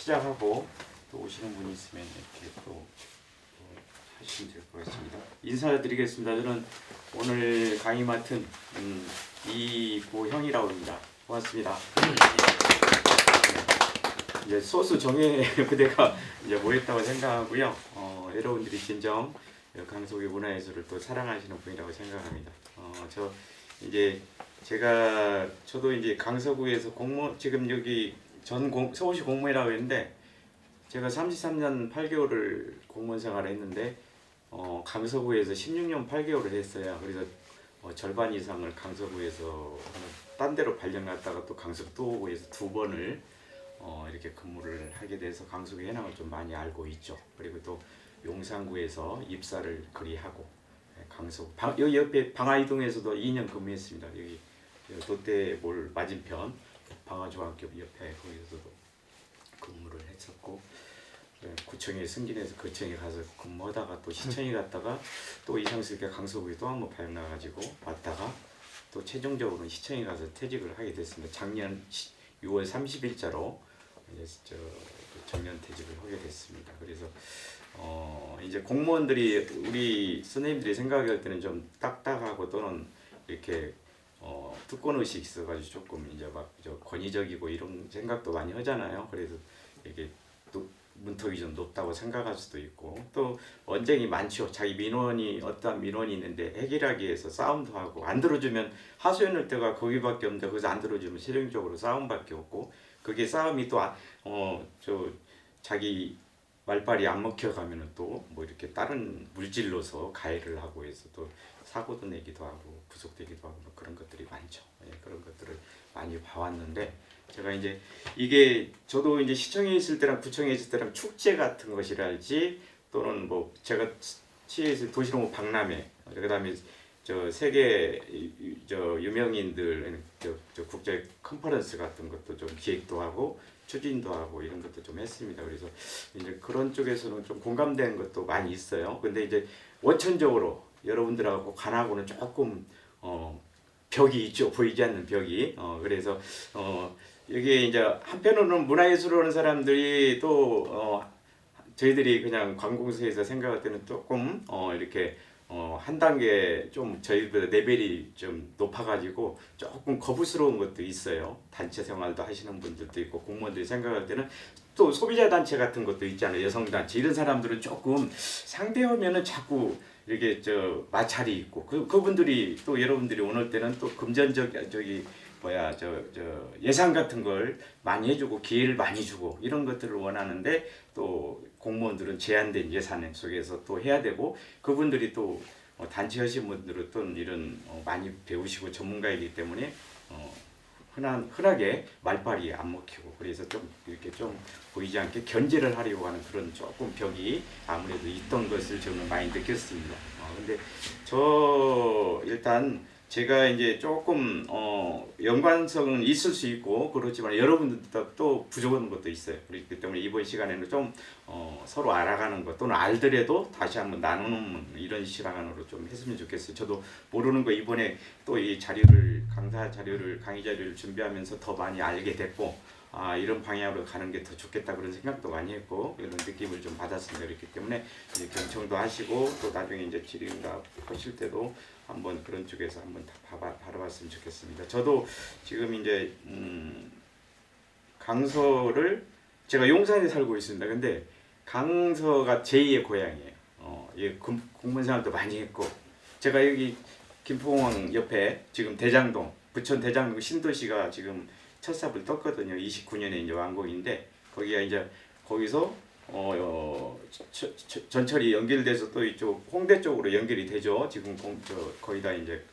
시작하고 또 오시는 분이 있으면 이렇게 또 하시면 될 것 같습니다. 인사드리겠습니다. 저는 오늘 강의 맡은 이고형이라고 합니다. 고맙습니다. 이제 소수 정예 부대가 이제 모였다고 생각하고요. 여러분들이 진정 강석의 문화예술을 또 사랑하시는 분이라고 생각합니다. 저 이제 저도 이제 강서구에서 지금 여기 서울시 공무원이라고 했는데 제가 33년 8개월을 공무원 생활을 했는데 강서구에서 16년 8개월을 했어요. 그래서 절반 이상을 강서구에서 딴 데로 발령났다가 또 강서구에서 2번을 이렇게 근무를 하게 돼서 강서구 현황을 좀 많이 알고 있죠. 그리고 또 용산구에서 입사를 그리하고 강서구 여기 옆에 방화이동에서도 2년 근무했습니다. 여기 롯데몰 맞은편 방화중학교 옆에 거기서도 근무를 했었고, 구청에 승진해서 구청에 가서 근무하다가 또 시청에 갔다가 또 이상스럽게 강서구에 또 한 번 발령나가지고 왔다가 또 최종적으로는 시청에 가서 퇴직을 하게 됐습니다. 작년 6월 30일자로 이제 정년 퇴직을 하게 됐습니다. 그래서 이제 공무원들이 우리 선생님들이 생각할 때는 좀 딱딱하고 또는 이렇게 특권 의식이 있어가지고 조금 이제 막 권위적이고 이런 생각도 많이 하잖아요. 그래서 이게 또 문턱이 좀 높다고 생각할 수도 있고 또 언쟁이 많죠. 자기 민원이 어떤 민원이 있는데 해결하기 위해서 싸움도 하고 안 들어주면 하소연할 때가 거기밖에 없는데 거기서 안 들어주면 실용적으로 싸움밖에 없고 그게 싸움이 또 자기 말빨이 안 먹혀가면은 또 뭐 이렇게 다른 물질로서 가해를 하고 해서 또 사고도 내기도 하고 구속되기도 하고 뭐 그런 것들이 많죠. 그런 것들을 많이 봐왔는데 제가 이제 이게 저도 이제 시청에 있을 때랑 구청에 있을 때랑 축제 같은 것이랄지 또는 뭐 제가 시에 있을 도시농업 박람회 그다음에 세계 유명인들 국제 컨퍼런스 같은 것도 좀 기획도 하고 추진도 하고 이런 것도 좀 했습니다. 그래서 이제 그런 쪽에서는 좀 공감되는 것도 많이 있어요. 근데 이제 원천적으로 여러분들하고 관하고는 조금 벽이 있죠. 보이지 않는 벽이. 그래서 여기 이제 한편으로는 문화예술 하는 사람들이 또 저희들이 그냥 관공서에서 생각할 때는 조금 이렇게 한 단계 좀 저희보다 레벨이 좀 높아가지고 조금 거부스러운 것도 있어요. 단체 생활도 하시는 분들도 있고 공무원들이 생각할 때는 또 소비자 단체 같은 것도 있잖아요. 여성 단체 이런 사람들은 조금 상대하면은 자꾸 이렇게 마찰이 있고 그분들이 또 여러분들이 오늘 때는 또 금전적 예산 같은 걸 많이 해주고 기회를 많이 주고 이런 것들을 원하는데 또 공무원들은 제한된 예산 속에서 또 해야 되고 그분들이 또 단체 하신 분들은 또 이런 많이 배우시고 전문가이기 때문에 흔하게 말빨이 안 먹히고 그래서 좀 이렇게 좀 보이지 않게 견제를 하려고 하는 그런 조금 벽이 아무래도 있던 것을 저는 많이 느꼈습니다. 근데 일단 제가 이제 조금 연관성은 있을 수 있고 그렇지만 여러분들도 또 부족한 것도 있어요. 그렇기 때문에 이번 시간에는 좀 서로 알아가는 것 또는 알더라도 다시 한번 나누는 이런 시간으로 좀 했으면 좋겠어요. 저도 모르는 거 이번에 또 이 강의 자료를 준비하면서 더 많이 알게 됐고 이런 방향으로 가는 게 더 좋겠다 그런 생각도 많이 했고 이런 느낌을 좀 받았습니다. 그렇기 때문에 이제 경청도 하시고 또 나중에 이제 질의응답 하실 때도 한번 그런 쪽에서 한번 바라봤으면 좋겠습니다. 저도 지금 이제 강서를 제가 용산에 살고 있습니다. 근데 강서가 제2의 고향이에요. 공무원 생활도 많이 했고 제가 여기 김포공항 옆에 지금 대장동 부천 대장동 신도시가 지금 첫 삽을 떴거든요. 29년에 이제 완공인데 거기가 이제 거기서 전철이 연결돼서 또 이쪽 홍대 쪽으로 연결이 되죠. 지금 거의 다 이제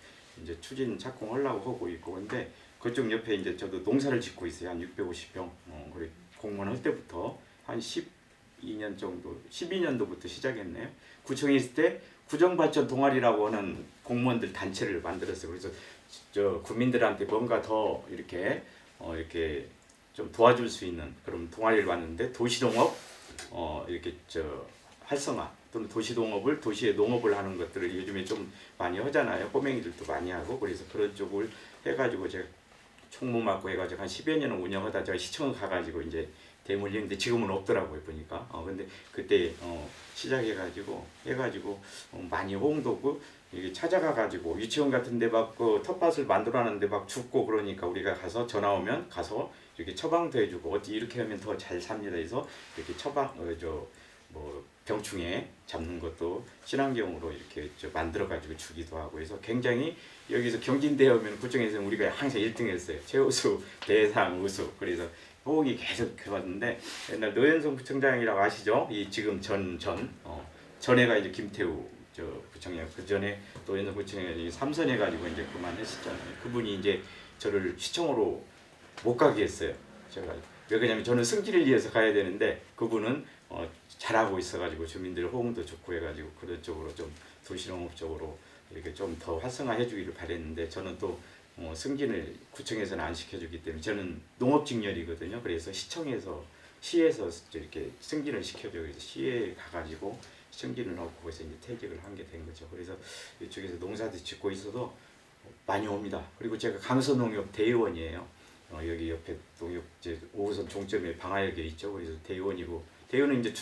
추진 착공하려고 하고 있고 근데 그쪽 옆에 이제 저도 농사를 짓고 있어요. 한 650평. 그리고 공무원 할 때부터 한 12년 정도 12년도부터 시작했네요. 구청에 있을 때 구정발전 동아리라고 하는 공무원들 단체를 만들었어요. 그래서 국민들한테 뭔가 더 이렇게 좀 도와줄 수 있는 그런 동아리를 만드는데 도시농업 이렇게 활성화 또는 도시농업을 도시에 농업을 하는 것들을 요즘에 좀 많이 하잖아요. 꼬맹이들도 많이 하고 그래서 그런 쪽을 해가지고 제가 총무 맡고 해가지고 한 10여 년을 운영하다 제가 시청을 가가지고 이제 대물림인데 지금은 없더라고요 보니까. 근데 그때 시작해가지고 많이 호응도 없고 이게 찾아가가지고 유치원 같은데 막 그 텃밭을 만들어놨는데 막 죽고 그러니까 우리가 가서 전화 오면 가서 이렇게 처방도 해주고 어디 이렇게 하면 더 잘 삽니다 해서 이렇게 처방 뭐 병충해 잡는 것도 친환경으로 이렇게 만들어 가지고 주기도 하고 해서 굉장히 여기서 경진대회 오면 구청에서는 우리가 항상 1등 했어요. 최우수, 대상, 우수. 그래서 호응이 계속 해왔는데 옛날 노현성 부청장이라고 아시죠? 이 지금 전에가 이제 김태우 부청장, 그 전에 노현성 부청장이 삼선해가지고 이제 그만했었잖아요. 그분이 이제 저를 시청으로 못 가게 했어요. 제가 왜 그러냐면 저는 승진을 위해서 가야 되는데 그분은 잘하고 있어가지고 주민들 호응도 좋고 해가지고 그런 쪽으로 좀 도시농업 쪽으로 이렇게 좀 더 활성화해주기를 바랬는데 저는 또 승진을 구청에서는 안 시켜주기 때문에 저는 농업직렬이거든요. 그래서 시에서 이렇게 승진을 시켜줘요. 그래서 시에 가가지고 승진을 하고 거기서 이제 퇴직을 한 게 된 거죠. 그래서 이쪽에서 농사도 짓고 있어도 많이 옵니다. 그리고 제가 강서농협 대의원이에요. 여기 옆에 농협 5호선 종점에 방화역에 있죠. 그래서 대의원이고 대의원은 이제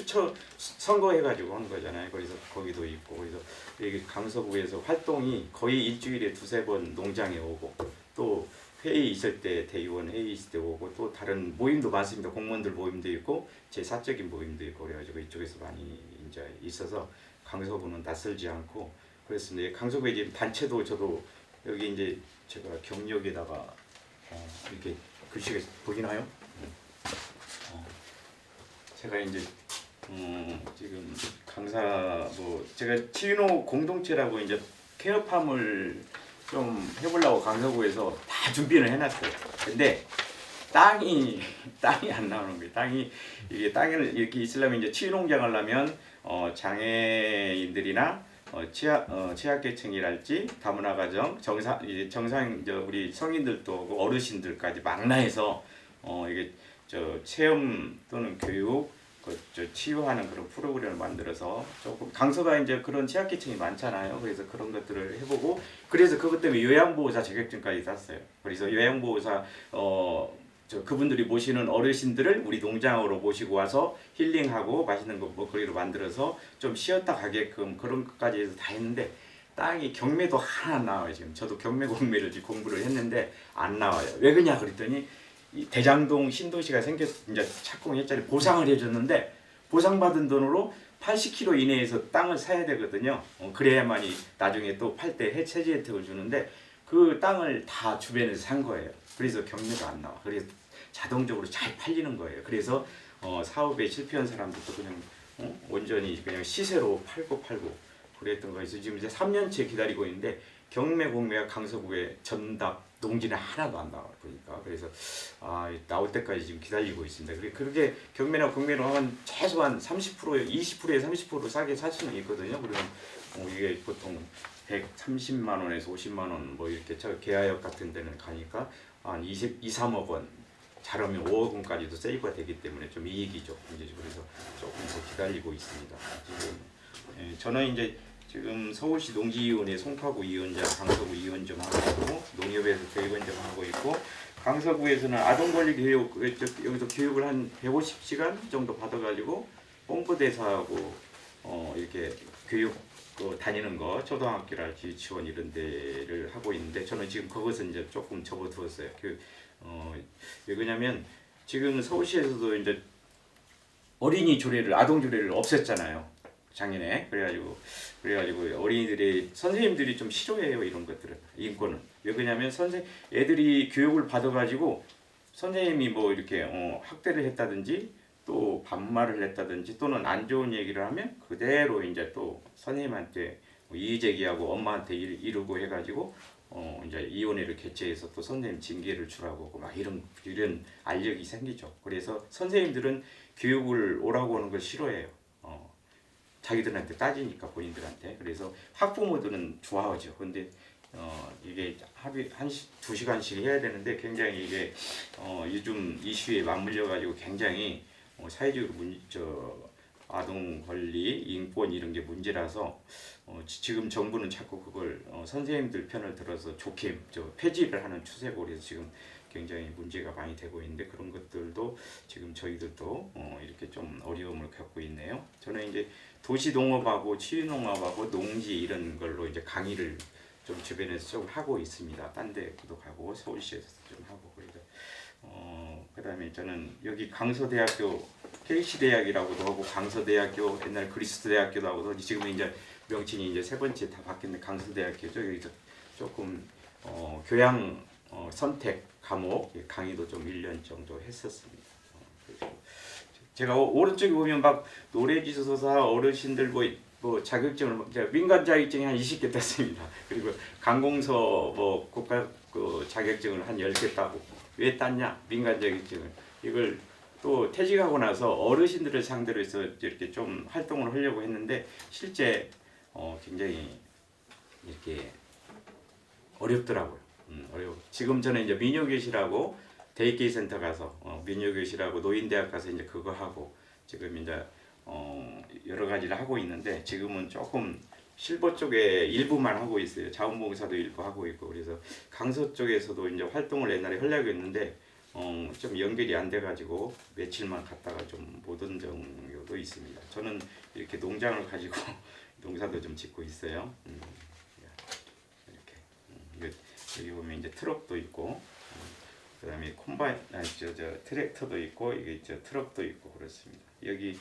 선거해가지고 한 거잖아요. 그래서 거기도 있고 그래서 여기 강서구에서 활동이 거의 일주일에 2-3번 농장에 오고 또 회의 있을 때 대의원 회의 있을 때 오고 또 다른 모임도 많습니다. 공무원들 모임도 있고 제 사적인 모임도 있고 그래가지고 이쪽에서 많이 이제 있어서 강서구는 낯설지 않고 그랬습니다. 강서구에 지금 단체도 저도 여기 이제 제가 경력에다가 이렇게 글씨가 보이나요? 제가 이제 지금 강사 제가 치유노 공동체라고 이제 케어팜을 좀 해보려고 강서구에서 다 준비를 해놨어요. 근데 땅이 안 나오는 거예요. 이게 땅을 이렇게 있으려면 이제 치유농장 하려면 장애인들이나 취약계층이랄지 다문화 가정 정상 우리 성인들도 오고 어르신들까지 망라해서 이게 체험 또는 교육 치유하는 그런 프로그램을 만들어서 조금 강서가 이제 그런 취약계층이 많잖아요. 그래서 그런 것들을 해보고 그래서 그것 때문에 요양보호사 자격증까지 땄어요. 그래서 요양보호사 그분들이 모시는 어르신들을 우리 농장으로 모시고 와서 힐링하고 맛있는 거 먹거리로 만들어서 좀 쉬었다 가게끔 그런 것까지 해서 다 했는데 땅이 경매도 하나 안 나와요. 지금 저도 경매 공매를 공부를 했는데 안 나와요. 왜 그러냐 그랬더니 이 대장동 신도시가 이제 착공했잖아요. 보상을 해줬는데 보상받은 돈으로 80km 이내에서 땅을 사야 되거든요. 그래야만이 나중에 또 팔 때 해체지 혜택을 주는데 그 땅을 다 주변에서 산 거예요. 그래서 경매가 안 나와. 그래서 자동적으로 잘 팔리는 거예요. 그래서 사업에 실패한 사람들도 그냥 온전히 그냥 시세로 팔고 그랬던 거에서 지금 이제 3년째 기다리고 있는데 경매 공매가 강서구에 전답 농지는 하나도 안 나와 보니까 그래서 나올 때까지 지금 기다리고 있습니다. 그렇게 경매나 공매로 하면 최소한 30% 20%에 30% 싸게 살 수는 있거든요. 그러면 이게 보통 130만 원에서 50만 원 이렇게 계약역 같은 데는 가니까 한 3억 원 잘하면 5억 원까지도 세이브가 되기 때문에 좀 이익이죠. 그래서 조금 더 기다리고 있습니다. 지금 저는 이제 지금 서울시 농지위원회 송파구 위원장, 강서구 위원장 하고 있고 농협에서 대위원장 하고 있고 강서구에서는 아동권리 교육 여기서 교육을 한 150시간 정도 받아가지고 홍보대사하고 이렇게 교육 다니는 거 초등학교랄지 유치원 이런 데를 하고 있는데 저는 지금 그것은 이제 조금 접어두었어요. 왜 그러냐면 지금 서울시에서도 이제 어린이 조례를 아동 조례를 없앴잖아요. 작년에 그래가지고 어린이들이 선생님들이 좀 싫어해요 이런 것들은 인권은 왜 그러냐면 애들이 교육을 받아가지고 선생님이 이렇게 학대를 했다든지 또 반말을 했다든지 또는 안 좋은 얘기를 하면 그대로 이제 또 선생님한테 이의 제기하고 엄마한테 이르고 해가지고 이제 위원회를 개최해서 또 선생님 징계를 주라고 막 이런 알력이 생기죠. 그래서 선생님들은 교육을 오라고 하는 걸 싫어해요. 자기들한테 따지니까 본인들한테. 그래서 학부모들은 좋아하죠. 근데 이게 합의 2시간씩 해야 되는데 굉장히 이게 요즘 이슈에 맞물려 가지고 굉장히 사회적으로 아동 권리, 인권 이런 게 문제라서 지금 정부는 자꾸 그걸 선생님들 편을 들어서 좋게 폐지를 하는 추세고 그래서 지금 굉장히 문제가 많이 되고 있는데 그런 것들도 지금 저희들도 이렇게 좀 어려움을 겪고 있네요. 저는 이제 도시농업하고 치유농업하고 농지 이런 걸로 이제 강의를 좀 주변에서 좀 하고 있습니다. 딴 데도 가고 서울시에서 좀 하고 그래서 그다음에 저는 여기 강서대학교 KC대학이라고도 하고 강서대학교 옛날 그리스도대학교도 하고 지금 이제 명칭이 이제 세 번째 다 바뀌었는데 강서대학교죠. 여기서 조금 교양 선택 과목 강의도 좀 1년 정도 했었습니다. 그리고 제가 오른쪽에 보면 막 노래지도사 어르신들 뭐 자격증을 민간 자격증이 한 20개 땄습니다. 그리고 강공서 뭐 국가 그 자격증을 한 10개 따고 왜 땄냐? 민간 자격증을 이걸 또 퇴직하고 나서 어르신들을 상대로 해서 이렇게 좀 활동을 하려고 했는데 실제 굉장히 이렇게 어렵더라고요. 어려워. 지금 저는 이제 민요교실하고 데이케이 센터 가서 민요교실하고 노인대학 가서 이제 그거 하고 지금 이제 여러 가지를 하고 있는데 지금은 조금 실버 쪽에 일부만 하고 있어요. 자원봉사도 일부 하고 있고 그래서 강서 쪽에서도 이제 활동을 옛날에 하려고 했는데 좀 연결이 안 돼가지고 며칠만 갔다가 좀 못 온 경우도 있습니다. 저는 이렇게 농장을 가지고 농사도 좀 짓고 있어요. 이렇게 여기 보면 이제 트럭도 있고 그다음에 콤바인 트랙터도 있고 이게 트럭도 있고 그렇습니다. 여기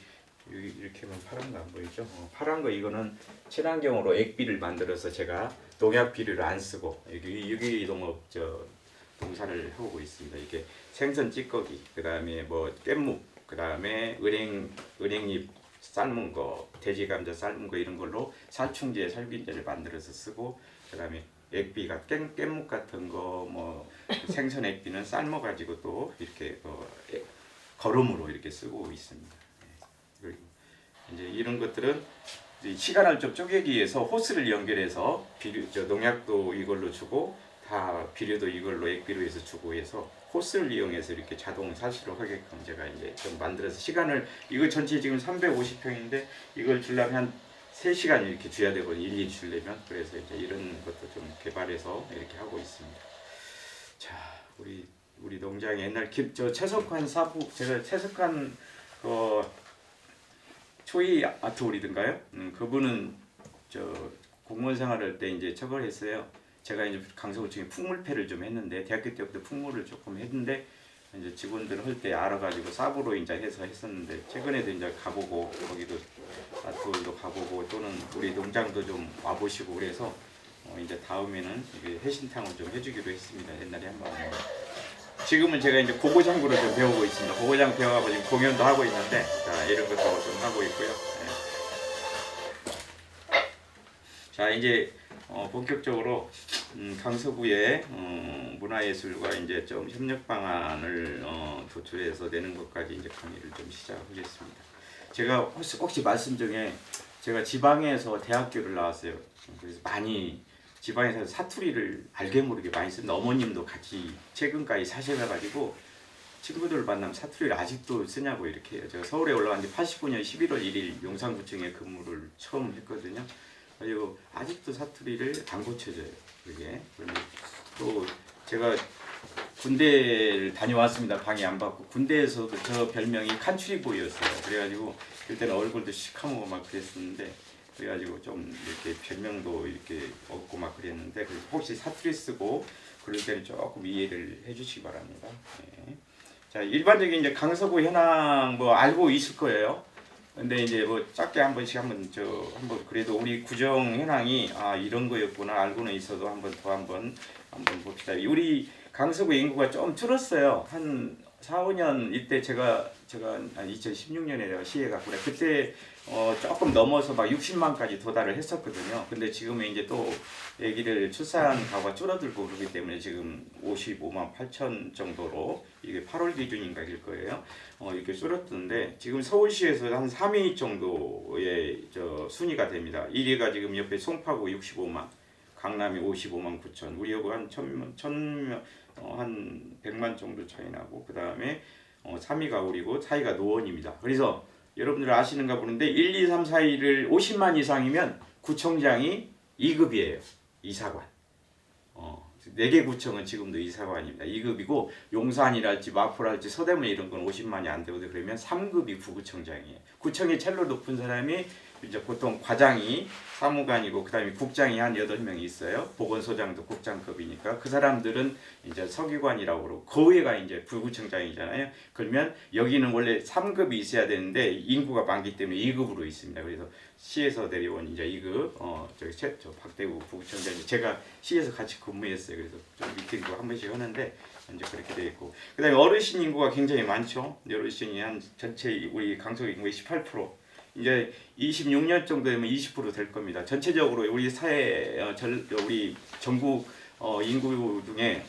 이렇게 보면 파란 거 안 보이죠? 파란 거 이거는 친환경으로 액비를 만들어서 제가 농약 비료를 안 쓰고 여기 유기농업 농사를 하고 있습니다. 이게 생선 찌꺼기, 그다음에 뭐 깻묵, 그다음에 은행잎 삶은 거, 돼지 감자 삶은 거 이런 걸로 살충제, 살균제를 만들어서 쓰고 그다음에 액비가 깻묵 같은 거 뭐 생선 액비는 삶아 가지고 또 이렇게 거름으로 이렇게 쓰고 있습니다. 그리고 이제 이런 것들은 시간을 좀 쪼개기 위해서 호스를 연결해서 농약도 이걸로 주고 다 비료도 이걸로 액비로 해서 주고 해서 호스를 이용해서 이렇게 자동 사시로 하게끔 제가 이제 좀 만들어서 시간을 이거 전체 지금 350평인데 이걸 주려면 한 3시간 이렇게 줘야 되거든요. 일일이 주려면. 그래서 이제 이런 것도 좀 개발해서 이렇게 하고 있습니다. 자, 우리 농장에 옛날 최석환 사부 제가 최석환 초이 아트홀이든가요? 그분은 공무원 생활할 때 이제 저걸 했어요. 제가 이제 강서구청에 풍물패를 좀 했는데 대학교 때부터 풍물을 조금 했는데 이제 직원들 할 때 알아가지고 사부로 이제 해서 했었는데 최근에도 이제 가보고 거기도 아트홀도 가보고 또는 우리 농장도 좀 와보시고 그래서 이제 다음에는 이게 해신탕을 좀 해주기로 했습니다. 옛날에 한번. 지금은 제가 이제 고고장구를 좀 배우고 있습니다. 고고장 배워가지고 지금 공연도 하고 있는데 자, 이런 것도 좀 하고 있고요. 네. 자 이제 본격적으로 강서구의 문화예술과 이제 좀 협력 방안을 도출해서 내는 것까지 이제 강의를 좀 시작하겠습니다. 제가 혹시 말씀 중에 제가 지방에서 대학교를 나왔어요. 그래서 많이 지방에서 사투리를 알게 모르게 많이 씁니다. 어머님도 같이 최근까지 사셔가지고 친구들을 만나면 사투리를 아직도 쓰냐고 이렇게 해요. 제가 서울에 올라간 지 89년 11월 1일 용산구청에 근무를 처음 했거든요. 그리고 아직도 사투리를 안 고쳐져요. 그게. 그런데 또 제가 군대를 다녀왔습니다. 방해 안 받고 군대에서도 저 별명이 칸추리보이였어요. 그래가지고 그때는 얼굴도 시커멓고 막 그랬었는데 그래가지고 좀 이렇게 별명도 이렇게 얻고 막 그랬는데 그래서 혹시 사투리 쓰고 그럴 때는 조금 이해를 해주시기 바랍니다. 네. 자 일반적인 이제 강서구 현황 뭐 알고 있을 거예요. 근데 이제 뭐 짧게 한 번씩 한번 그래도 우리 구정 현황이 이런 거였구나 알고는 있어도 한번 봅시다. 우리 강서구 인구가 좀 줄었어요. 한 4, 5년 이때 제가 2016년에 내가 시에 갔구나. 그때 조금 넘어서 막 60만까지 도달을 했었거든요. 근데 지금은 이제 또 아기를 출산 가구가 줄어들고 그러기 때문에 지금 55만 8천 정도로 이게 8월 기준인가일 거예요. 이렇게 줄었던데 지금 서울시에서 한 3위 정도의 순위가 됩니다. 1위가 지금 옆에 송파구 65만, 강남이 55만 9천, 우리하고 한 100만 정도 차이 나고 그 다음에 3위가 우리고 4위가 노원입니다. 그래서 여러분들 아시는가 보는데 1, 2, 3, 4위를 50만 이상이면 구청장이 2급이에요. 이사관. 4개 구청은 지금도 이사관입니다. 2급이고 용산이랄지 마포랄지 서대문 이런 건 50만이 안 되거든요. 그러면 3급이 부구청장이에요. 구청이 제일 높은 사람이 이제 보통 과장이 사무관이고 그다음에 국장이 한 8명이 있어요. 보건소장도 국장급이니까 그 사람들은 이제 서기관이라고 그러고 그 위가 이제 부구청장이잖아요. 그러면 여기는 원래 3급이 있어야 되는데 인구가 많기 때문에 2급으로 있습니다. 그래서 시에서 내려온 이제 2급 저 박대구 부구청장 제가 시에서 같이 근무했어요. 그래서 좀 미팅도 한 번씩 하는데 이제 그렇게 돼 있고 그다음에 어르신 인구가 굉장히 많죠. 어르신이 한 전체 우리 강서 인구의 18%. 이제 26년 정도 되면 20% 될 겁니다. 전체적으로 우리 사회 우리 전국 인구 중에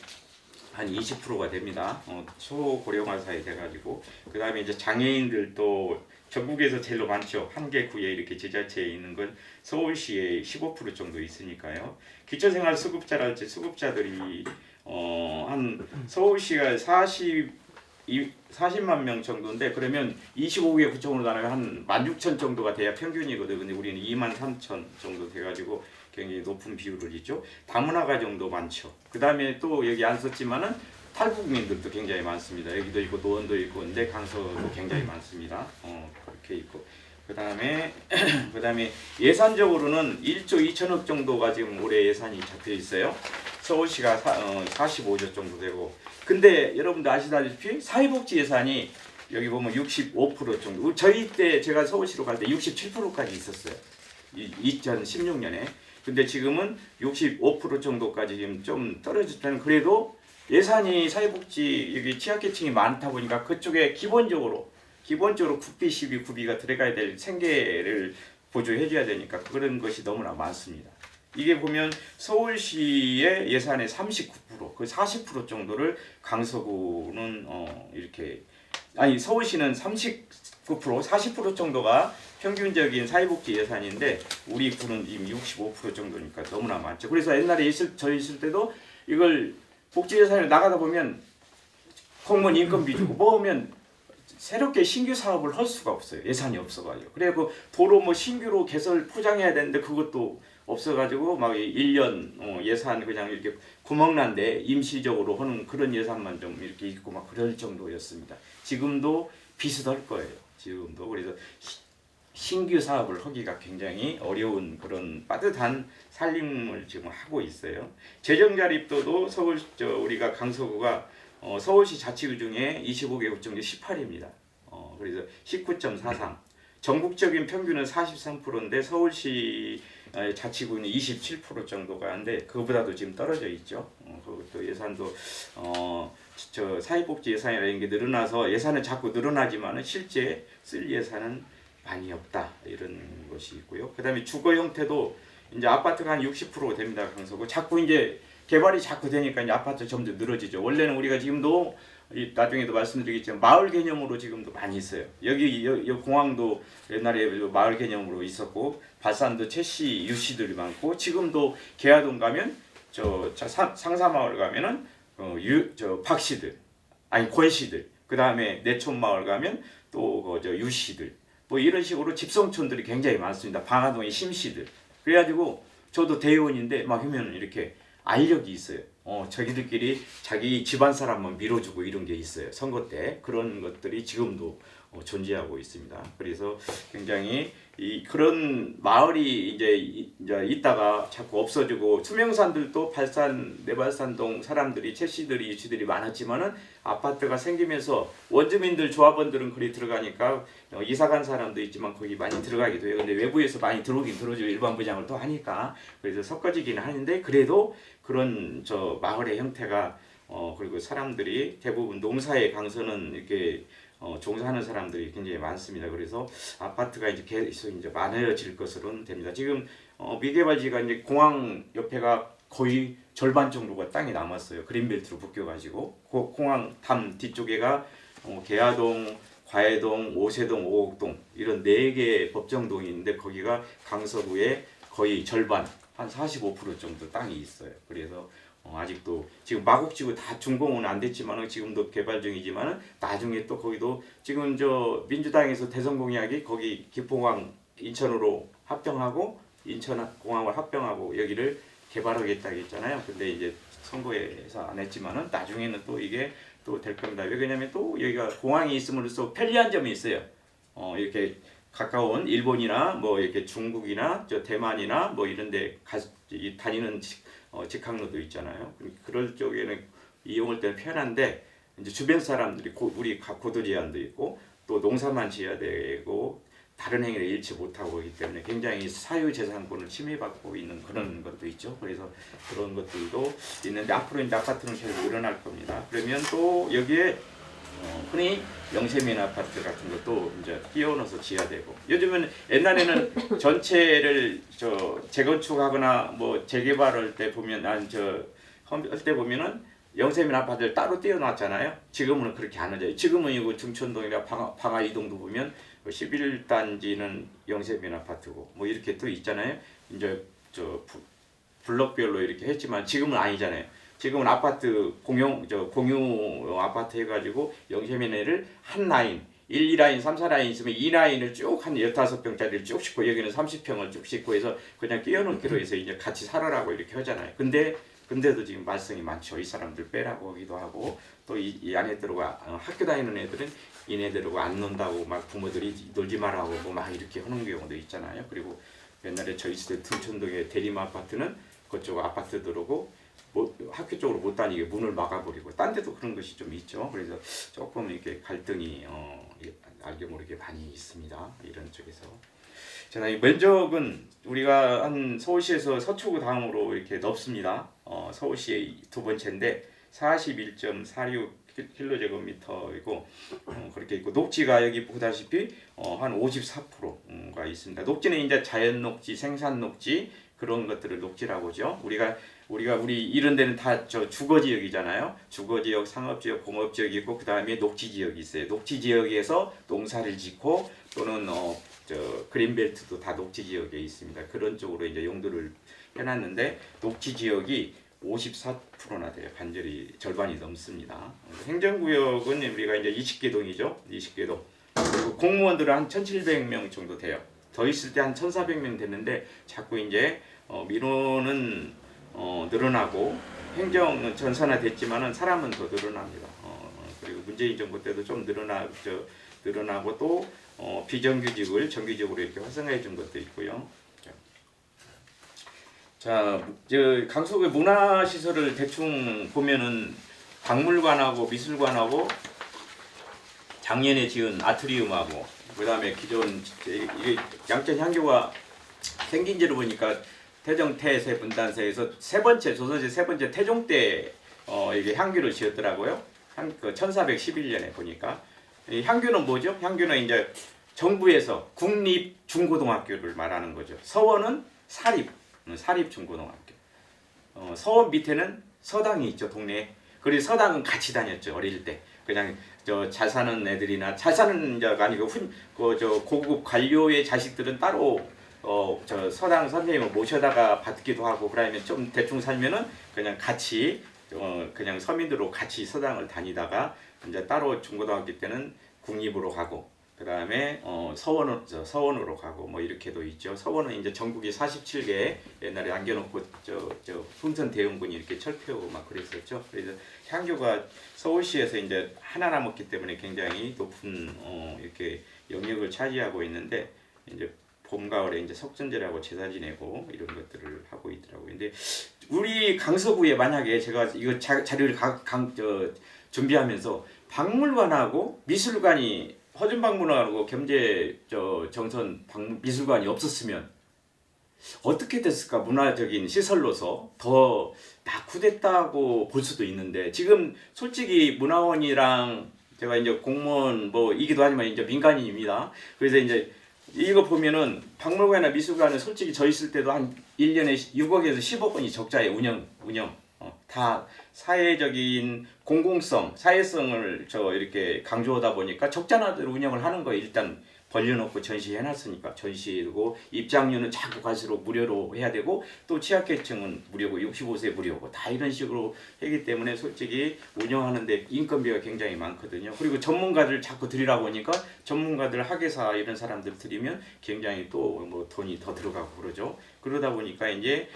한 20%가 됩니다. 소고령화 사회 돼가지고 그 다음에 이제 장애인들도 전국에서 제일 많죠. 한 개 구에 이렇게 지자체에 있는 건 서울시에 15% 정도 있으니까요. 기초생활 수급자랄지 수급자들이 한 서울시가 40만 명 정도인데 그러면 25개 구청으로 나누면 한 16,000 정도가 돼야 평균이거든요. 근데 우리는 23,000 정도 돼가지고 굉장히 높은 비율을 있죠. 다문화 가정도 많죠. 그 다음에 또 여기 안 썼지만은 탈북민들도 굉장히 많습니다. 여기도 있고 노원도 있고 근데 강서도 굉장히 많습니다. 그렇게 있고 그다음에 예산적으로는 1조 2천억 정도가 지금 올해 예산이 잡혀 있어요. 서울시가 45조 정도 되고 근데 여러분도 아시다시피 사회복지 예산이 여기 보면 65% 정도 저희 때 제가 서울시로 갈 때 67%까지 있었어요. 2016년에 근데 지금은 65% 정도까지 지금 좀 떨어졌다는 그래도 예산이 사회복지 여기 취약계층이 많다 보니까 그쪽에 기본적으로 국비 12구비가 들어가야 될 생계를 보조해 줘야 되니까 그런 것이 너무나 많습니다. 이게 보면 서울시의 예산의 39%, 그 40% 정도를 강서구는 이렇게 서울시는 39%, 40% 정도가 평균적인 사회복지 예산인데 우리 구는 지금 65% 정도니까 너무나 많죠. 그래서 옛날에 저희 있을 때도 이걸 복지 예산을 나가다 보면 공무원 인건비 주고 모으면 새롭게 신규 사업을 할 수가 없어요. 예산이 없어가지고. 그리고 도로 뭐 신규로 개설 포장해야 되는데 그것도 없어가지고 막 1년 예산 그냥 이렇게 구멍난데 임시적으로 하는 그런 예산만 좀 이렇게 있고 막 그럴 정도였습니다. 지금도 비슷할 거예요. 지금도 그래서 신규 사업을 하기가 굉장히 어려운 그런 빠듯한 살림을 지금 하고 있어요. 재정 자립도도 우리가 강서구가 서울시 자치구 중에 25개 구 중에 18입니다. 그래서 19.43. 전국적인 평균은 43%인데 서울시 자치구는 27% 정도가 하는데 그거보다도 지금 떨어져 있죠. 그것도 예산도 저 사회복지 예산이라는 게 늘어나서 예산은 자꾸 늘어나지만은 실제 쓸 예산은 많이 없다 이런 것이 있고요. 그다음에 주거 형태도 이제 아파트가 한 60% 됩니다. 강서구 자꾸 이제 개발이 자꾸 되니까 이제 아파트 점점 늘어지죠. 원래는 우리가 지금도 나중에도 말씀드리겠지만 마을 개념으로 지금도 많이 있어요. 여기 공항도 옛날에 마을 개념으로 있었고 발산도 최씨 유씨들이 많고 지금도 계야동 가면 상사마을 가면은 박씨들 권씨들 그 다음에 내촌마을 가면 또 유씨들 뭐 이런 식으로 집성촌들이 굉장히 많습니다. 방화동의 심씨들 그래가지고 저도 대의원인데 막 하면 이렇게 알력이 있어요. 자기들끼리 자기 집안 사람만 밀어주고 이런 게 있어요. 선거 때 그런 것들이 지금도 존재하고 있습니다. 그래서 굉장히 그런 마을이 이제 있다가 자꾸 없어지고 수명산들도 내발산동 사람들이 채씨들이 유치들이 많았지만은 아파트가 생기면서 원주민들 조합원들은 거기 들어가니까 이사간 사람도 있지만 거기 많이 들어가기도 해요. 근데 외부에서 많이 들어오긴 들어오죠. 일반 부장을 또 하니까 그래서 섞어지기는 하는데 그래도 그런 마을의 형태가 그리고 사람들이 대부분 농사에 강서는 이렇게 종사하는 사람들이 굉장히 많습니다. 그래서 아파트가 이제 계속 이제 많아질 것으로는 됩니다. 지금 미개발지가 이제 공항 옆에가 거의 절반 정도가 땅이 남았어요. 그린벨트로 묶여가지고 공항 담 뒤쪽에가 계야동, 과해동, 오세동, 오곡동 이런 4개 법정동이 있는데 거기가 강서구의 거의 절반 한 45% 정도 땅이 있어요. 그래서 아직도 지금 마곡지구 다 준공은 안 됐지만 지금도 개발 중이지만 나중에 또 거기도 지금 민주당에서 대선 공약이 거기 기포공항 인천으로 합병하고 인천공항을 합병하고 여기를 개발하겠다고 했잖아요. 근데 이제 선거에서 안 했지만은 나중에는 또 이게 또 될 겁니다. 왜냐면 또 여기가 공항이 있음으로써 편리한 점이 있어요. 이렇게 가까운 일본이나 뭐 이렇게 중국이나 저 대만이나 뭐 이런데 다니는 직항로도 있잖아요. 그럴 쪽에는 이용할 때는 편한데 이제 주변 사람들이 우리 고도 제한도 있고 또 농사만 지어야 되고 다른 행위를 잃지 못하고 있기 때문에 굉장히 사유재산권을 침해받고 있는 그런 것도 있죠. 그래서 그런 것들도 있는데 앞으로 이제 아파트는 계속 늘어날 겁니다. 그러면 또 여기에 흔히 영세민 아파트 같은 것도 이제 끼워 넣어서 지어야 되고 요즘은 옛날에는 전체를 재건축하거나 뭐 재개발할 때 보면 할 때 보면은 영세민 아파트를 따로 띄워놨잖아요. 지금은 그렇게 안 하죠. 지금은 이거 중천동이나 방화 이동도 보면 11단지는 영세민 아파트고 뭐 이렇게 또 있잖아요. 이제 블럭별로 이렇게 했지만 지금은 아니잖아요. 지금은 아파트 공유 아파트 해가지고 영세민회를 한 라인 1, 2라인, 3, 4라인 있으면 2라인을 쭉 한 15평짜리를 쭉 싣고 여기는 30평을 쭉 싣고 해서 그냥 끼워놓기로 해서 이제 같이 살아라고 이렇게 하잖아요. 근데도 지금 말썽이 많죠. 이 사람들 빼라고 하기도 하고 또 이 안에 들어가 학교 다니는 애들은 이네들하고 안 논다고 막 부모들이 놀지 말라고 하고 막 이렇게 하는 경우도 있잖아요. 그리고 옛날에 저 있을 때 등촌동의 대림 아파트는 그쪽 아파트 들어오고 학교 쪽으로 못 다니게 문을 막아버리고 딴 데도 그런 것이 좀 있죠. 그래서 조금 이렇게 갈등이 알게 모르게 많이 있습니다. 이런 쪽에서. 자, 이 면적은 우리가 한 서울시에서 서초구 다음으로 이렇게 넓습니다. 서울시의 두 번째인데 41.46km제곱미터이고 그렇게 있고 녹지가 여기 보다시피 한 54%가 있습니다. 녹지는 이제 자연 녹지, 생산 녹지 그런 것들을 녹지라고 하죠. 우리 이런 데는 다 주거 지역이잖아요. 주거 지역, 상업 지역, 공업 지역이 있고 그다음에 녹지 지역이 있어요. 녹지 지역에서 농사를 짓고 또는 그린벨트도 다 녹지 지역에 있습니다. 그런 쪽으로 이제 용도를 해놨는데 녹지 지역이 54%나 돼요. 반절이 절반이 넘습니다. 행정구역은 우리가 이제 20개 동이죠. 20개 동. 그리고 공무원들은 한 1,700명 정도 돼요. 더 있을 때 한 1,400명 됐는데 자꾸 이제 민원은 늘어나고 행정은 전산화됐지만은 사람은 더 늘어납니다. 그리고 문재인 정부 때도 좀 늘어나고 또 비정규직을 정규직으로 이렇게 활성화해 준 것도 있고요. 자, 강서구의 문화시설을 대충 보면은 박물관하고 미술관하고 작년에 지은 아트리움하고 그다음에 기존 이게 양천 향교가 생긴 지를 보니까 태정태세 분단세에서 조선시 세 번째 태종 때 이게 향교를 지었더라고요. 1411년에 보니까 이 향교는 뭐죠? 향교는 이제 정부에서 국립 중고등학교를 말하는 거죠. 서원은 사립 중고등학교. 서원 밑에는 서당이 있죠, 동네에. 그리고 서당은 같이 다녔죠, 어릴 때. 그냥 잘 사는 애들이나 잘 사는 자가 아니고 고급 관료의 자식들은 따로 서당 선생님을 모셔다가 받기도 하고 그러면 좀 대충 살면은 그냥 같이 그냥 서민들로 같이 서당을 다니다가 이제 따로 중고등학교 때는 국립으로 가고 그다음에 서원으로 가고 뭐 이렇게도 있죠. 서원은 이제 전국이 47개 옛날에 안겨놓고 풍선 대원군이 이렇게 철폐하고 막 그랬었죠. 그래서 향교가 서울시에서 이제 하나 남았기 때문에 굉장히 높은 이렇게 영역을 차지하고 있는데 이제 봄 가을에 이제 석전제라고 제사 지내고 이런 것들을 하고 있더라고요. 근데 우리 강서구에 만약에 제가 이거 자료를 준비하면서 박물관하고 미술관이 허준박물관하고 겸재 정선 미술관이 없었으면 어떻게 됐을까? 문화적인 시설로서 더 낙후됐다고 볼 수도 있는데 지금 솔직히 문화원이랑 제가 이제 공무원 이기도 하지만 이제 민간인입니다. 그래서 이제 이거 보면은 박물관이나 미술관은 솔직히 저 있을 때도 한 1년에 6억에서 10억 원이 적자예요. 운영. 다 사회적인 공공성, 사회성을 이렇게 강조하다 보니까 적자나대로 운영을 하는 거예요. 일단 벌려놓고 전시해놨으니까 전시고 입장료는 자꾸 갈수록 무료로 해야 되고 또 취약계층은 무료고 65세 무료고 다 이런 식으로 하기 때문에 솔직히 운영하는데 인건비가 굉장히 많거든요. 그리고 전문가들 자꾸 들이라고 하니까 전문가들 학예사 이런 사람들 들이면 굉장히 또 돈이 더 들어가고 그러죠. 그러다 보니까 이제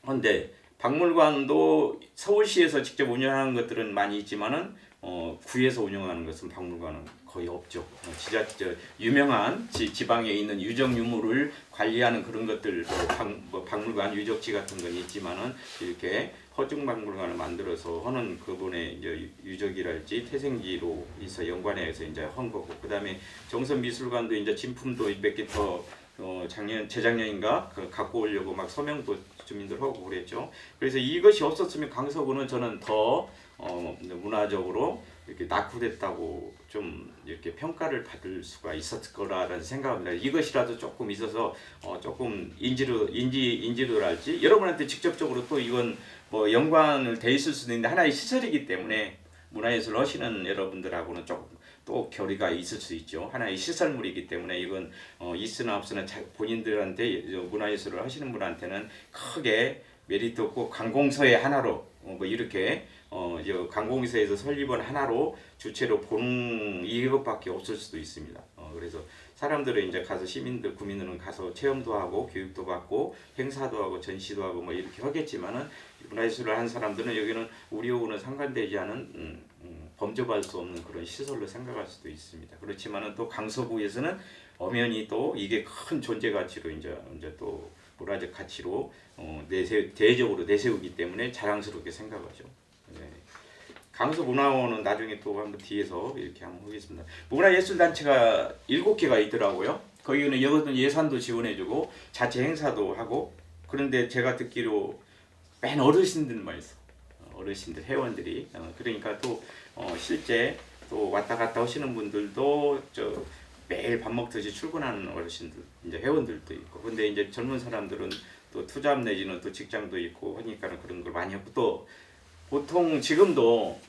근데 박물관도 서울시에서 직접 운영하는 것들은 많이 있지만은 구에서 운영하는 것은 박물관은 거의 없죠. 유명한 지방에 있는 유적 유물을 관리하는 그런 것들 박물관 유적지 같은 건 있지만은 이렇게 허증 박물관을 만들어서 하는 그분의 이제 유적이랄지 태생지로 있어 연관해서 이제 한 거고, 그다음에 정선미술관도 이제 진품도 몇 개 더 재작년인가 갖고 오려고 막 서명도 주민들 하고 그랬죠. 그래서 이것이 없었으면 강서구는 저는 더 문화적으로 이렇게 낙후됐다고 좀 이렇게 평가를 받을 수가 있었을 거라는 생각합니다. 이것이라도 조금 있어서 조금 인지도랄지 여러분한테 직접적으로 또 이건 뭐 연관을 돼 있을 수도 있는데 하나의 시설이기 때문에 문화예술 하시는 여러분들하고는 조금 또 결의가 있을 수 있죠. 하나의 시설물이기 때문에 이건 있으나 없으나 본인들한테 문화예술을 하시는 분한테는 크게 메리트 없고 관공서의 하나로 뭐 이렇게 관공서에서 설립은 하나로 주체로 보는 이것밖에 없을 수도 있습니다. 그래서 사람들은 이제 가서 시민들 구민들은 가서 체험도 하고 교육도 받고 행사도 하고 전시도 하고 뭐 이렇게 하겠지만은 문화예술을 한 사람들은 여기는 우리하고는 상관되지 않은 범접할 수 없는 그런 시설로 생각할 수도 있습니다. 그렇지만은 또 강서구에서는 엄연히 또 이게 큰 존재 가치로 이제 또 문화적 가치로 대외적으로 내세우기 때문에 자랑스럽게 생각하죠. 네. 강서문화원은 나중에 또 한번 뒤에서 이렇게 한번 하겠습니다. 문화예술단체가 7개가 있더라고요. 거기는 여기는 예산도 지원해주고 자체 행사도 하고, 그런데 제가 듣기로 맨 어르신들만 있어. 어르신들 회원들이 그러니까 또 실제 또 왔다 갔다 하시는 분들도 매일 밥 먹듯이 출근하는 어르신들 이제 회원들도 있고, 근데 이제 젊은 사람들은 또 투잡 내지는 또 직장도 있고 하니까 그런 걸 많이 하고, 또 보통 지금도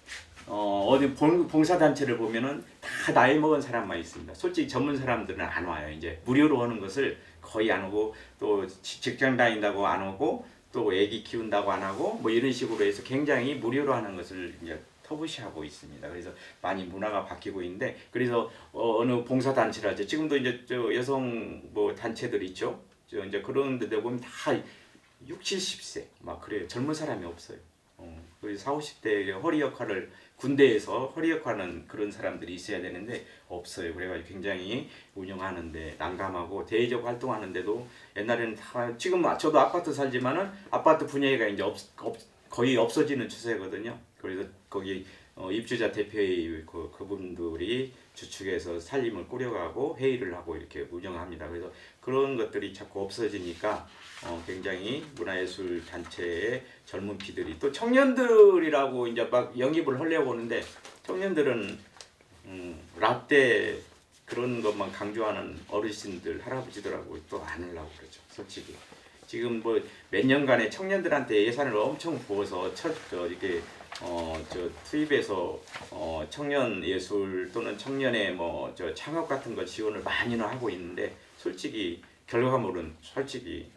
어디 봉사단체를 보면은 다 나이 먹은 사람만 있습니다. 솔직히 전문 사람들은 안 와요. 이제 무료로 하는 것을 거의 안 오고, 또 직장 다닌다고 안 오고, 또 애기 키운다고 안 하고 뭐 이런 식으로 해서 굉장히 무료로 하는 것을 이제 터부시하고 있습니다. 그래서 많이 문화가 바뀌고 있는데, 그래서 어느 봉사단체라지 지금도 이제 여성 뭐 단체들 있죠. 이제 그런 데 보면 다 60, 70세 막 그래요. 젊은 사람이 없어요. 그래서 40, 50대 허리 역할을 군대에서 허리 역할하는 그런 사람들이 있어야 되는데 없어요. 그래가지고 굉장히 운영하는데 난감하고 대외적 활동하는데도 옛날에는 다 지금 저도 아파트 살지만은 아파트 분야가 이제 거의 없어지는 추세거든요. 그래서 거기 입주자 대표회의 그분들이 주축해서 살림을 꾸려가고 회의를 하고 이렇게 운영합니다. 그래서 그런 것들이 자꾸 없어지니까 굉장히 문화예술 단체의 젊은 피들이 또 청년들이라고 이제 막 영입을 하려고 하는데, 청년들은 라떼 그런 것만 강조하는 어르신들 할아버지들하고 또 안 하려고 그러죠. 솔직히 지금 뭐 몇 년간의 청년들한테 예산을 엄청 부어서 이게 투입해서 청년 예술 또는 청년의 창업 같은 거 지원을 많이는 하고 있는데, 솔직히 결과물은 솔직히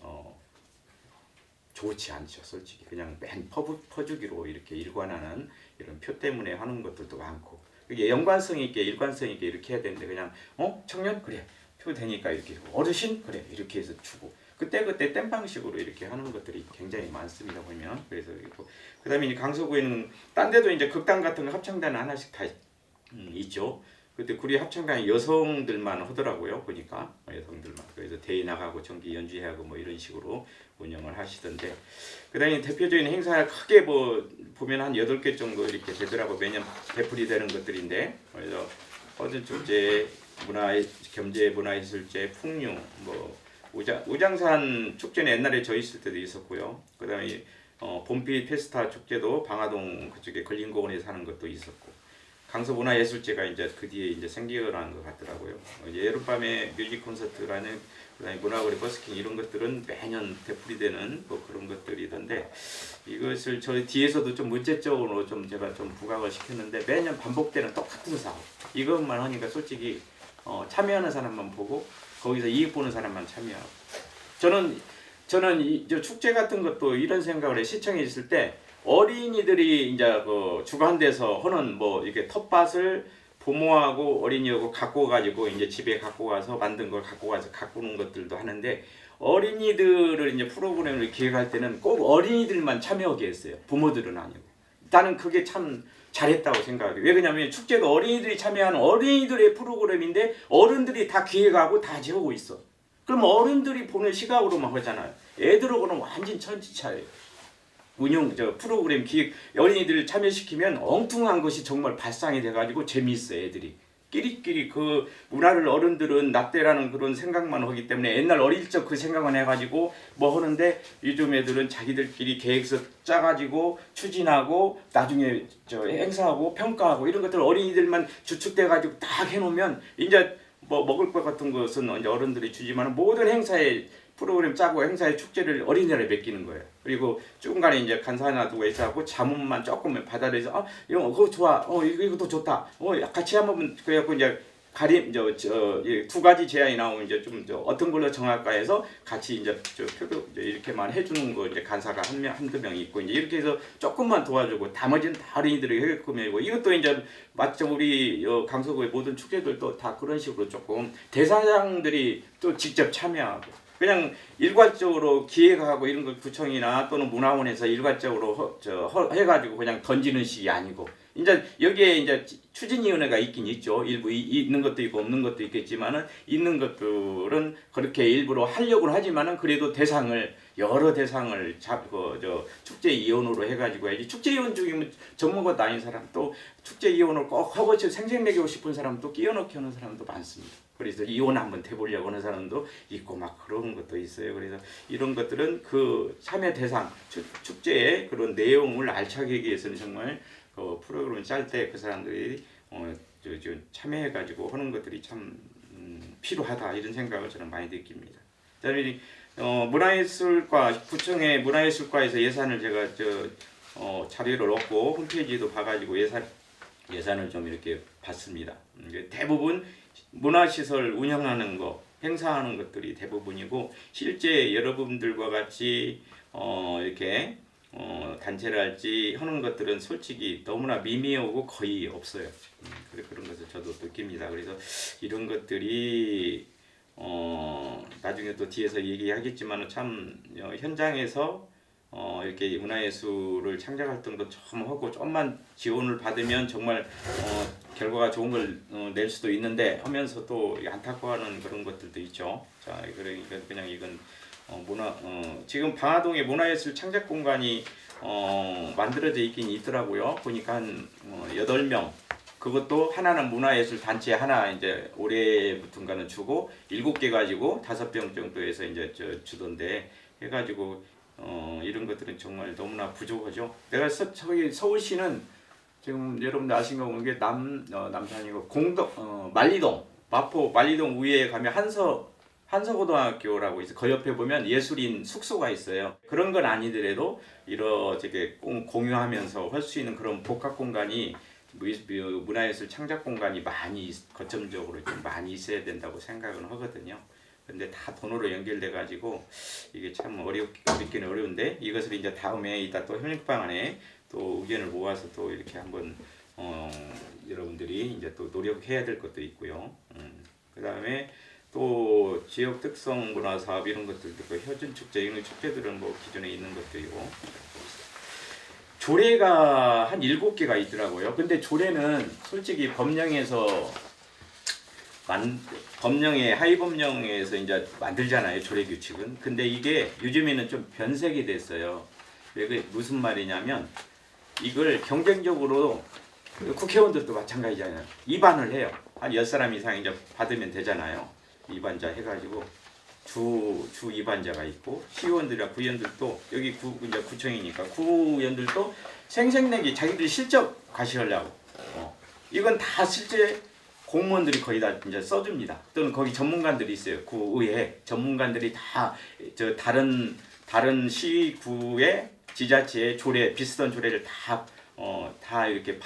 좋지 않죠. 솔직히 그냥 맨 퍼주기로 이렇게 일관하는 이런 표 때문에 하는 것들도 많고, 이게 연관성 있게 일관성 있게 이렇게 해야 되는데 그냥 청년 그래 표 되니까 이렇게 어르신 그래 이렇게 해서 주고 그때 땜방식으로 이렇게 하는 것들이 굉장히 많습니다. 보면. 그래서 그다음에 강서구에는 딴 데도 이제 극단 같은 거 합창단은 하나씩 다 있죠. 그때 구리 합창단이 여성들만 하더라고요. 보니까 여성들만. 그래서 대회 나가고 정기 연주회하고 뭐 이런 식으로 운영을 하시던데, 그다음에 대표적인 행사 크게 보면 한 8개 정도 이렇게 되더라고. 매년 되풀이 되는 것들인데, 그래서 어떤 축제, 겸재 문화예술제, 풍류, 우장산 축제는 옛날에 저 있을 때도 있었고요. 그다음에 봄빛 페스타 축제도 방화동 그쪽에 걸린공원에서 하는 것도 있었고, 강서문화예술제가 이제 그 뒤에 이제 생겨난 것 같더라고요. 이제 여름밤에 뮤직 콘서트라는, 그다음에 문화거리 버스킹 이런 것들은 매년 되풀이되는 그런 것들이던데, 이것을 저 뒤에서도 좀 문제적으로 좀 제가 좀 부각을 시켰는데, 매년 반복되는 똑같은 사업 이것만 하니까 솔직히 참여하는 사람만 보고 거기서 이익 보는 사람만 참여하고, 저는 저 축제 같은 것도 이런 생각을 해. 시청에 있을 때 어린이들이 이제 주관돼서 하는 이렇게 텃밭을 부모하고 어린이하고 갖고 가지고 이제 집에 갖고 가서 만든 걸 갖고 가서 가꾸는 것들도 하는데, 어린이들을 이제 프로그램을 기획할 때는 꼭 어린이들만 참여하게 했어요. 부모들은 아니고. 나는 그게 참 잘했다고 생각해요. 왜 그러냐면 축제도 어린이들이 참여하는 어린이들의 프로그램인데 어른들이 다 기획하고 다 지어오고 있어. 그럼 어른들이 보는 시각으로만 하잖아요. 애들하고는 완전 천지차예요. 프로그램 기획 어린이들을 참여시키면 엉뚱한 것이 정말 발상이 돼가지고 재미있어요. 애들이 끼리끼리 그 문화를 어른들은 납대라는 그런 생각만 하기 때문에 옛날 어릴 적 그 생각만 해가지고 뭐 하는데 요즘 애들은 자기들끼리 계획서 짜가지고 추진하고 나중에 행사하고 평가하고 이런 것들 어린이들만 주축돼가지고 딱 해놓으면 이제 뭐 먹을 것 같은 것은 이제 어른들이 주지만 모든 행사에 프로그램 짜고 행사의 축제를 어린이들에 맡기는 거예요. 그리고 중간에 이제 간사 놔두고 해서하고 자문만 조금 받아내서 이거 그거 좋아, 이것도 좋다, 같이 한번 그래갖고 이제 가림 두 가지 제안이 나오면 이제 좀 어떤 걸로 정할까 해서 같이 이제 표도 이렇게만 해주는 거 이제 간사가 한두 명이 있고 이제 이렇게 해서 조금만 도와주고 나머지는 다 어린이들이 해금이고 이것도 이제 마침 우리 강서구의 모든 축제들도 다 그런 식으로 조금 대사장들이 또 직접 참여하고. 그냥 일괄적으로 기획하고 이런 걸 구청이나 또는 문화원에서 일괄적으로 해가지고 그냥 던지는 식이 아니고 이제 여기에 이제 추진위원회가 있긴 있죠. 일부 있는 것도 있고 없는 것도 있겠지만은 있는 것들은 그렇게 일부러 하려고는 하지만은 그래도 여러 대상을 잡고 축제위원으로 해가지고 해야지. 축제위원 중에 전문가도 아닌 사람 또 축제위원을 꼭 하고 생색내고 싶은 사람도 끼워넣기 하는 사람도 많습니다. 그래서 이혼 한번 해보려고 하는 사람도 있고 막 그런 것도 있어요. 그래서 이런 것들은 그 참여 대상 축제의 그런 내용을 알차게 하기 위해서는 정말 그 프로그램을 짤 때 그 사람들이 참여해가지고 하는 것들이 참 필요하다 이런 생각을 저는 많이 느낍니다. 그다음에 문화예술과 구청의 문화예술과에서 예산을 제가 자료를 얻고 홈페이지도 봐가지고 예산을 좀 이렇게 봤습니다. 대부분 문화시설 운영하는 거, 행사하는 것들이 대부분이고 실제 여러분들과 같이 이렇게 단체를 할지 하는 것들은 솔직히 너무나 미미하고 거의 없어요. 그런 것을 저도 느낍니다. 그래서 이런 것들이 나중에 또 뒤에서 얘기하겠지만 참 현장에서 이렇게 문화예술을 창작활동도 좀 하고 좀만 지원을 받으면 정말 결과가 좋은 걸 낼 수도 있는데 하면서 또 안타까워하는 그런 것들도 있죠. 자, 그러니까 그냥 이건 지금 방화동에 문화예술 창작공간이 만들어져 있긴 있더라고요. 보니까 한 8명. 그것도 하나는 문화예술 단체 하나 이제 올해부터인가는 주고 7개 가지고 5병 정도에서 이제 주던데 해가지고 이런 것들은 정말 너무나 부족하죠. 내가 저기 서울시는 지금 여러분들 아신 거 보는 게 남산이고 말리동 마포 말리동 위에 가면 한서고등학교라고 있어. 그 옆에 보면 예술인 숙소가 있어요. 그런 건 아니더라도 이렇게 공유하면서 할 수 있는 그런 복합 공간이 문화예술 창작 공간이 거점적으로 좀 많이 있어야 된다고 생각은 하거든요. 근데 다 돈으로 연결돼 가지고 이게 참 어렵기는 어려운데 이것을 이제 다음에 이따 또 협력방안에 또 의견을 모아서 또 이렇게 한번 여러분들이 이제 또 노력해야 될 것도 있고요. 그다음에 또 지역 특성 문화 사업 이런 것들도 있고 효준 축제 이런 축제들은 뭐 기존에 있는 것도 있고 조례가 한 7개가 있더라고요. 근데 조례는 솔직히 법령에 하위 법령에서 이제 만들잖아요. 조례 규칙은. 근데 이게 요즘에는 좀 변색이 됐어요. 무슨 말이냐면 이걸 경쟁적으로 국회의원들도 마찬가지잖아요. 입안을 해요. 한 10사람 이상 이제 받으면 되잖아요. 입안자 해가지고 주 입안자가 있고 시의원들이나 구의원들도 여기 이제 구청이니까 구의원들도 생색내기 자기들이 실적 과시하려고 이건 다 실제 공무원들이 거의 다 이제 써줍니다. 또는 거기 전문가들이 있어요. 구의회 전문가들이 다 다른 시구의 지자체의 조례 비슷한 조례를 다 이렇게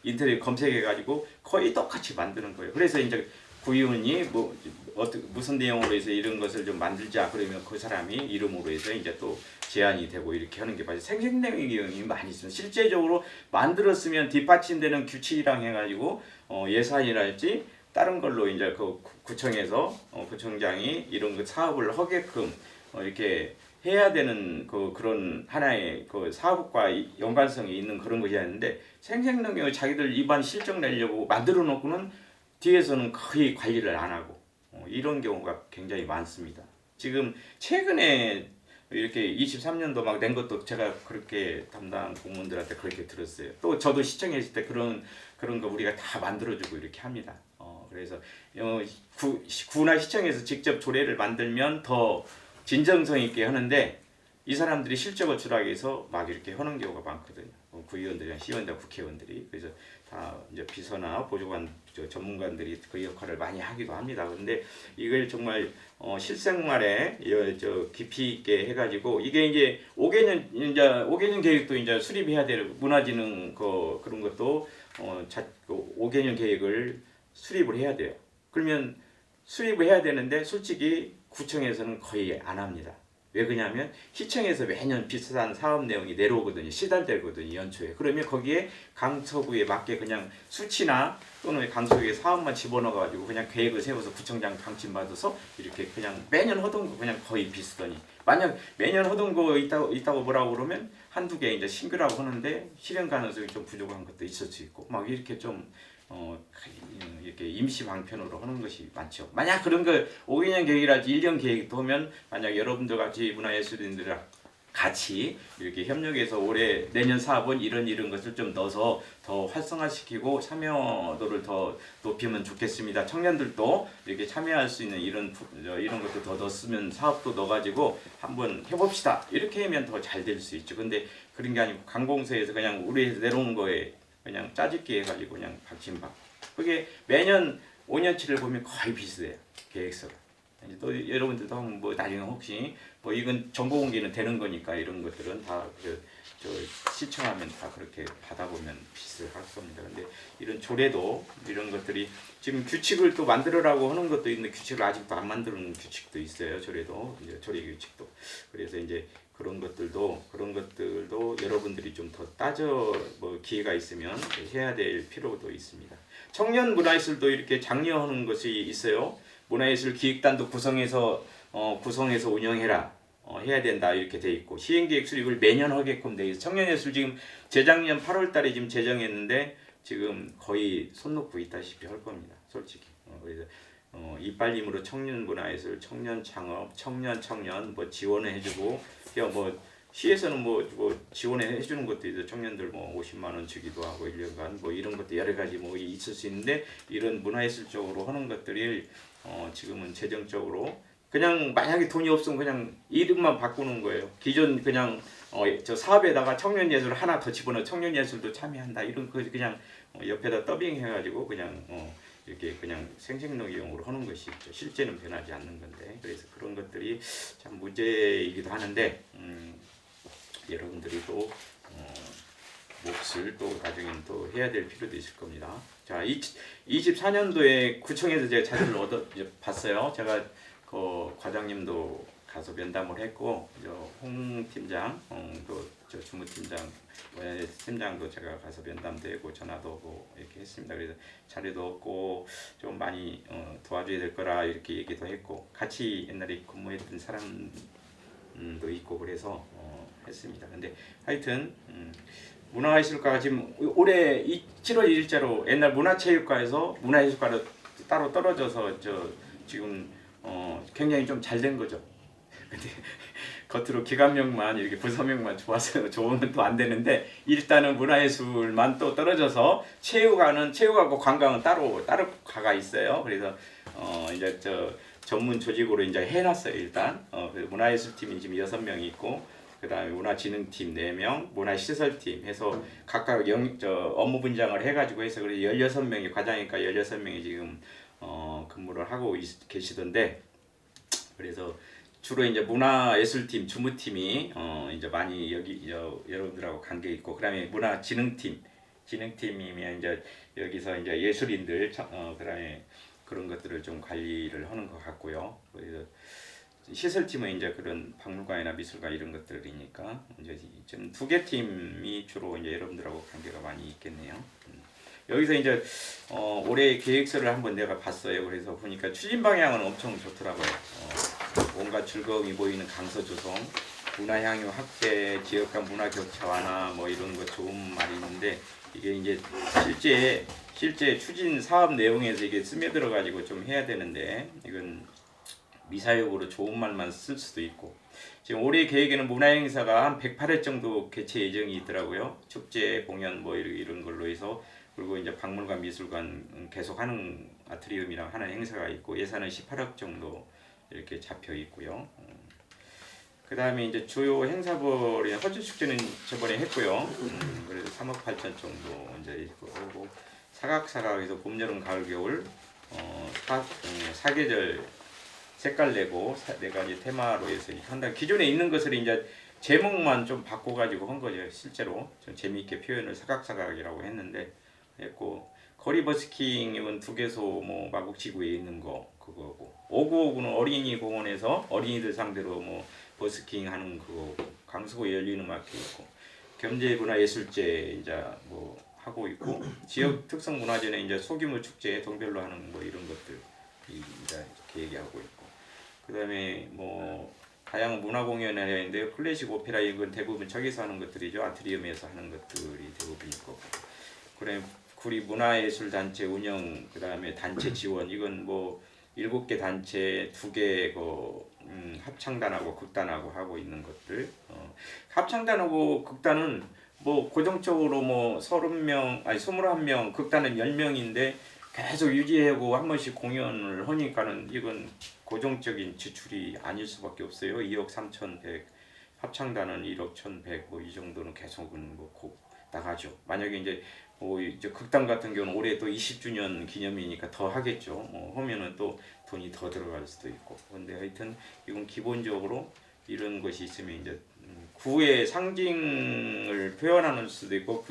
인터넷 검색해가지고 거의 똑같이 만드는 거예요. 그래서 이제 구의원이 무슨 내용으로 해서 이런 것을 좀 만들자 그러면 그 사람이 이름으로 해서 이제 또 제안이 되고 이렇게 하는 게 맞아요. 생색내기 많이 있어요. 실제적으로 만들었으면 뒷받침되는 규칙이랑 해가지고 예산이랄지 다른 걸로 이제 그 구청에서 구청장이 이런 그 사업을 하게끔 이렇게 해야 되는 그런 하나의 그 사업과 연관성이 있는 그런 것이었는데 생생능력을 자기들 입안 실적 내려고 만들어 놓고는 뒤에서는 거의 관리를 안 하고 이런 경우가 굉장히 많습니다. 지금 최근에 이렇게 23년도 막 낸 것도 제가 그렇게 담당 공무원들한테 그렇게 들었어요. 또 저도 시청에 있을 때 그런 거 우리가 다 만들어주고 이렇게 합니다. 그래서 구나 시청에서 직접 조례를 만들면 더 진정성 있게 하는데 이 사람들이 실적을 주라고 해서 막 이렇게 하는 경우가 많거든요. 구의원들이나 시의원들, 국회의원들이. 그래서 다 이제 비서나 보조관 전문가들이 그 역할을 많이 하기도 합니다. 근데 이걸 정말 실생활에 깊이 있게 해가지고 이게 이제 5개년 계획도 이제 수립해야 될 문화진흥 그런 것도 5개년 계획을 수립을 해야 돼요. 그러면 수립을 해야 되는데 솔직히 구청에서는 거의 안 합니다. 왜 그러냐면 시청에서 매년 비슷한 사업 내용이 내려오거든요. 시달되거든요. 연초에. 그러면 거기에 강서구에 맞게 그냥 수치나 또는 강서구에 사업만 집어넣어가지고 그냥 계획을 세워서 구청장 방침받아서 이렇게 그냥 매년 하던 거 그냥 거의 비슷하니 만약 매년 하던 거 있다고 뭐라고 그러면 한두 개 이제 신규라고 하는데 실현 가능성이 좀 부족한 것도 있을 수 있고 막 이렇게 좀 이렇게 임시 방편으로 하는 것이 많죠. 만약 그런 거 5개년 계획이랄지 1년 계획도 하면 만약 여러분들 같이 문화예술인들이랑 같이 이렇게 협력해서 올해 내년 사업은 이런 것을 좀 넣어서 더 활성화시키고 참여도를 더 높이면 좋겠습니다. 청년들도 이렇게 참여할 수 있는 이런 것도 더 넣었으면 사업도 넣어가지고 한번 해봅시다. 이렇게 하면 더 잘 될 수 있죠. 근데 그런 게 아니고 관공서에서 그냥 우리에서 내려온 거에 그냥 짜집기 해가지고 그냥 박진박. 그게 매년 5년치를 보면 거의 비슷해요. 계획서가. 또 여러분들도 뭐 나중에 혹시 뭐 이건 정보 공개는 되는 거니까 이런 것들은 다 시청하면 다 그렇게 받아보면 비슷할 겁니다. 근데 이런 조례도 이런 것들이 지금 규칙을 또 만들으라고 하는 것도 있는데 규칙을 아직도 안 만드는 규칙도 있어요. 조례도 이제 조례 규칙도. 그래서 이제 그런 것들도 여러분들이 좀 더 뭐 기회가 있으면 해야 될 필요도 있습니다. 청년 문화예술도 이렇게 장려하는 것이 있어요. 문화예술 기획단도 구성해서 운영해라. 해야 된다 이렇게 돼 있고 시행계획 수립을 매년 하게끔 돼 있어. 청년예술 지금 재작년 8월달에 지금 제정했는데 지금 거의 손 놓고 있다시피 할 겁니다. 솔직히. 그래서 이빨림으로 청년 문화예술, 청년 창업, 청년 뭐 지원을 해주고 뭐 시에서는 뭐 지원해 주는 것도 있어. 청년들 뭐 50만 원 주기도 하고 1년간 뭐 이런 것도 여러 가지 뭐 있을 수 있는데 이런 문화예술적으로 하는 것들이 지금은 재정적으로 그냥 만약에 돈이 없으면 그냥 이름만 바꾸는 거예요. 기존 그냥 저 사업에다가 청년예술 하나 더 집어넣어 청년예술도 참여한다 이런 거 그냥 옆에다 더빙 해가지고 그냥 이렇게 그냥 생색내기용으로 하는 것이 있죠. 실제는 변하지 않는 건데 그래서 그런 것들이 참 문제이기도 하는데 여러분들이 또 몫을 또 나중에는 또 해야 될 필요도 있을 겁니다. 자, 24년도에 구청에서 제가 자료를 봤어요. 제가 그 과장님도 가서 면담을 했고, 홍 팀장, 저 주무팀장, 팀장도 제가 가서 면담도 했고 전화도 오고 이렇게 했습니다. 그래서 자료도 얻고 좀 많이 도와줘야 될 거라 이렇게 얘기도 했고, 같이 옛날에 근무했던 사람도 있고 그래서 했습니다. 근데 하여튼 문화예술과가 지금 올해 7월 1일자로 옛날 문화체육과에서 문화예술과로 따로 떨어져서 지금 굉장히 좀 잘 된 거죠. 근데 겉으로 기관명만 이렇게 부서명만 좋아서 좋으면 또 안 되는데 일단은 문화예술만 또 떨어져서 체육하고 관광은 따로 가가 있어요. 그래서 이제 전문 조직으로 이제 해놨어요. 일단 문화예술팀이 지금 6명이 있고 그다음에 문화진흥팀 4명, 문화시설팀 해서 각각 업무 분장을 해가지고 해서 그래서 16명이 과장이니까 16명이 지금 근무를 하고 계시던데 그래서 주로 이제 문화예술팀 주무팀이 이제 많이 여러분들하고 관계 있고 그다음에 진흥팀이면 이제 여기서 이제 예술인들 그다음에 그런 것들을 좀 관리를 하는 것 같고요. 그래서 시설팀은 이제 그런 박물관이나 미술관 이런 것들이니까 이제 좀 2개 팀이 주로 이제 여러분들하고 관계가 많이 있겠네요. 여기서 이제 올해 계획서를 한번 내가 봤어요. 그래서 보니까 추진 방향은 엄청 좋더라고요. 온갖 즐거움이 보이는 강서 조성, 문화 향유 확대, 지역 간 문화 격차 완화 뭐 이런 거 좋은 말이 있는데 이게 이제 실제 추진 사업 내용에서 이게 스며들어 가지고 좀 해야 되는데 이건 미사역으로 좋은 말만 쓸 수도 있고 지금 올해 계획에는 문화행사가 한 108회 정도 개최 예정이 있더라고요. 축제, 공연 뭐 이런 걸로 해서 그리고 이제 박물관, 미술관 계속 하는 아트리움이랑 하는 행사가 있고 예산은 18억 정도 이렇게 잡혀 있고요. 그 다음에 이제 주요 행사벌이 허주축제는 저번에 했고요. 그래서 3억 8천 정도 이제 있고 사각사각에서 봄, 여름, 가을, 겨울 사계절 색깔 내고 네 가지 테마로 해서 한다. 기존에 있는 것을 이제 제목만 좀 바꿔가지고 한 거죠. 실제로 좀 재미있게 표현을 사각사각이라고 했는데 했고 거리 버스킹은 두개소 뭐 마곡지구에 있는 거 그거고 5959는 어린이 공원에서 어린이들 상대로 뭐 버스킹 하는 그거 강서구 열리는 마켓 있고 경제문화예술제 이제 뭐 하고 있고 지역 특성 문화재는 이제 소규모 축제 동별로 하는 뭐 이런 것들 이제 계획하고 있고 그다음에 뭐 다양한 문화 공연을 해야 하는데 클래식 오페라 이건 대부분 저기서 하는 것들이죠. 아트리움에서 하는 것들이 대부분 있고 그다음에 구리 문화예술단체 운영 그다음에 단체 지원 이건 뭐 7개 단체 2개 합창단하고 극단하고 하고 있는 것들 합창단하고 극단은 뭐 고정적으로 뭐 30명 아니 21명 극단은 10명인데 계속 유지하고 한 번씩 공연을 하니까는 이건 고정적인 지출이 아닐 수밖에 없어요. 2억 3,100 합창단은 1억 1,100 뭐 이 정도는 계속은 뭐 나가죠. 만약에 이제 이제 극단 같은 경우는 올해 또 20주년 기념이니까 더 하겠죠. 하면은 또 돈이 더 들어갈 수도 있고. 근데 하여튼 이건 기본적으로 이런 것이 있으면 이제 구의 상징을 표현하는 수도 있고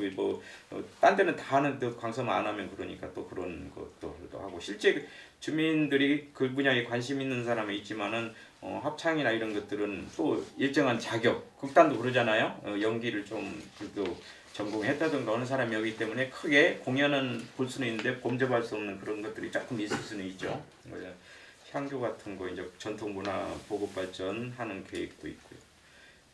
딴 데는 다 하는데 강서만 안 하면 그러니까 또 그런 것도 하고 실제 주민들이 그 분야에 관심 있는 사람이 있지만은 합창이나 이런 것들은 또 일정한 자격 극단도 그러잖아요. 연기를 좀 그래도 전공했다든가 어느 사람이 오기 때문에 크게 공연은 볼 수는 있는데 범접할 수 없는 그런 것들이 조금 있을 수는 있죠. 향교 같은 거 이제 전통 문화 보급 발전하는 계획도 있고요.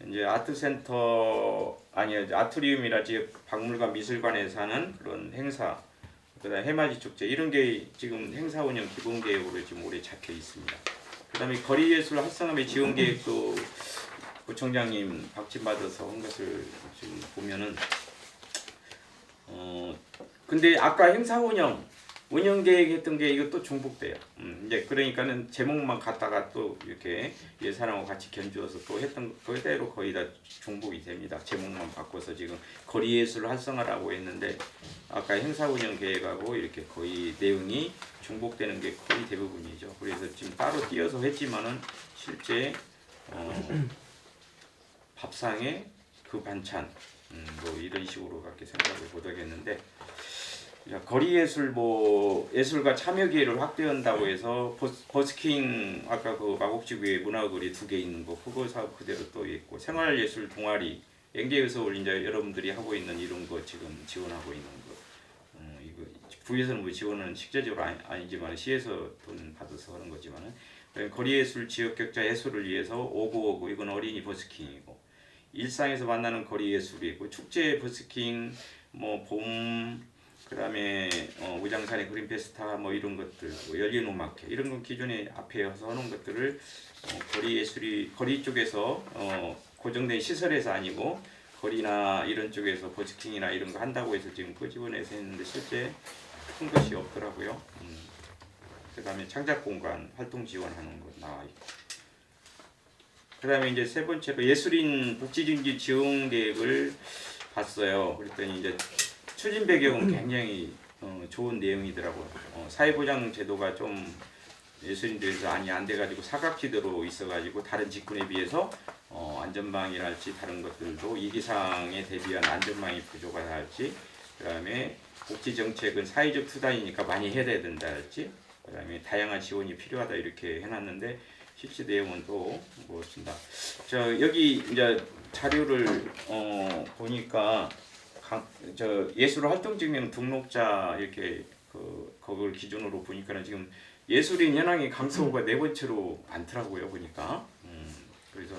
이제 아트센터 아트리움이라지 박물관 미술관에서 하는 그런 행사 그다음에 해맞이 축제 이런 게 지금 행사 운영 기본 계획으로 지금 올해 잡혀 있습니다. 그다음에 거리예술 활성화의 지원 계획도 구청장님 박침받아서 한 것을 지금 보면은 근데 아까 행사 운영 계획했던 게 이것도 중복돼요. 이제 그러니까는 제목만 갖다가 또 이렇게 예산하고 같이 견주어서 또 했던 그대로 거의 다 중복이 됩니다. 제목만 바꿔서 지금 거리예술 활성화라고 했는데 아까 행사 운영 계획하고 이렇게 거의 내용이 중복되는 게 거의 대부분이죠. 그래서 지금 따로 띄어서 했지만은 실제 밥상에 그 반찬 뭐 이런 식으로 그렇게 생각을 못하겠는데 거리예술 예술가 참여 기회를 확대한다고 해서 버스킹 아까 그 마곡지구에 문화거리 2개 있는 거 그거 사업 그대로 또 있고 생활예술 동아리 연계에서 이제 여러분들이 하고 있는 이런 거 지금 지원하고 있는 거 이거 구에서는 뭐 지원은 실제적으로 아니지만 시에서 돈 받아서 하는 거지만은 거리예술 지역 격차 해소를 위해서 5959 이건 어린이 버스킹이고 일상에서 만나는 거리예술이고 축제 버스킹 봄 그다음에 우장산의 그린페스타 뭐 이런 것들 열린 오마켓 이런 건 기존에 앞에 서 하는 것들을 거리 예술이 거리 쪽에서 고정된 시설에서 아니고 거리나 이런 쪽에서 버스킹이나 이런 거 한다고 해서 지금 끄집어내서 했는데 실제 큰 것이 없더라고요. 그다음에 창작 공간 활동 지원하는 거 나와 있고 그다음에 이제 세 번째로 예술인 복지증진 지원 계획을 봤어요. 그랬더니 이제 추진 배경은 굉장히 좋은 내용이더라고요. 사회보장 제도가 좀 예술인들에서 안 돼가지고 사각지대로 있어가지고 다른 직군에 비해서 안전망이랄지 다른 것들도 이기상에 대비한 안전망이 부족하다 할지 그다음에 복지정책은 사회적 투자이니까 많이 해야 된다 할지 그다음에 다양한 지원이 필요하다 이렇게 해놨는데 실제 내용은 또 무엇인가 여기 이제 자료를 보니까 저 예술 활동 증명 등록자 이렇게 그걸 기준으로 보니까는 지금 예술인 현황이 강서구가 네 번째로 많더라고요 보니까. 그래서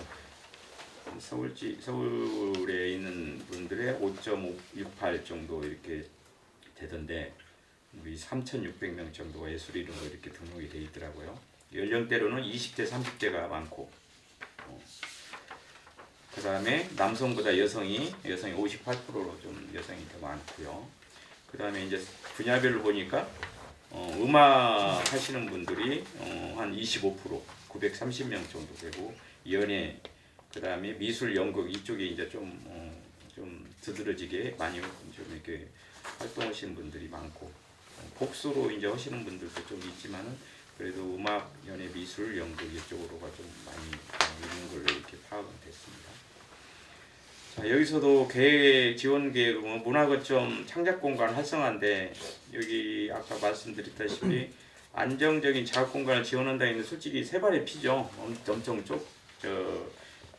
서울에 있는 분들의 5.68 정도 이렇게 되던데 우리 3,600명 정도가 예술인으로 이렇게 등록이 돼 있더라고요. 연령대로는 20대, 30대가 많고, 그 다음에 남성보다 여성이 58%로 좀 여성이 더 많고요. 그 다음에 이제 분야별로 보니까 음악 하시는 분들이 한 25%, 930명 정도 되고, 연예, 그 다음에 미술, 연극 이쪽에 이제 좀 두드러지게 많이 좀 이렇게 활동하시는 분들이 많고, 복수로 이제 하시는 분들도 좀 있지만은 그래도 음악, 연예, 미술, 연극 이쪽으로가 좀 많이 있는 걸로 이렇게 파악은 됐습니다. 자, 여기서도 계획 지원 계획은 문화거점 창작공간 활성화인데 여기 아까 말씀드렸다시피 안정적인 작업공간을 지원한다 했는데 솔직히 세 발의 피죠. 엄청 저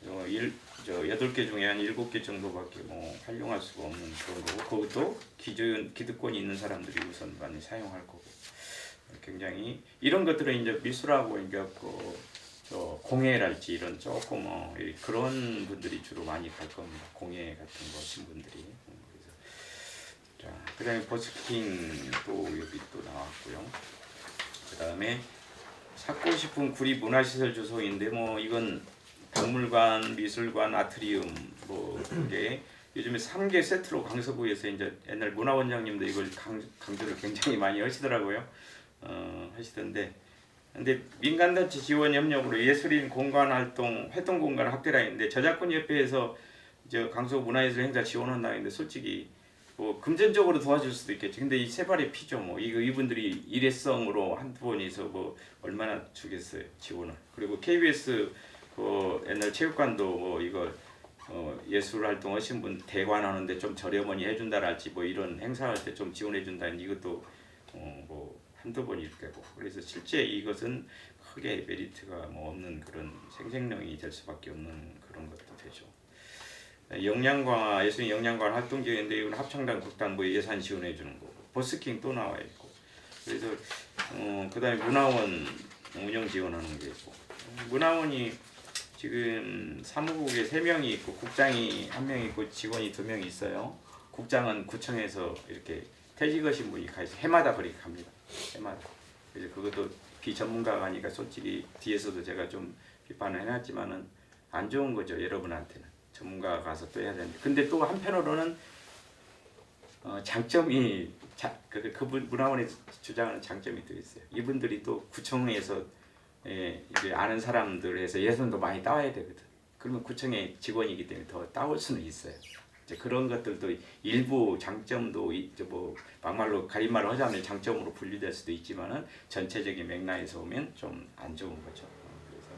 8개 중에 한 7개 정도밖에 활용할 수가 없는 그런 거고, 그것도 기득권이 있는 사람들이 우선 많이 사용할 거고, 굉장히 이런 것들은 이제 미술하고 이제 저 공예랄지 이런 조금 그런 분들이 주로 많이 갈 겁니다. 공예 같은 거 하신 분들이. 그래서 자, 그다음에 버스킹 또 여기 또 나왔고요. 그다음에 찾고 싶은 구리 문화시설 주소인데 이건 박물관, 미술관, 아트리움 이게 요즘에 3개 세트로 강서구에서 이제 옛날 문화원장님도 이걸 강조를 굉장히 많이 하시더라고요. 하시던데, 근데 민간단체 지원 협력으로 예술인 공간 활동 공간 확대라 했는데 저작권협회에서 강서구 문화예술 행사 지원한다 했는데 솔직히 금전적으로 도와줄 수도 있겠지. 근데 이 세 발의 피죠. 이분들이 일회성으로 한두 번에서 얼마나 주겠어요 지원을. 그리고 KBS 옛날 체육관도 이거 예술 활동 하신 분 대관하는데 좀 저렴하니 해준다랄지 이런 행사할 때 좀 지원해준다는 이것도 한두 번일 거고. 그래서 실제 이것은 크게 메리트가 없는 그런 생생령이 될 수밖에 없는 그런 것도 되죠. 역량강화, 예술인 역량강화 활동 지원인데 이건 합창단, 국단 예산 지원해 주는 거고, 버스킹 또 나와 있고, 그래서 그다음에 문화원 운영 지원하는 게 있고, 문화원이 지금 사무국에 3명이 있고 국장이 1명 있고 직원이 2명 있어요. 국장은 구청에서 이렇게 퇴직하신 분이 가서 해마다 그렇게 갑니다. 해마다. 그래서 그것도 비전문가가 아니까 솔직히 뒤에서도 제가 좀 비판을 해놨지만은 안 좋은 거죠. 여러분한테는 전문가가 가서 또 해야 되는데, 근데 또 한편으로는 장점이 그분 문화원에 주장하는 장점이 또 있어요. 이분들이 또 구청에서 이제 아는 사람들 해서 예산도 많이 따와야 되거든. 그러면 구청의 직원이기 때문에 더 따올 수는 있어요. 이제 그런 것들도 일부 장점도 막말로 가림말로 하자면 장점으로 분류될 수도 있지만은 전체적인 맥락에서 보면 좀 안 좋은 거죠. 그래서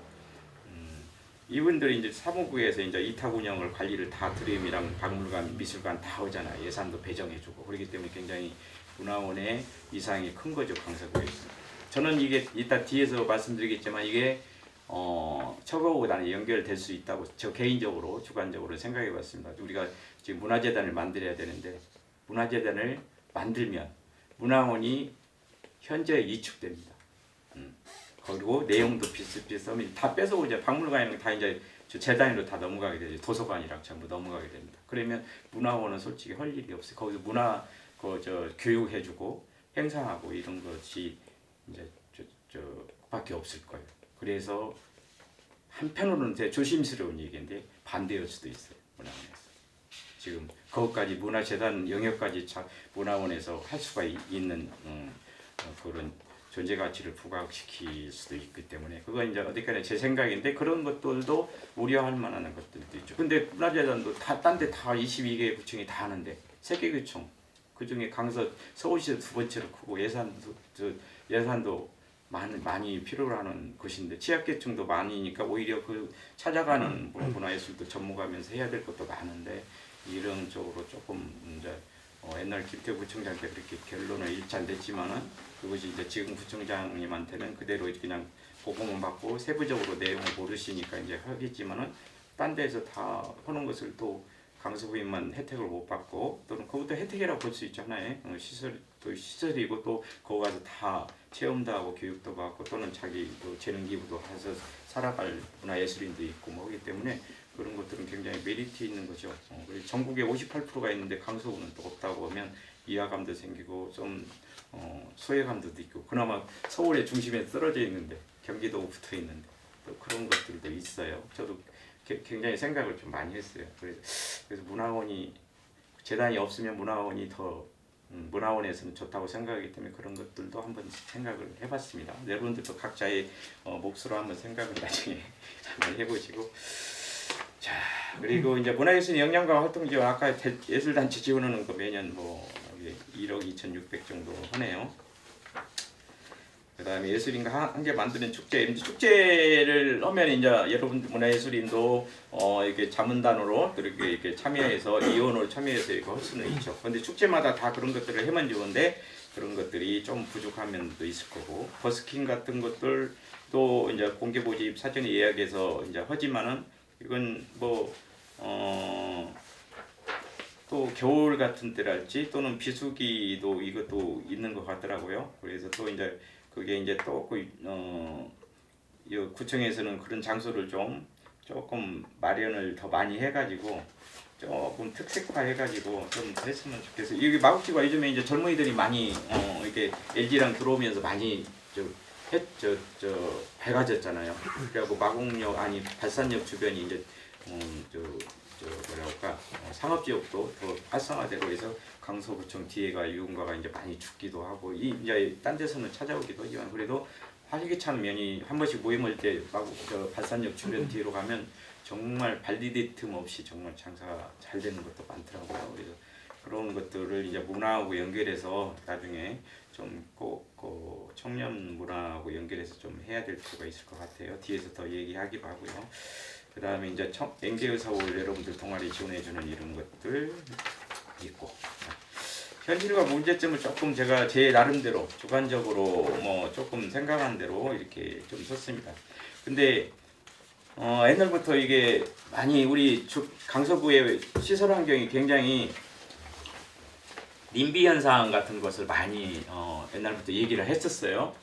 이분들이 이제 사무국에서 이제 이탁 운영을 관리를 다 드림이랑 박물관, 미술관 다 하잖아요. 예산도 배정해주고. 그렇기 때문에 굉장히 문화원의 이상이 큰 거죠, 강서구에서. 저는 이게 이따 뒤에서 말씀드리겠지만 이게 처거보다는 연결될 수 있다고 저 개인적으로 주관적으로 생각해봤습니다. 우리가 지금 문화재단을 만들어야 되는데 문화재단을 만들면 문화원이 현재 이축됩니다. 그리고 내용도 비슷비슷하면 다 뺏어오죠. 박물관이랑 다 이제 재단위로 다 넘어가게 되죠. 도서관이랑 전부 넘어가게 됩니다. 그러면 문화원은 솔직히 할 일이 없어요. 거기서 문화 교육해주고 행사하고 이런 것이 이제 밖에 없을 거예요. 그래서 한편으로는 되게 조심스러운 얘기인데 반대일 수도 있어요. 문화원에서 지금 그것까지 문화재단 영역까지 문화원에서 할 수가 있는 그런 존재 가치를 부각시킬 수도 있기 때문에 그건 이제 어디까지 제 생각인데 그런 것들도 우려할 만한 것들도 있죠. 근데 문화재단도 딴 데 다 22개 구청이 다 하는데 3개 구청 그 중에 서울시도 2번째로 크고 예산도 많이 필요로 하는 것인데 취약계층도 많으니까 오히려 찾아가는 문화예술도 전무가면서 해야 될 것도 많은데 이런 쪽으로 조금 이제 옛날 김태우 부총장 때 그렇게 결론을 일치됐지만은 그것이 이제 지금 부총장님한테는 그대로 그냥 보고만 받고 세부적으로 내용을 모르시니까 이제 하겠지만은 딴 데서 다 하는 것을 또 강서구민만 혜택을 못 받고 또는 그것도 혜택이라고 볼 수 있잖아요. 시설 또 시설이고 또 거기 가서 다 체험도 하고 교육도 받고 또는 자기 또 재능 기부도 해서 살아갈 문화예술인도 있고 뭐 하기 때문에 그런 것들은 굉장히 메리트 있는 거죠. 그래서 전국에 58%가 있는데 강서구는 또 없다고 하면 이하감도 생기고 좀 소외감도 있고 그나마 서울의 중심에 떨어져 있는데 경기도 붙어 있는데 또 그런 것들도 있어요. 저도 굉장히 생각을 좀 많이 했어요. 그래서 문화원이 재단이 없으면 문화원이 더 문화원에서는 좋다고 생각하기 때문에 그런 것들도 한번 생각을 해봤습니다. 여러분들도 각자의 몫으로 한번 생각을 나중에 한번 해보시고 자 그리고 이제 문화예술 역량과 활동 지원 아까 예술단체 지원하는 거 매년 뭐 1억 2,600 정도 하네요. 그다음에 예술인과 함께 만드는 축제를 하면 이제 여러분 문화예술인도 이렇게 자문단으로 이렇게 참여해서 이원으로 참여해서 이거 할 수는 있죠. 그런데 축제마다 다 그런 것들을 해만 좋은데 그런 것들이 좀 부족한 면도 있을 거고 버스킹 같은 것들 또 이제 공개 모집 사전에 예약해서 이제 하지만은 이건 뭐 또 겨울 같은 때랄지 또는 비수기도 이것도 있는 것 같더라고요. 그래서 또 이제 그게 이제 또 구청에서는 그런 장소를 조금 마련을 더 많이 해가지고 조금 특색화해가지고 좀 했으면 좋겠어요. 여기 마곡지가 요즘에 이제 젊은이들이 많이 이렇게 LG랑 들어오면서 많이 밝아졌잖아요. 그리고 마곡역 아니 발산역 주변이 이제 뭐랄까 상업지역도 더 활성화되고 해서 강서구청 뒤에가 유흥가가 이제 많이 죽기도 하고 이제 딴 데서는 찾아오기도 하지만 그래도 활기찬 면이 한 번씩 모임할 때 발산역 주변 뒤로 가면 정말 발디딜 틈 없이 정말 장사가 잘 되는 것도 많더라고요. 그래서 그런 것들을 이제 문화하고 연결해서 나중에 좀 꼭 청년 문화하고 연결해서 좀 해야 될 필요가 있을 것 같아요. 뒤에서 더 얘기하기도 하고요. 그 다음에 이제 앵제의 서울 여러분들 동아리 지원해주는 이런 것들 있고 현실과 문제점을 조금 제가 제 나름대로 주관적으로 뭐 조금 생각한 대로 이렇게 좀 썼습니다. 근데 옛날부터 이게 많이 우리 강서구의 시설 환경이 굉장히 님비 현상 같은 것을 많이 옛날부터 얘기를 했었어요.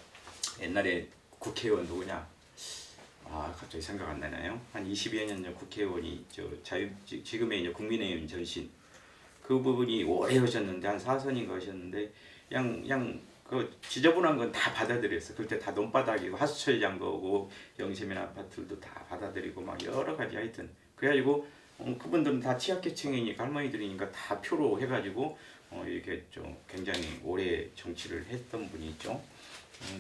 옛날에 국회의원 누구냐? 갑자기 생각 안 나나요? 한 20여 년 전 국회의원이 지금의 이제 국민의힘 전신 그 부분이 오래 하셨는데 한 4선인가 하셨는데 그냥 그 지저분한 건 다 받아들였어. 그때 다 논바닥이고 하수처리장도 오고 영세민 아파트들도 다 받아들이고 막 여러 가지 하여튼 그래가지고 그분들은 다 취약계층이니까 할머니들이니까 다 표로 해가지고 이렇게 좀 굉장히 오래 정치를 했던 분이 있죠.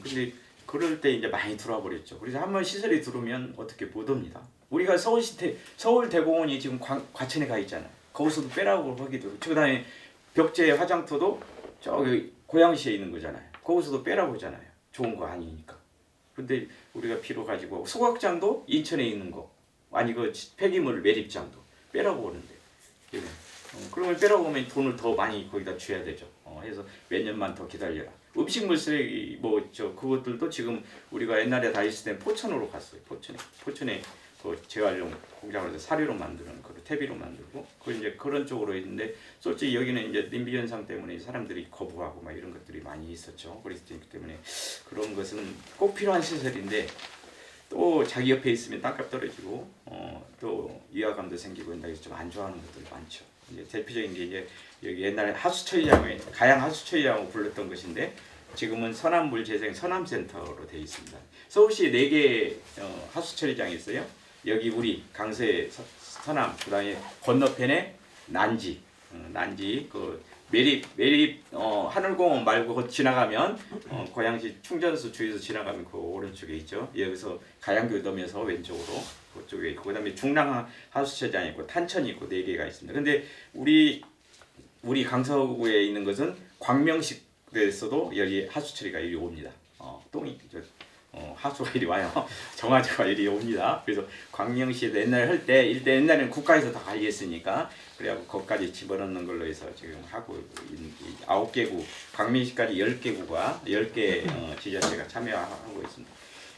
근데 그럴 때 이제 많이 들어와 버렸죠. 그래서 한번 시설에 들어오면 어떻게 못 옵니다. 우리가 서울대공원이 지금 과천에 가 있잖아요. 거기서도 빼라고 하기도 하고 그다음에 벽제 화장터도 저기 고양시에 있는 거잖아요. 거기서도 빼라고 하잖아요. 좋은 거 아니니까. 근데 우리가 필요 가지고 소각장도 인천에 있는 거 아니 그 폐기물 매립장도 빼라고 하는데 그러면 빼라고 하면 돈을 더 많이 거기다 줘야 되죠. 해서 몇 년만 더 기다려라. 음식물 쓰레기 그것들도 지금 우리가 옛날에 다 있을 때 포천으로 갔어요. 포천에 그 재활용 공장을 해서 사료로 만드는 그 퇴비로 만들고 그 이제 그런 쪽으로 있는데 솔직히 여기는 이제 님비 현상 때문에 사람들이 거부하고 막 이런 것들이 많이 있었죠. 그렇기 때문에 그런 것은 꼭 필요한 시설인데 또 자기 옆에 있으면 땅값 떨어지고 또 위화감도 생기고 이제 좀 안 좋아하는 것들이 많죠. 이제 대표적인 게 이제 여기 옛날에 하수처리장에 가양 하수처리장으로 불렀던 것인데 지금은 서남물 재생 서남센터로 되어 있습니다. 서울시에 4개 하수처리장이 있어요. 여기 우리 강서의 서남, 그다음에 건너편에 난지 그 매립 하늘공원 말고 지나가면 고양시 충전소 주에서 지나가면 그 오른쪽에 있죠. 여기서 가양교 넘어서 왼쪽으로 그쪽에 있고 그다음에 중랑 하수처장이 있고 탄천이 있고 4개가 있습니다. 근데 우리 강서구에 있는 것은 광명시에서도 여기 하수처리가 이리 옵니다. 똥이 하수가 이리 와요. 정화조가 이리 옵니다. 그래서 광명시에도 옛날에 할 때 옛날에는 국가에서 다 관리했으니까 그래갖고 거기까지 집어넣는 걸로 해서 지금 하고 9개구 광명시까지 10개구가 10개 지자체가 참여하고 있습니다.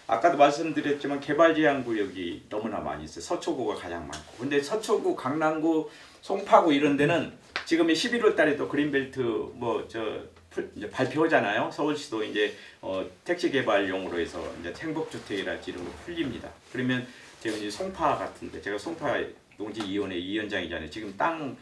아까도 말씀드렸지만 개발 제한 구역이 너무나 많이 있어요. 서초구가 가장 많고. 근데 서초구, 강남구, 송파구 이런 데는 지금 11월 달에 또 그린벨트 이제 발표하잖아요. 서울시도 이제 택지 개발용으로 해서 이제 행복주택이랄지 이런 거 풀립니다. 그러면 제가 이제 송파 같은데, 제가 송파 농지위원회 위원장이잖아요. 지금 땅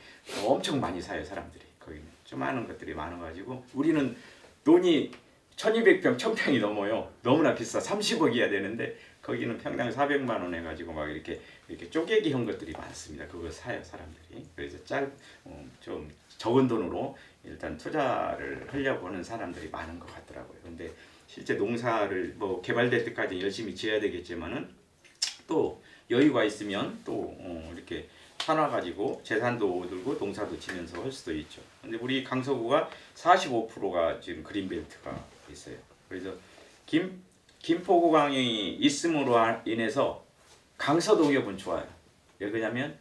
엄청 많이 사요, 사람들이. 거기 좀 많은 것들이 많아가지고 우리는 돈이 1200평, 1000평이 넘어요. 너무나 비싸. 30억이야 되는데 거기는 평당 400만 원 해가지고 막 이렇게 쪼개기 한 것들이 많습니다. 그거 사요, 사람들이. 그래서 좀 적은 돈으로 일단 투자를 하려고 하는 사람들이 많은 것 같더라고요. 근데 실제 농사를 뭐 개발될 때까지 열심히 지어야 되겠지만은 또 여유가 있으면 또 이렇게 사놔가지고 재산도 얻고 농사도 지면서 할 수도 있죠. 근데 우리 강서구가 45%가 지금 그린벨트가 있어요. 그래서 김포구강이 있음으로 인해서 강서농협은 좋아요. 왜 그러냐면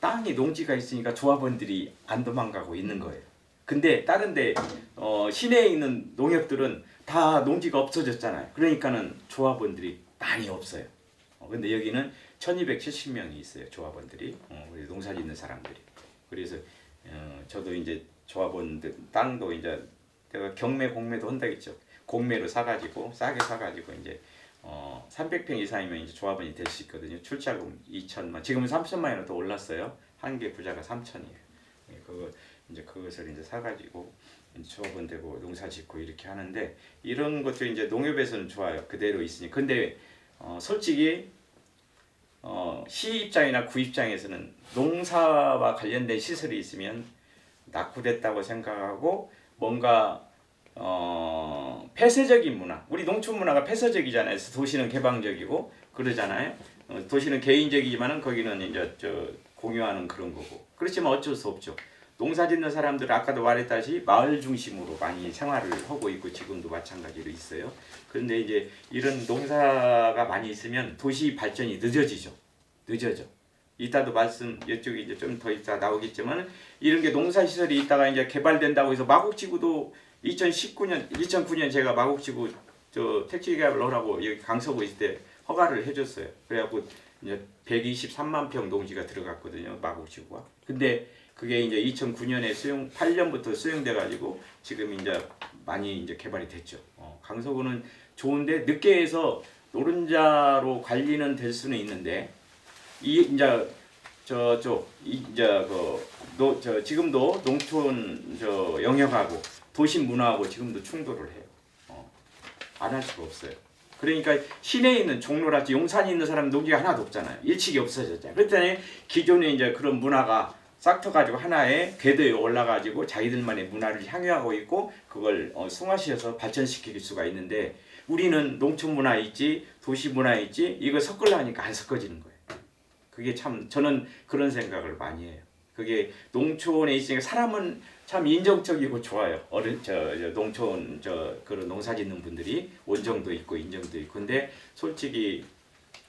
땅이 농지가 있으니까 조합원들이 안 도망가고 있는 거예요. 근데 다른데 시내에 있는 농협들은 다 농지가 없어졌잖아요. 그러니까는 조합원들이 많이 없어요. 근데 여기는 1270명이 있어요, 조합원들이. 농사 짓는 사람들이. 그래서 저도 이제 조합원들 땅도 이제 내가 경매 공매도 한다겠죠. 공매로 사가지고 싸게 사가지고 이제 300평 이상이면 이제 조합원이 될 수 있거든요. 출자금 2천만, 지금은 3천만 원으로 더 올랐어요. 한 개 부자가 3천이에요. 그것을 이제 사가지고 조합원 되고 농사 짓고 이렇게 하는데, 이런 것도 이제 농협에서는 좋아요. 그대로 있으니. 근데 솔직히 시 입장이나 구 입장에서는 농사와 관련된 시설이 있으면 낙후됐다고 생각하고, 뭔가 폐쇄적인 문화, 우리 농촌 문화가 폐쇄적이잖아요. 도시는 개방적이고 그러잖아요. 도시는 개인적이지만은 거기는 이제 공유하는 그런 거고. 그렇지만 어쩔 수 없죠. 농사 짓는 사람들 아까도 말했다시피 마을 중심으로 많이 생활을 하고 있고 지금도 마찬가지로 있어요. 그런데 이제 이런 농사가 많이 있으면 도시 발전이 늦어져. 이따도 이쪽에 이제 좀 더 이따 나오겠지만, 이런 게 농사 시설이 있다가 이제 개발된다고 해서 마곡지구도 2009년 제가 마곡지구 택지 개발을 하라고 여기 강서구 있을 때 허가를 해줬어요. 그래갖고 이제 123만 평 농지가 들어갔거든요, 마곡지구가. 근데 그게 이제 2009년에 8년부터 수용돼가지고 지금 이제 많이 이제 개발이 됐죠. 강서구는 좋은데 늦게 해서 노른자로 관리는 될 수는 있는데, 지금도 농촌 영역하고 도시 문화하고 지금도 충돌을 해요. 안 할 수가 없어요. 그러니까 시내에 있는 종로라든지 용산에 있는 사람 농지가 하나도 없잖아요. 일찍이 없어졌잖아요. 그랬더니 기존에 이제 그런 문화가 싹터가지고 하나의 궤도에 올라가지고 자기들만의 문화를 향유하고 있고, 그걸 승화시켜서 발전시킬 수가 있는데, 우리는 농촌 문화 있지 도시 문화 있지 이거 섞으려니까 안 섞어지는 거예요. 그게 참 저는 그런 생각을 많이 해요. 그게 농촌에 있으니까 사람은 참 인정적이고 좋아요. 농촌 그런 농사 짓는 분들이 원정도 있고 인정도 있고. 근데 솔직히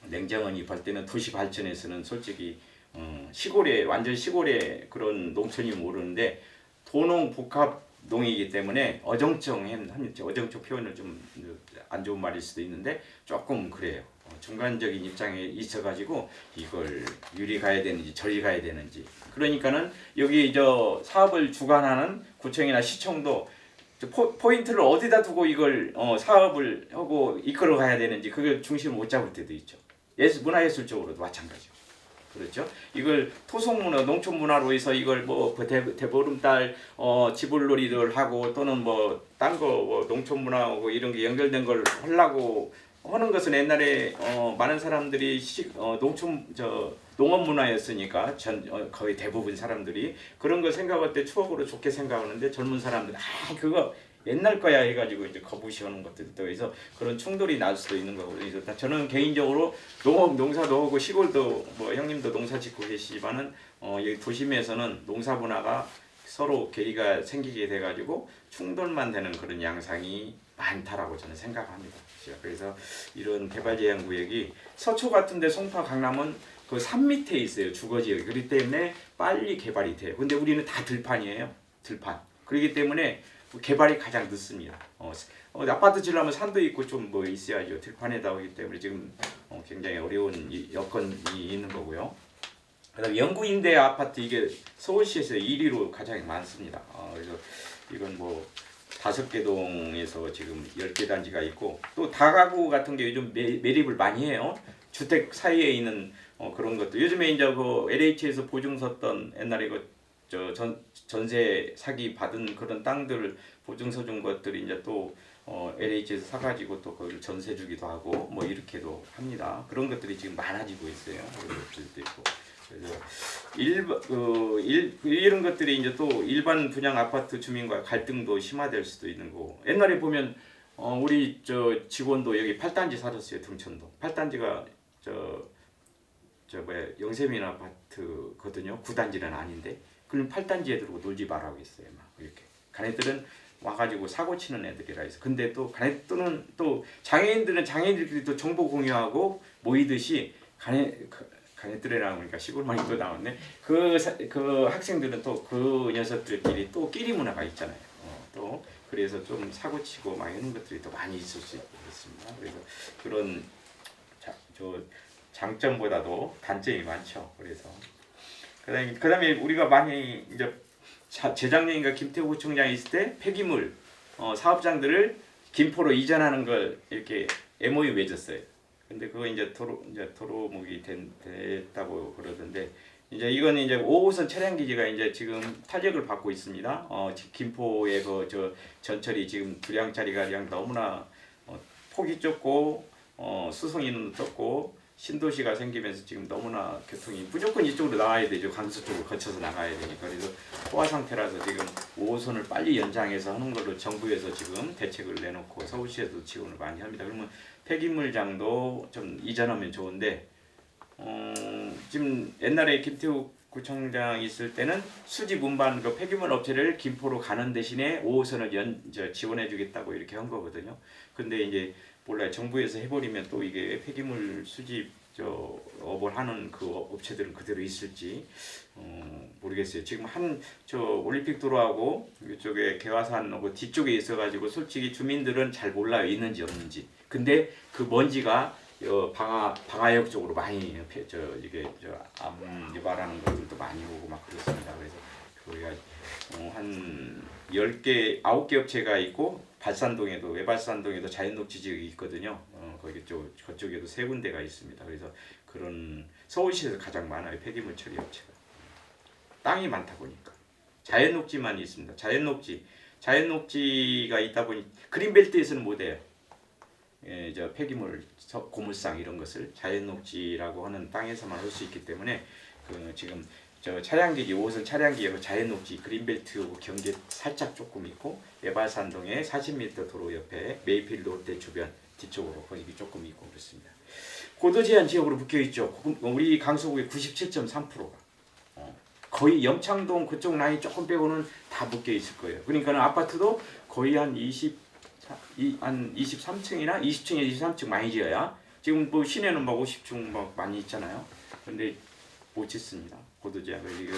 냉정하니 볼 때는 도시 발전에서는 솔직히 완전 시골의 그런 농촌이 모르는데, 도농 복합 농이기 때문에 어정쩡 표현을 좀 안 좋은 말일 수도 있는데 조금 그래요. 중간적인 입장에 있어가지고 이걸 이리 가야 되는지 저리 가야 되는지. 그러니까는 여기 사업을 주관하는 구청이나 시청도 포인트를 어디다 두고 이걸 사업을 하고 이끌어 가야 되는지 그걸 중심을 못 잡을 때도 있죠. 문화예술적으로도 마찬가지고. 그렇죠? 이걸 토속문화, 농촌문화로 해서 이걸 대보름달 지불놀이를 하고 또는 딴 거 농촌문화하고 이런 게 연결된 걸 하려고 하는 것은 옛날에 많은 사람들이 농업문화였으니까 거의 대부분 사람들이 그런 걸 생각할 때 추억으로 좋게 생각하는데, 젊은 사람들 그거 옛날 거야 해가지고 이제 거부시하는 것들도 해서 그런 충돌이 날 수도 있는 거고. 그래서 저는 개인적으로 농사도 하고 시골도 형님도 농사 짓고 계시지만은 여기 도심에서는 농사 문화가 서로 괴리가 생기게 돼가지고 충돌만 되는 그런 양상이 많다라고 저는 생각합니다. 그래서 이런 개발 제한 구역이 서초 같은데 송파 강남은 그 산 밑에 있어요, 주거지역이. 그렇기 때문에 빨리 개발이 돼요. 근데 우리는 다 들판이에요, 들판. 그렇기 때문에 개발이 가장 늦습니다. 아파트 지으려면 산도 있고 좀 뭐 있어야죠. 들판에다 오기 때문에 지금 굉장히 어려운 여건이 있는 거고요. 그다음 영구 임대 아파트 이게 서울시에서 1위로 가장 많습니다. 그래서 이건 뭐 5개 동에서 지금 10개 단지가 있고 또 다가구 같은 게 요즘 매립을 많이 해요. 주택 사이에 있는 그런 것도 요즘에 이제 그 LH에서 보증 섰던 옛날에 전세 사기 받은 그런 땅들을 보증 서준 것들이 이제 또 LH에서 사가지고 또 그걸 전세 주기도 하고 뭐 이렇게도 합니다. 그런 것들이 지금 많아지고 있어요. 그런 것들도 있고. 그래서 이런 것들이 이제 또 일반 분양 아파트 주민과 갈등도 심화될 수도 있는 거고. 옛날에 보면 우리 직원도 여기 8단지 살았어요. 등촌도 8단지가 영세민 아파트거든요. 9단지는 아닌데 그럼 8단지에 들어오고 놀지 말라고 했어요. 막 이렇게 가네들은 와가지고 사고 치는 애들이라 해서. 근데 또 가네들은 또 장애인들끼리 또 정보 공유하고 모이듯이 가네들이라고 하니까 시골만이 또 나왔네. 그 학생들은 또 그 녀석들끼리 또 끼리 문화가 있잖아요. 또 그래서 좀 사고 치고 막 이런 것들이 또 많이 있을 수 있습니다. 그래서 그런 장점보다도 단점이 많죠. 그래서 그다음에 우리가 많이 이제 재작년인가 김태우 구청장이 있을 때 폐기물 사업장들을 김포로 이전하는 걸 이렇게 MOU 맺었어요. 근데 그거 이제 도로목이 됐다고 그러던데 이제 이건 이제 5호선 차량 기지가 이제 지금 탄력을 받고 있습니다. 김포의 전철이 지금 분량짜리가 그냥 너무나 폭이 좁고 수송인은 적고 신도시가 생기면서 지금 너무나 교통이 무조건 이쪽으로 나가야 되죠. 강서 쪽으로 거쳐서 나가야 되니까. 그래서 포화 상태라서 지금 5호선을 빨리 연장해서 하는 걸로 정부에서 지금 대책을 내놓고 서울시에도 지원을 많이 합니다. 그러면 폐기물장도 좀 이전하면 좋은데 지금 옛날에 김태우 구청장 있을 때는 수지 운반 그 폐기물 업체를 김포로 가는 대신에 5호선을 지원해 주겠다고 이렇게 한 거거든요. 근데 이제 몰라요. 정부에서 해버리면 또 이게 폐기물 수집 업을 하는 그 업체들은 그대로 있을지 모르겠어요. 지금 올림픽 도로하고 이쪽에 개화산하고 뒤쪽에 있어가지고 솔직히 주민들은 잘 몰라요. 있는지 없는지. 근데 그 먼지가 방화역 쪽으로 많이 이게 암 유발하는 것들도 많이 오고 막 그렇습니다. 그래서 거기가 한 10개, 9개 업체가 있고 발산동에도 외발산동에도 자연녹지 지역이 있거든요. 그쪽에도 3군데가 있습니다. 그래서 그런 서울시에서 가장 많아요. 폐기물 처리 업체가. 땅이 많다 보니까 자연녹지만 있습니다. 자연녹지가 있다 보니 그린벨트에서는 못해요. 폐기물, 고물상 이런 것을 자연녹지라고 하는 땅에서만 할 수 있기 때문에 지금 차량기지 5호선 차량기하고 자연녹지 그린벨트하고 경계 살짝 조금 있고 외발산동에 40m 도로 옆에 메이필드 롯데 주변 뒤쪽으로 거기 조금 있고 그렇습니다. 고도 제한 지역으로 묶여 있죠. 우리 강서구의 97.3%가 거의 염창동 그쪽 라인 조금 빼고는 다 묶여 있을 거예요. 그러니까 아파트도 거의 한 23층이나 20층에 23층 많이 지어야 지금 뭐 시내는 막 50층 막 많이 있잖아요. 근데 못 짓습니다. 고도 제한. 이거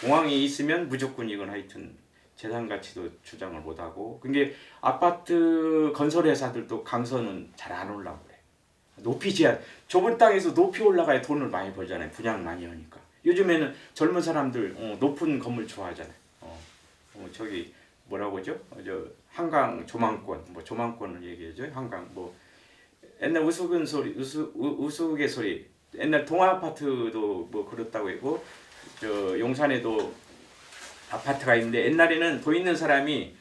공항이 있으면 무조건 이건 하여튼 재산 가치도 주장을 못 하고. 그게 아파트 건설 회사들도 강서는 잘 안 올라고 그래. 높이 제한. 좁은 땅에서 높이 올라가야 돈을 많이 벌잖아요. 분양 많이 하니까. 요즘에는 젊은 사람들 높은 건물 좋아하잖아요. 저기 뭐라고 하죠? 한강 조망권, 뭐 조망권을 얘기하죠. 한강 뭐 옛날 우스갯소리. 옛날 동아 아파트도 뭐 그렇다고 했고 용산에도 아파트가 있는데 옛날에는 돈 있는 사람이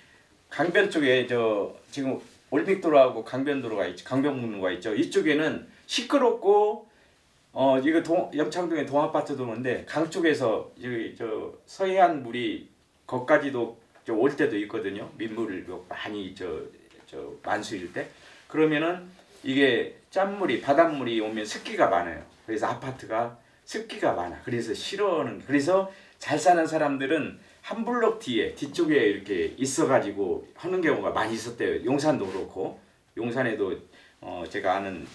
강변 쪽에 지금 올림픽도로하고 강변도로가 있죠. 강변북로가 있죠. 이쪽에는 시끄럽고 이거 염창동에 동아파트 도로인데 강 쪽에서 여기 서해안 물이 거기까지도 올 때도 있거든요. 민물을 많이 만수일 때 그러면은 이게 짠물이 바닷물이 오면 습기가 많아요. 그래서 아파트가 습기가 많아. 그래서 싫어하는. 그래서 잘 사는 사람들은 한 블록 뒤쪽에 이렇게 있어가지고 하는 경우가 많이 있었대요. 용산도 그렇고 용산에도 제가 아는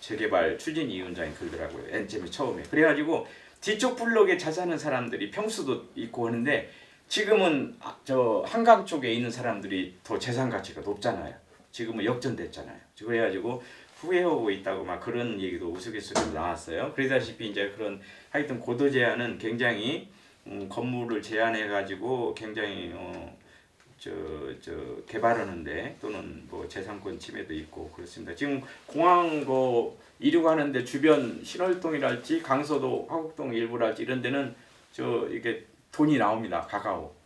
재개발 추진위원장이 그러더라고요. 맨 처음에. 그래가지고 뒤쪽 블록에 잘 사는 사람들이 평수도 있고 하는데 지금은 저 한강 쪽에 있는 사람들이 더 재산 가치가 높잖아요. 지금은 역전됐잖아요. 그래가지고 후회하고 있다고 막 그런 얘기도 우스갯소리로 나왔어요. 그러다시피 이제 그런 하여튼 고도 제한은 굉장히 건물을 제한해가지고 굉장히 저 개발하는데 또는 뭐 재산권 침해도 있고 그렇습니다. 지금 공항 뭐 이륙하는데 주변 신월동이랄지 강서도 화곡동 일부랄지 이런 데는 저 이게 돈이 나옵니다. 가까워.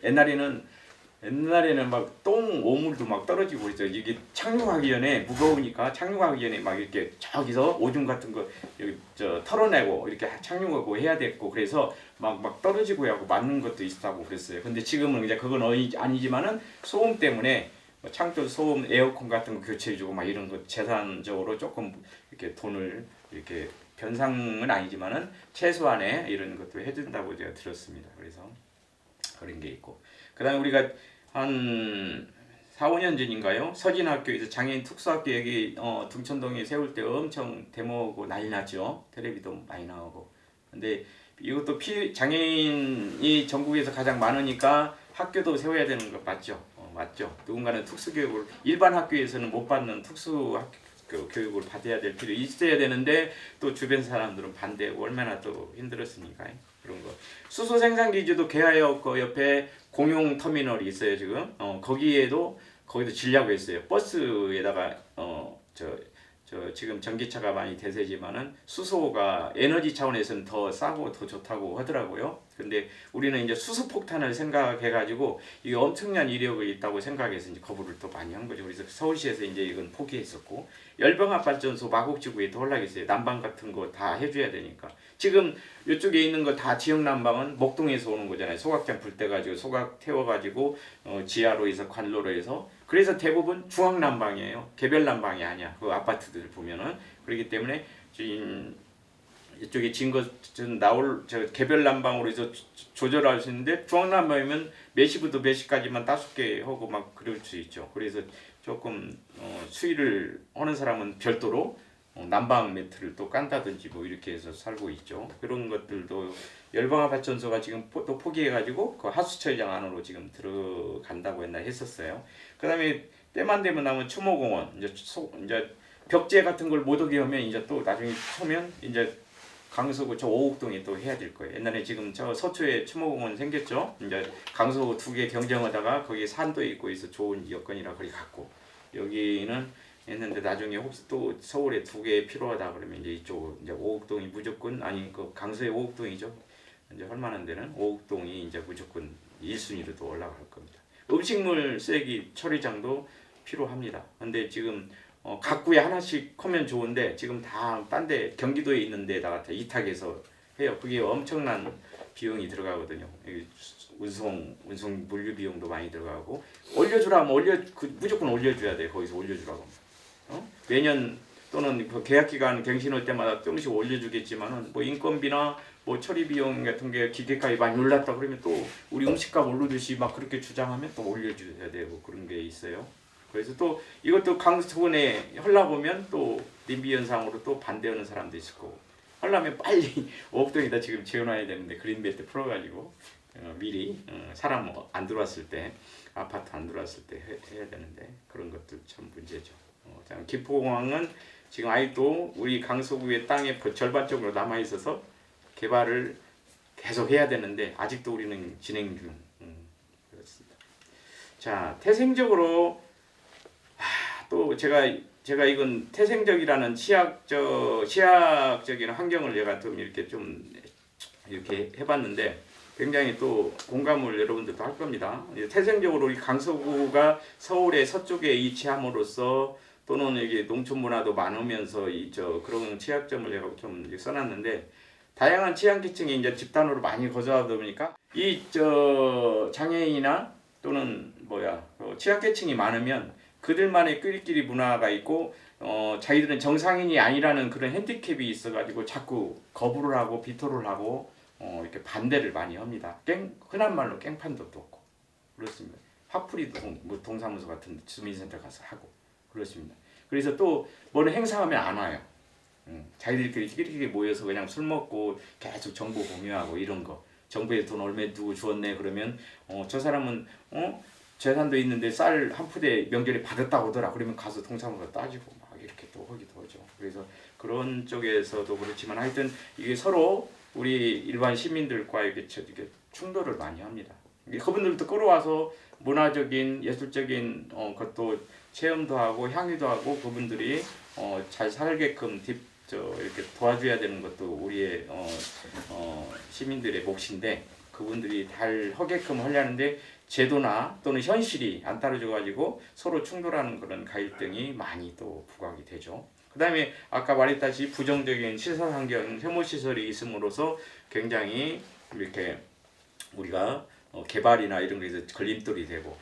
옛날에는 막 똥 오물도 막 떨어지고 있어요. 이게 착륙하기 전에 무거우니까 착륙하기 전에 막 이렇게 저기서 오줌 같은 거 여기 저 털어내고 이렇게 착륙하고 해야 됐고 그래서 막 떨어지고 하고 맞는 것도 있다고 그랬어요. 근데 지금은 이제 그건 아니지만은 소음 때문에 뭐 창조 소음 에어컨 같은 거 교체해주고 막 이런 거 재산적으로 조금 이렇게 돈을 이렇게 변상은 아니지만은 최소한의 이런 것도 해준다고 제가 들었습니다. 그래서 그런 게 있고 그다음에 우리가 한 4, 5년 전인가요? 서진학교에서 장애인 특수학교 여기 등촌동에 세울 때 엄청 데모고 난리 났죠. 텔레비도 많이 나오고. 근데 이것도 장애인이 전국에서 가장 많으니까 학교도 세워야 되는 거 맞죠? 맞죠. 누군가는 특수교육을 일반 학교에서는 못 받는 교육을 받아야 될 필요 있어야 되는데 또 주변 사람들은 반대하고 얼마나 또 힘들었습니까? 그런 거. 수소 생산 기지도 개화역 그 옆에 공용 터미널이 있어요 지금. 거기도 지려고 했어요. 버스에다가 지금 전기차가 많이 대세지만은 수소가 에너지 차원에서는 더 싸고 더 좋다고 하더라고요. 근데 우리는 이제 수소폭탄을 생각해가지고 이게 엄청난 이력이 있다고 생각해서 이제 거부를 또 많이 한 거죠. 그래서 서울시에서 이제 이건 포기했었고 열병합발전소 마곡지구에 더 올라겠어요. 난방 같은 거 다 해줘야 되니까. 지금 이쪽에 있는 거 다 지역 난방은 목동에서 오는 거잖아요. 소각장 불 때 가지고 소각 태워가지고 지하로 해서 관로로 해서 그래서 대부분 중앙 난방이에요. 개별 난방이 아니야. 그 아파트들 보면은 그렇기 때문에 이쪽에 진 것은 개별 난방으로 해서 조절할 수 있는데 중앙 난방이면 몇 시부터 몇 시까지만 5개 하고 막 그럴 수 있죠. 그래서 조금 수위를 하는 사람은 별도로 난방 매트를 또 깐다든지 뭐 이렇게 해서 살고 있죠. 그런 것들도 열방화발전소가 지금 또 포기해가지고 그 하수처리장 안으로 지금 들어간다고 옛날에 했었어요. 그다음에 때만 되면 나면 추모공원 이제 벽제 같은 걸 못 오게 하면 이제 또 나중에 하면 이제 강서구 저 오곡동에 또 해야 될 거예요. 옛날에 지금 저 서초에 추모공원 생겼죠. 이제 강서구 2개 경쟁하다가 거기에 산도 있고 해서 좋은 여건이라 그리 갔고 여기는 했는데 나중에 혹시 또 서울에 2개 필요하다 그러면 이제 이쪽 이제 오곡동이 무조건 아니 그 강서의 오곡동이죠. 이제 할 만한 데는 오곡동이 이제 무조건 1순위로 또 올라갈 겁니다. 음식물 쓰레기 처리장도 필요합니다. 근데 지금 각구에 하나씩 하면 좋은데 지금 다 딴 데 경기도에 있는 데다가 다 이탁해서 해요. 그게 엄청난 비용이 들어가거든요. 운송 물류 비용도 많이 들어가고 올려주라면 무조건 올려줘야 돼. 거기서 올려주라고. 매년 또는 그 계약 기간 갱신할 때마다 조금씩 올려주겠지만은 뭐 인건비나 뭐 처리 비용 같은 게 기계값이 많이 올랐다 그러면 또 우리 음식값 오르듯이 막 그렇게 주장하면 또 올려줘야 되고 그런 게 있어요. 그래서 또 이것도 강서구에 하려 보면 또 님비 현상으로 또 반대하는 사람도 있을 거고 하려면 빨리 오곡동에다 지금 지어놔야 되는데 그린벨트 풀어가지고 미리 사람 안 들어왔을 때 아파트 안 들어왔을 때 해야 되는데 그런 것도 참 문제죠. 김포공항은 지금 아직도 우리 강서구의 땅의 절반 정도 남아 있어서 개발을 계속 해야 되는데 아직도 우리는 진행 중. 그렇습니다. 자, 태생적으로 또 제가 이건 태생적이라는 시학적인 환경을 제가 좀 이렇게 해봤는데 굉장히 또 공감을 여러분들도 할 겁니다. 태생적으로 우리 강서구가 서울의 서쪽에 위치함으로써 또는 여기 농촌 문화도 많으면서 그런 취약점을 제가 좀 써놨는데 다양한 취약계층이 이제 집단으로 많이 거주하다 보니까 장애인이나 또는 취약계층이 많으면 그들만의 끼리끼리 문화가 있고 자기들은 정상인이 아니라는 그런 핸디캡이 있어가지고 자꾸 거부를 하고 비토를 하고 이렇게 반대를 많이 합니다. 흔한 말로 깽판도 없고 그렇습니다. 화풀이도 동사무소 같은 주민센터 가서 하고 그렇습니다. 그래서 또 뭐는 행사하면 안 와요. 자기들끼리 모여서 그냥 술 먹고 계속 정보 공유하고 이런 거 정부에 돈 얼마 누구 주었네 그러면 저 사람은 재산도 있는데 쌀 한 푸대 명절에 받았다고 하더라. 그러면 가서 통장으로 따지고 막 이렇게 또 하기도 하죠. 그래서 그런 쪽에서도 그렇지만 하여튼 이게 서로 우리 일반 시민들과 이게 충돌을 많이 합니다. 그분들도 끌어와서 문화적인 예술적인 것도 체험도 하고 향유도 하고 그분들이 잘 살게끔 이렇게 도와줘야 되는 것도 우리의 시민들의 몫인데 그분들이 잘 하게끔 하려는데 제도나 또는 현실이 안 따라줘 가지고 서로 충돌하는 그런 갈등이 많이 또 부각이 되죠. 그 다음에 아까 말했다시피 부정적인 시설 환경, 혐오 시설이 있음으로써 굉장히 이렇게 우리가 개발이나 이런 거에서 걸림돌이 되고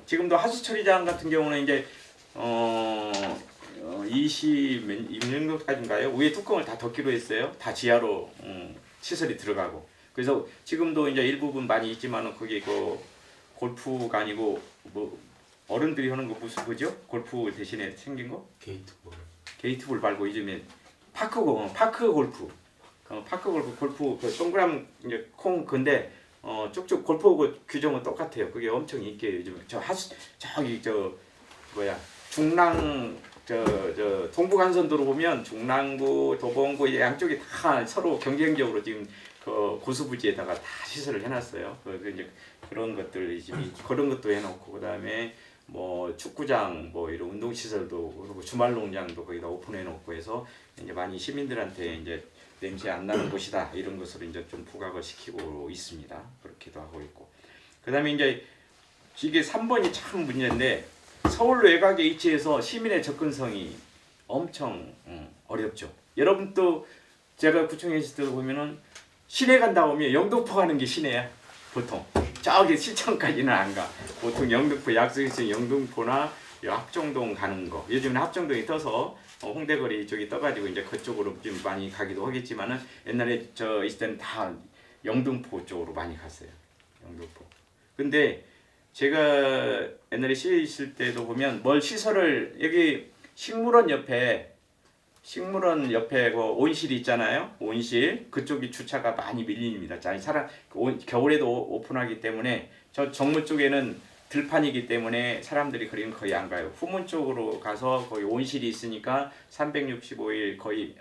지금도 하수 처리장 같은 경우는 이제 20년도까지인가요? 위에 뚜껑을 다 덮기로 했어요. 다 지하로 시설이 들어가고. 그래서 지금도 이제 일부분 많이 있지만은 거기 그 골프가 아니고 뭐 어른들이 하는 거 무슨 거죠? 골프 대신에 생긴 거? 게이트볼 말고 요즘에 파크 골프. 파크 골프 그 동그란 이제 콩 근데 쭉쭉 골프 규정은 똑같아요. 그게 엄청 인기예요. 요즘 저기 중랑 저 동부간선도로 보면 중랑구, 도봉구 양쪽이 다 서로 경쟁적으로 지금 그 고수부지에다가 다 시설을 해놨어요. 이제 그런 것들 지금 그런 것도 해놓고 그다음에 뭐 축구장 뭐 이런 운동 시설도 그리고 주말 농장도 거기다 오픈해놓고 해서 이제 많이 시민들한테 이제 냄새 안 나는 곳이다 이런 것으로 이제 좀 부각을 시키고 있습니다. 그렇기도 하고 있고 그다음에 이제 이게 3번이 참 문제인데 서울 외곽에 위치해서 시민의 접근성이 엄청 어렵죠. 여러분 또 제가 구청에 있을 때 보면은 시내 간다 오면 영등포 가는 게 시내야 보통. 저기 시청까지는 안 가. 보통 영등포 약속에서 영등포나 합정동 가는 거. 요즘은 합정동이 떠서 홍대거리 쪽이 떠가지고 이제 그쪽으로 좀 많이 가기도 하겠지만은 옛날에 저 있을 때는 다 영등포 쪽으로 많이 갔어요. 영등포. 근데 제가 옛날에 시에 있을 때도 보면 시설을 여기 식물원 옆에 그 온실이 있잖아요. 온실 그쪽이 주차가 많이 밀립니다. 겨울에도 오픈하기 때문에 저 정문 쪽에는 들판이기 때문에 사람들이 그리는 거의 안 가요. 후문 쪽으로 가서 거기 온실이 있으니까 365일 거의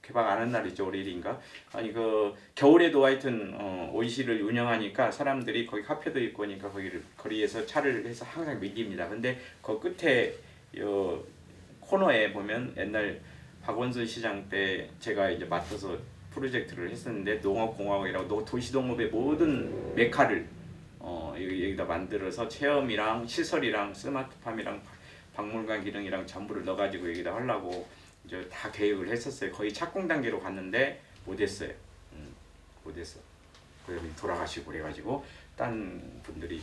개방 안 한 날이죠. 월요일인가? 그 겨울에도 하여튼 온실을 운영하니까 사람들이 거기 카페도 있고 하니까 거리에서 차를 해서 항상 밀립니다. 근데 그 끝에 코너에 보면 옛날 박원순 시장 때 제가 이제 맡아서 프로젝트를 했었는데 농업공학이라고 도시농업의 모든 메카를 여기다 만들어서 체험이랑 시설이랑 스마트팜이랑 박물관 기능이랑 전부를 넣어가지고 여기다 하려고 이제 다 계획을 했었어요. 거의 착공 단계로 갔는데 못했어요. 못했어. 그래서 돌아가시고 그래가지고 딴 분들이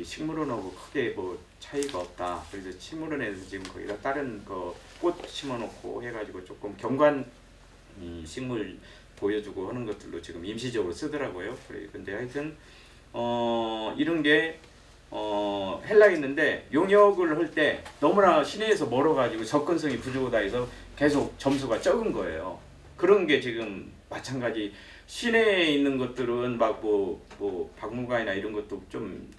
식물원하고 크게 뭐 차이가 없다. 그래서 식물원에서 지금 거기다 다른 꽃 심어놓고 해가지고 조금 경관 식물 보여주고 하는 것들로 지금 임시적으로 쓰더라고요. 근데 하여튼 이런 게 하려고 했는데 용역을 할 때 너무나 시내에서 멀어가지고 접근성이 부족하다 해서 계속 점수가 적은 거예요. 그런 게 지금 마찬가지 시내에 있는 것들은 막 뭐 박물관이나 이런 것도 좀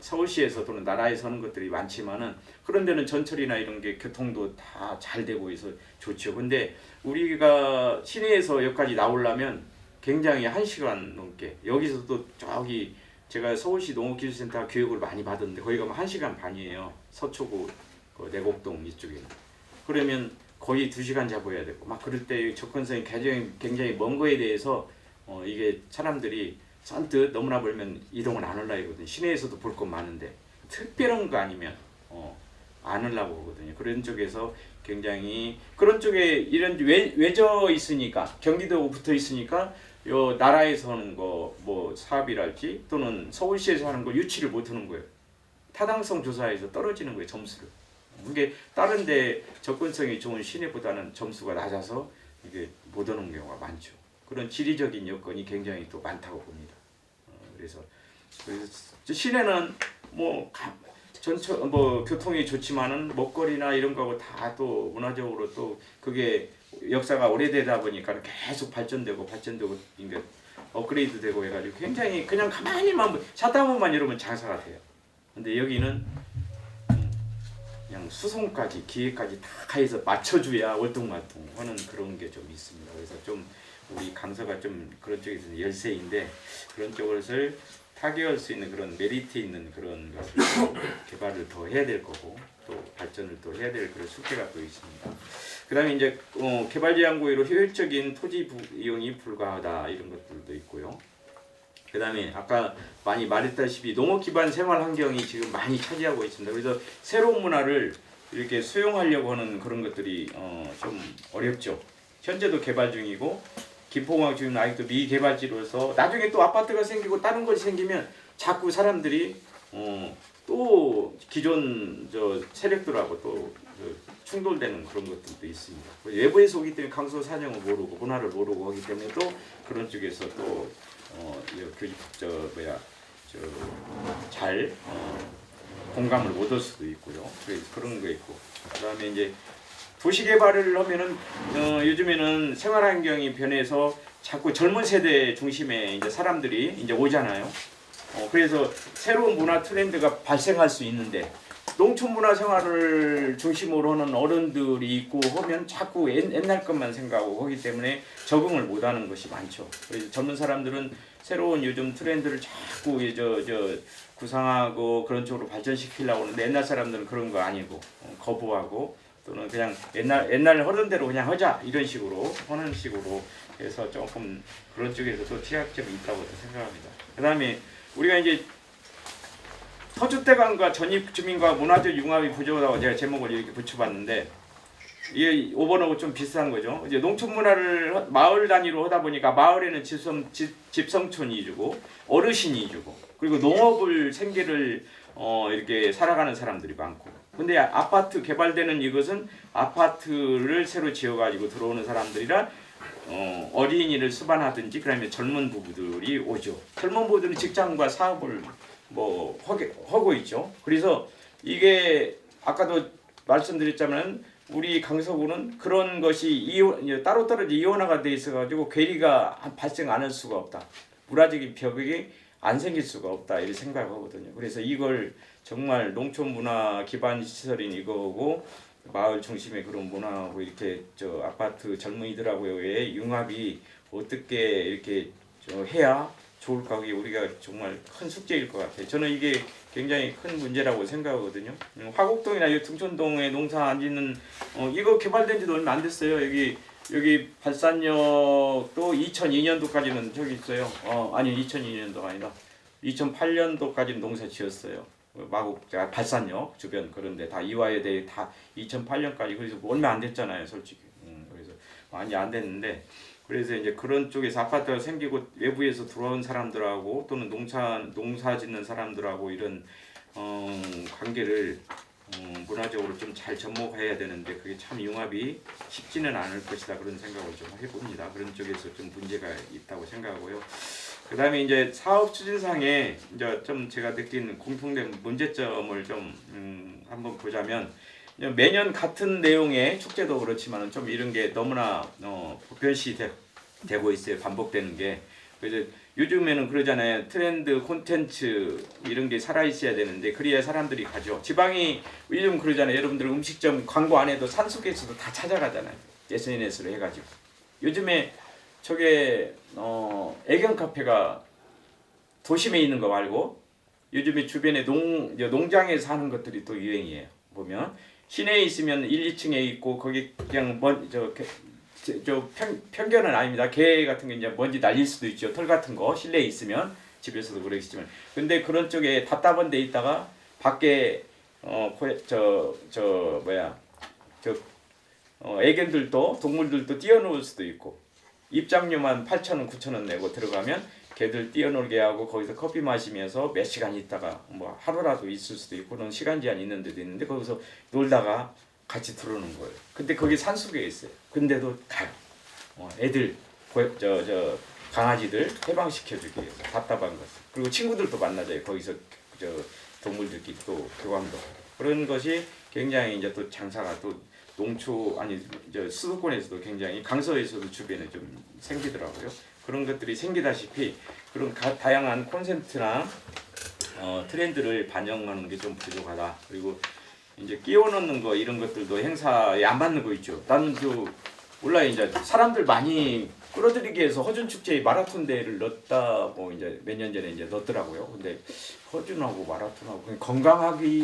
서울시에서 또는 나라에서 하는 것들이 많지만은 그런 데는 전철이나 이런 게 교통도 다 잘 되고 있어 좋죠. 근데 우리가 시내에서 여기까지 나오려면 굉장히 1시간 넘게 여기서도 저기 제가 서울시 농업기술센터 교육을 많이 받았는데 거기 가면 1시간 반이에요. 서초구 내곡동 이쪽에는. 그러면 거의 2시간 잡아야 되고 막 그럴 때 접근성이 굉장히 먼 거에 대해서 이게 사람들이 선뜻 너무나 멀면 이동을 안 하려고 하거든요. 시내에서도 볼 것 많은데 특별한 거 아니면 안 하려고 하거든요. 그런 쪽에서 굉장히 그런 쪽에 이런 외져 있으니까 경기도 붙어 있으니까 요 나라에서 하는 거 뭐 사업이랄지 또는 서울시에서 하는 거 유치를 못 하는 거예요. 타당성 조사에서 떨어지는 거예요. 점수를. 이게 다른 데 접근성이 좋은 시내보다는 점수가 낮아서 이게 못 오는 경우가 많죠. 그런 지리적인 여건이 굉장히 또 많다고 봅니다. 그래서 시내는 뭐 교통이 좋지만은 먹거리나 이런 거하고 다 또 문화적으로 또 그게 역사가 오래되다 보니까 계속 발전되고 이게 업그레이드 되고 해가지고 굉장히 그냥 가만히만 샷다운만 이러면 장사가 돼요. 근데 여기는 그냥 수송까지 기획까지 다 가해서 맞춰줘야 월등말등 하는 그런 게 좀 있습니다. 그래서 좀 우리 강서가 좀 그런 쪽에서는 열세인데 그런 쪽을 타개할 수 있는 그런 메리트 있는 그런 것을 개발을 더 해야 될 거고 또 발전을 또 해야 될 그런 숙제가 또 있습니다. 그다음에 이제 개발 제한 구역으로 효율적인 토지 이용이 불가하다 이런 것들도 있고요. 그다음에 아까 많이 말했다시피 농업 기반 생활 환경이 지금 많이 차지하고 있습니다. 그래서 새로운 문화를 이렇게 수용하려고 하는 그런 것들이 좀 어렵죠. 현재도 개발 중이고 김포공항 지금 아직도 미개발지로서 나중에 또 아파트가 생기고 다른 것이 생기면 자꾸 사람들이 또 기존 세력들하고 또 충돌되는 그런 것들도 있습니다. 외부에서 오기 때문에 강서 사정을 모르고 문화를 모르고 하기 때문에 또 그런 쪽에서 또 교육 잘 공감을 못 할 수도 있고요. 그래서 그런 거 있고 그다음에 이제 도시 개발을 하면은 요즘에는 생활 환경이 변해서 자꾸 젊은 세대 중심의 이제 사람들이 이제 오잖아요. 그래서 새로운 문화 트렌드가 발생할 수 있는데 농촌 문화 생활을 중심으로 하는 어른들이 있고 하면 자꾸 옛날 것만 생각하고 하기 때문에 적응을 못하는 것이 많죠. 그래서 젊은 사람들은 새로운 요즘 트렌드를 자꾸 구상하고 그런 쪽으로 발전시키려고 하는데 옛날 사람들은 그런 거 아니고 거부하고 또는 그냥 옛날 하던 대로 그냥 하자 이런 식으로 하는 식으로 해서 조금 그런 쪽에서 또 취약점이 있다고 생각합니다. 그다음에 우리가 이제 터줏대감과 전입 주민과 문화적 융합이 부족하다고 제가 제목을 이렇게 붙여봤는데 이게 5번하고 좀 비슷한 거죠. 이제 농촌 문화를 마을 단위로 하다 보니까 마을에는 집성촌 위주고 어르신 위주고 그리고 농업을 생계를 이렇게 살아가는 사람들이 많고 근데 아파트 개발되는 이것은 아파트를 새로 지어가지고 들어오는 사람들이라 어린이를 수반하든지 그다음에 젊은 부부들이 오죠. 젊은 부부들은 직장과 사업을 하고 있죠. 그래서 이게 아까도 말씀드렸자면 우리 강서구는 그런 것이 따로 떨어져 이원화가 돼 있어가지고 괴리가 발생 안 할 수가 없다. 문화적인 벽이 안 생길 수가 없다 이렇게 생각하거든요. 그래서 이걸 정말 농촌 문화 기반 시설인 이거고 마을 중심의 그런 문화하고 이렇게 아파트 젊은이들하고의 융합이 어떻게 이렇게 해야 좋을까 그게 우리가 정말 큰 숙제일 것 같아요. 저는 이게 굉장히 큰 문제라고 생각하거든요. 화곡동이나 등촌동에 농사 안 짓는 이거 개발된 지도 얼마 안 됐어요. 여기 발산역도 2002년도까지는 저기 있어요. 아니 2002년도가 아니라 2008년도까지는 농사 지었어요. 마곡 발산역 주변 그런데 다 이화에 대해 다 2008년까지 그래서 얼마 안 됐잖아요, 솔직히. 그래서 많이 안 됐는데 그래서 이제 그런 쪽에서 아파트가 생기고 외부에서 들어온 사람들하고 또는 농사 짓는 사람들하고 이런 관계를 문화적으로 좀 잘 접목해야 되는데 그게 참 융합이 쉽지는 않을 것이다 그런 생각을 좀 해봅니다. 그런 쪽에서 좀 문제가 있다고 생각하고요. 그다음에 이제 사업 추진상에 이제 좀 제가 느낀 공통된 문제점을 좀 한번 보자면 매년 같은 내용의 축제도 그렇지만은 좀 이런 게 너무나 보편시 되고 있어요. 반복되는 게. 그래서 요즘에는 그러잖아요. 트렌드, 콘텐츠 이런 게 살아 있어야 되는데 그래야 사람들이 가죠. 지방이 요즘 그러잖아요. 여러분들 음식점 광고 안 해도 산속에서도 다 찾아가잖아요. SNS로 해가지고. 요즘에 저게 애견 카페가 도심에 있는 거 말고 요즘에 주변에 농장에서 하는 것들이 또 유행이에요. 보면 시내에 있으면 1, 2층에 있고 거기 그냥 편견은 아닙니다. 개 같은 게 이제 먼지 날릴 수도 있죠. 털 같은 거 실내에 있으면 집에서도 그러시지만 근데 그런 쪽에 답답한 데 있다가 밖에 애견들도 동물들도 띄워놓을 수도 있고 입장료만 8,000원, 9,000원 내고 들어가면 걔들 띄워놀게 하고 거기서 커피 마시면서 몇 시간 있다가 하루라도 있을 수도 있고 그런 시간 제한 있는 데도 있는데 거기서 놀다가 같이 들어오는 거예요. 근데 거기 산속에 있어요. 근데도 가요. 애들 강아지들 해방시켜주기 위해서 답답한 것을. 그리고 친구들도 만나자요. 거기서 동물들끼리 또 교감도 그런 것이 굉장히 이제 또 장사가 또 수도권에서도 굉장히 강서에서도 주변에 좀 생기더라고요. 그런 것들이 생기다시피 그런 다양한 콘센트나 트렌드를 반영하는 게 좀 부족하다. 그리고 이제 끼워 넣는 거 이런 것들도 행사에 안 맞는 거 있죠. 나는 몰라 이제 사람들 많이 끌어들이기 위해서 허준 축제에 마라톤 대회를 넣었다고 이제 몇 년 전에 이제 넣었더라고요. 근데 허준하고 마라톤하고 그냥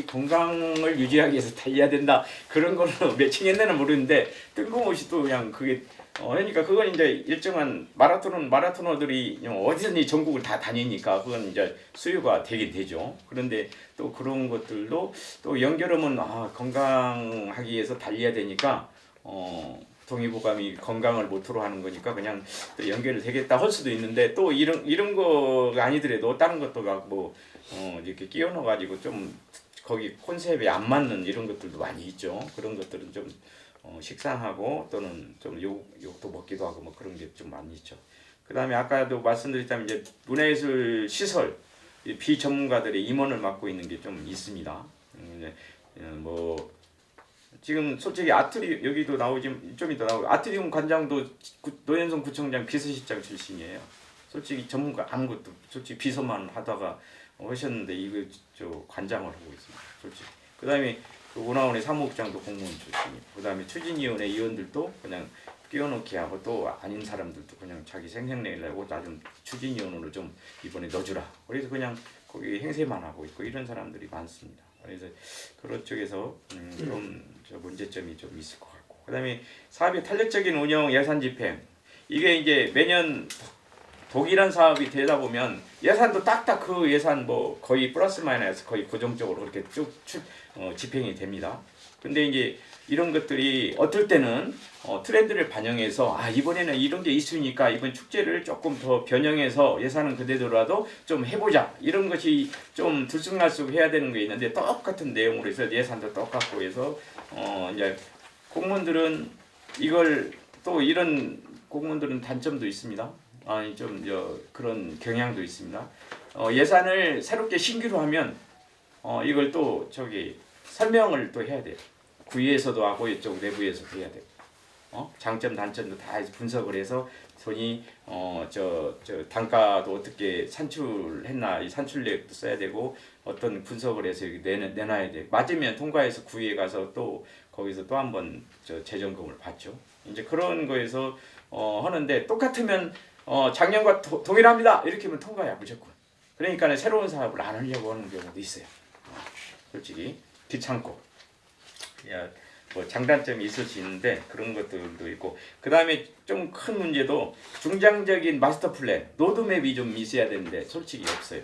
건강을 유지하기 위해서 달려야 된다 그런 거는 매칭 했는지는 모르는데 뜬금없이 또 그냥 그게 그러니까 그건 이제 일정한 마라토너들이 어디든지 전국을 다 다니니까 그건 이제 수요가 되긴 되죠. 그런데 또 그런 것들도 또 연결하면 건강하기 위해서 달려야 되니까 동의보감이 건강을 모토로 하는 거니까 그냥 또 연결이 되겠다 할 수도 있는데 또 이런 거가 아니더라도 다른 것도 막 이렇게 끼워 넣어 가지고 좀 거기 콘셉트에 안 맞는 이런 것들도 많이 있죠. 그런 것들은 좀 식상하고 또는 좀 욕도 먹기도 하고 뭐 그런 게 좀 많이 있죠. 그다음에 아까도 말씀드렸다면 이제 문화예술 시설 비전문가들의 임원을 맡고 있는 게 좀 있습니다. 뭐 지금 솔직히 여기도 나오지 좀 이따 나오고 아트리움 관장도 노현성 구청장 비서실장 출신이에요. 솔직히 전문가 아무것도 솔직히 비서만 하다가 하셨는데 이거 관장을 하고 있습니다. 솔직히. 그다음에 문화원의 사무국장도 공무원 출신이고 그다음에 추진위원회 위원들도 그냥 끼워넣기 하고 또 아닌 사람들도 그냥 자기 생색내려고 나 좀 추진위원으로 좀 이번에 넣어주라. 그래서 그냥 거기 행세만 하고 있고 이런 사람들이 많습니다. 그래서 그런 쪽에서 좀 문제점이 좀 있을 것 같고 그다음에 사업의 탄력적인 운영 예산 집행 이게 이제 매년 독일한 사업이 되다 보면 예산도 딱딱 그 예산 뭐 거의 플러스 마이너스 거의 고정적으로 그렇게 쭉 집행이 됩니다. 근데 이제 이런 것들이 어떨 때는 트렌드를 반영해서 이번에는 이런 게 있으니까 이번 축제를 조금 더 변형해서 예산은 그대로라도 좀 해보자 이런 것이 좀 들쑥날쑥 해야 되는 게 있는데 똑같은 내용으로 해서 예산도 똑같고 해서 이제 공무원들은 이걸 또 이런 공무원들은 단점도 있습니다. 그런 경향도 있습니다. 예산을 새롭게 신규로 하면 이걸 또 설명을 또 해야 돼요. 구위에서도 하고 이쪽 내부에서도 해야 돼요. 장점 단점도 다 분석을 해서 손이 단가도 어떻게 산출했나 이 산출력도 써야 되고 어떤 분석을 해서 내놔야 돼. 맞으면 통과해서 구위에 가서 또 거기서 또 한번 재점검을 받죠. 이제 그런 거에서 하는데 똑같으면 작년과 동일합니다. 이렇게 하면 통과야 무조건. 그러니까 새로운 사업을 안 하려고 하는 경우도 있어요. 솔직히 귀찮고 뭐 장단점이 있을 수 있는데 그런 것들도 있고 그 다음에 좀 큰 문제도 중장적인 마스터 플랜 로드맵이 좀 있어야 되는데 솔직히 없어요.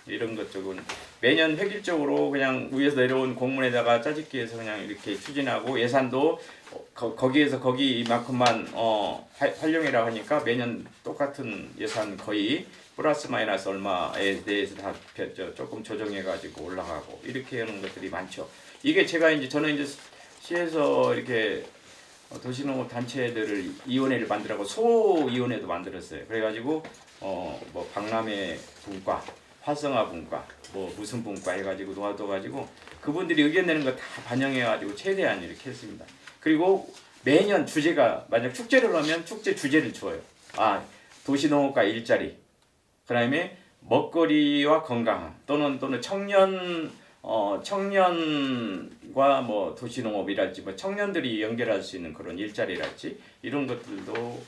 이런 것 쪽은 매년 획일적으로 그냥 위에서 내려온 공문에다가 짜집기 해서 그냥 이렇게 추진하고 예산도 거기에서 거기만큼만 활용이라 하니까 매년 똑같은 예산 거의 플러스 마이너스 얼마에 대해서 다 조금 조정해 가지고 올라가고 이렇게 하는 것들이 많죠. 이게 저는 이제 시에서 이렇게 도시농업 단체들을 위원회를 만들라고 소위원회도 만들었어요. 그래가지고 뭐 박람회 분과 활성화 분과 뭐 무슨 분과 해가지고 놓아둬가지고 그분들이 의견 내는 거 다 반영해가지고 최대한 이렇게 했습니다. 그리고 매년 주제가 만약 축제를 하면 축제 주제를 줘요. 도시농업과 일자리, 그다음에 먹거리와 건강함 또는 청년과 뭐 도시농업이랄지 뭐 청년들이 연결할 수 있는 그런 일자리랄지 이런 것들도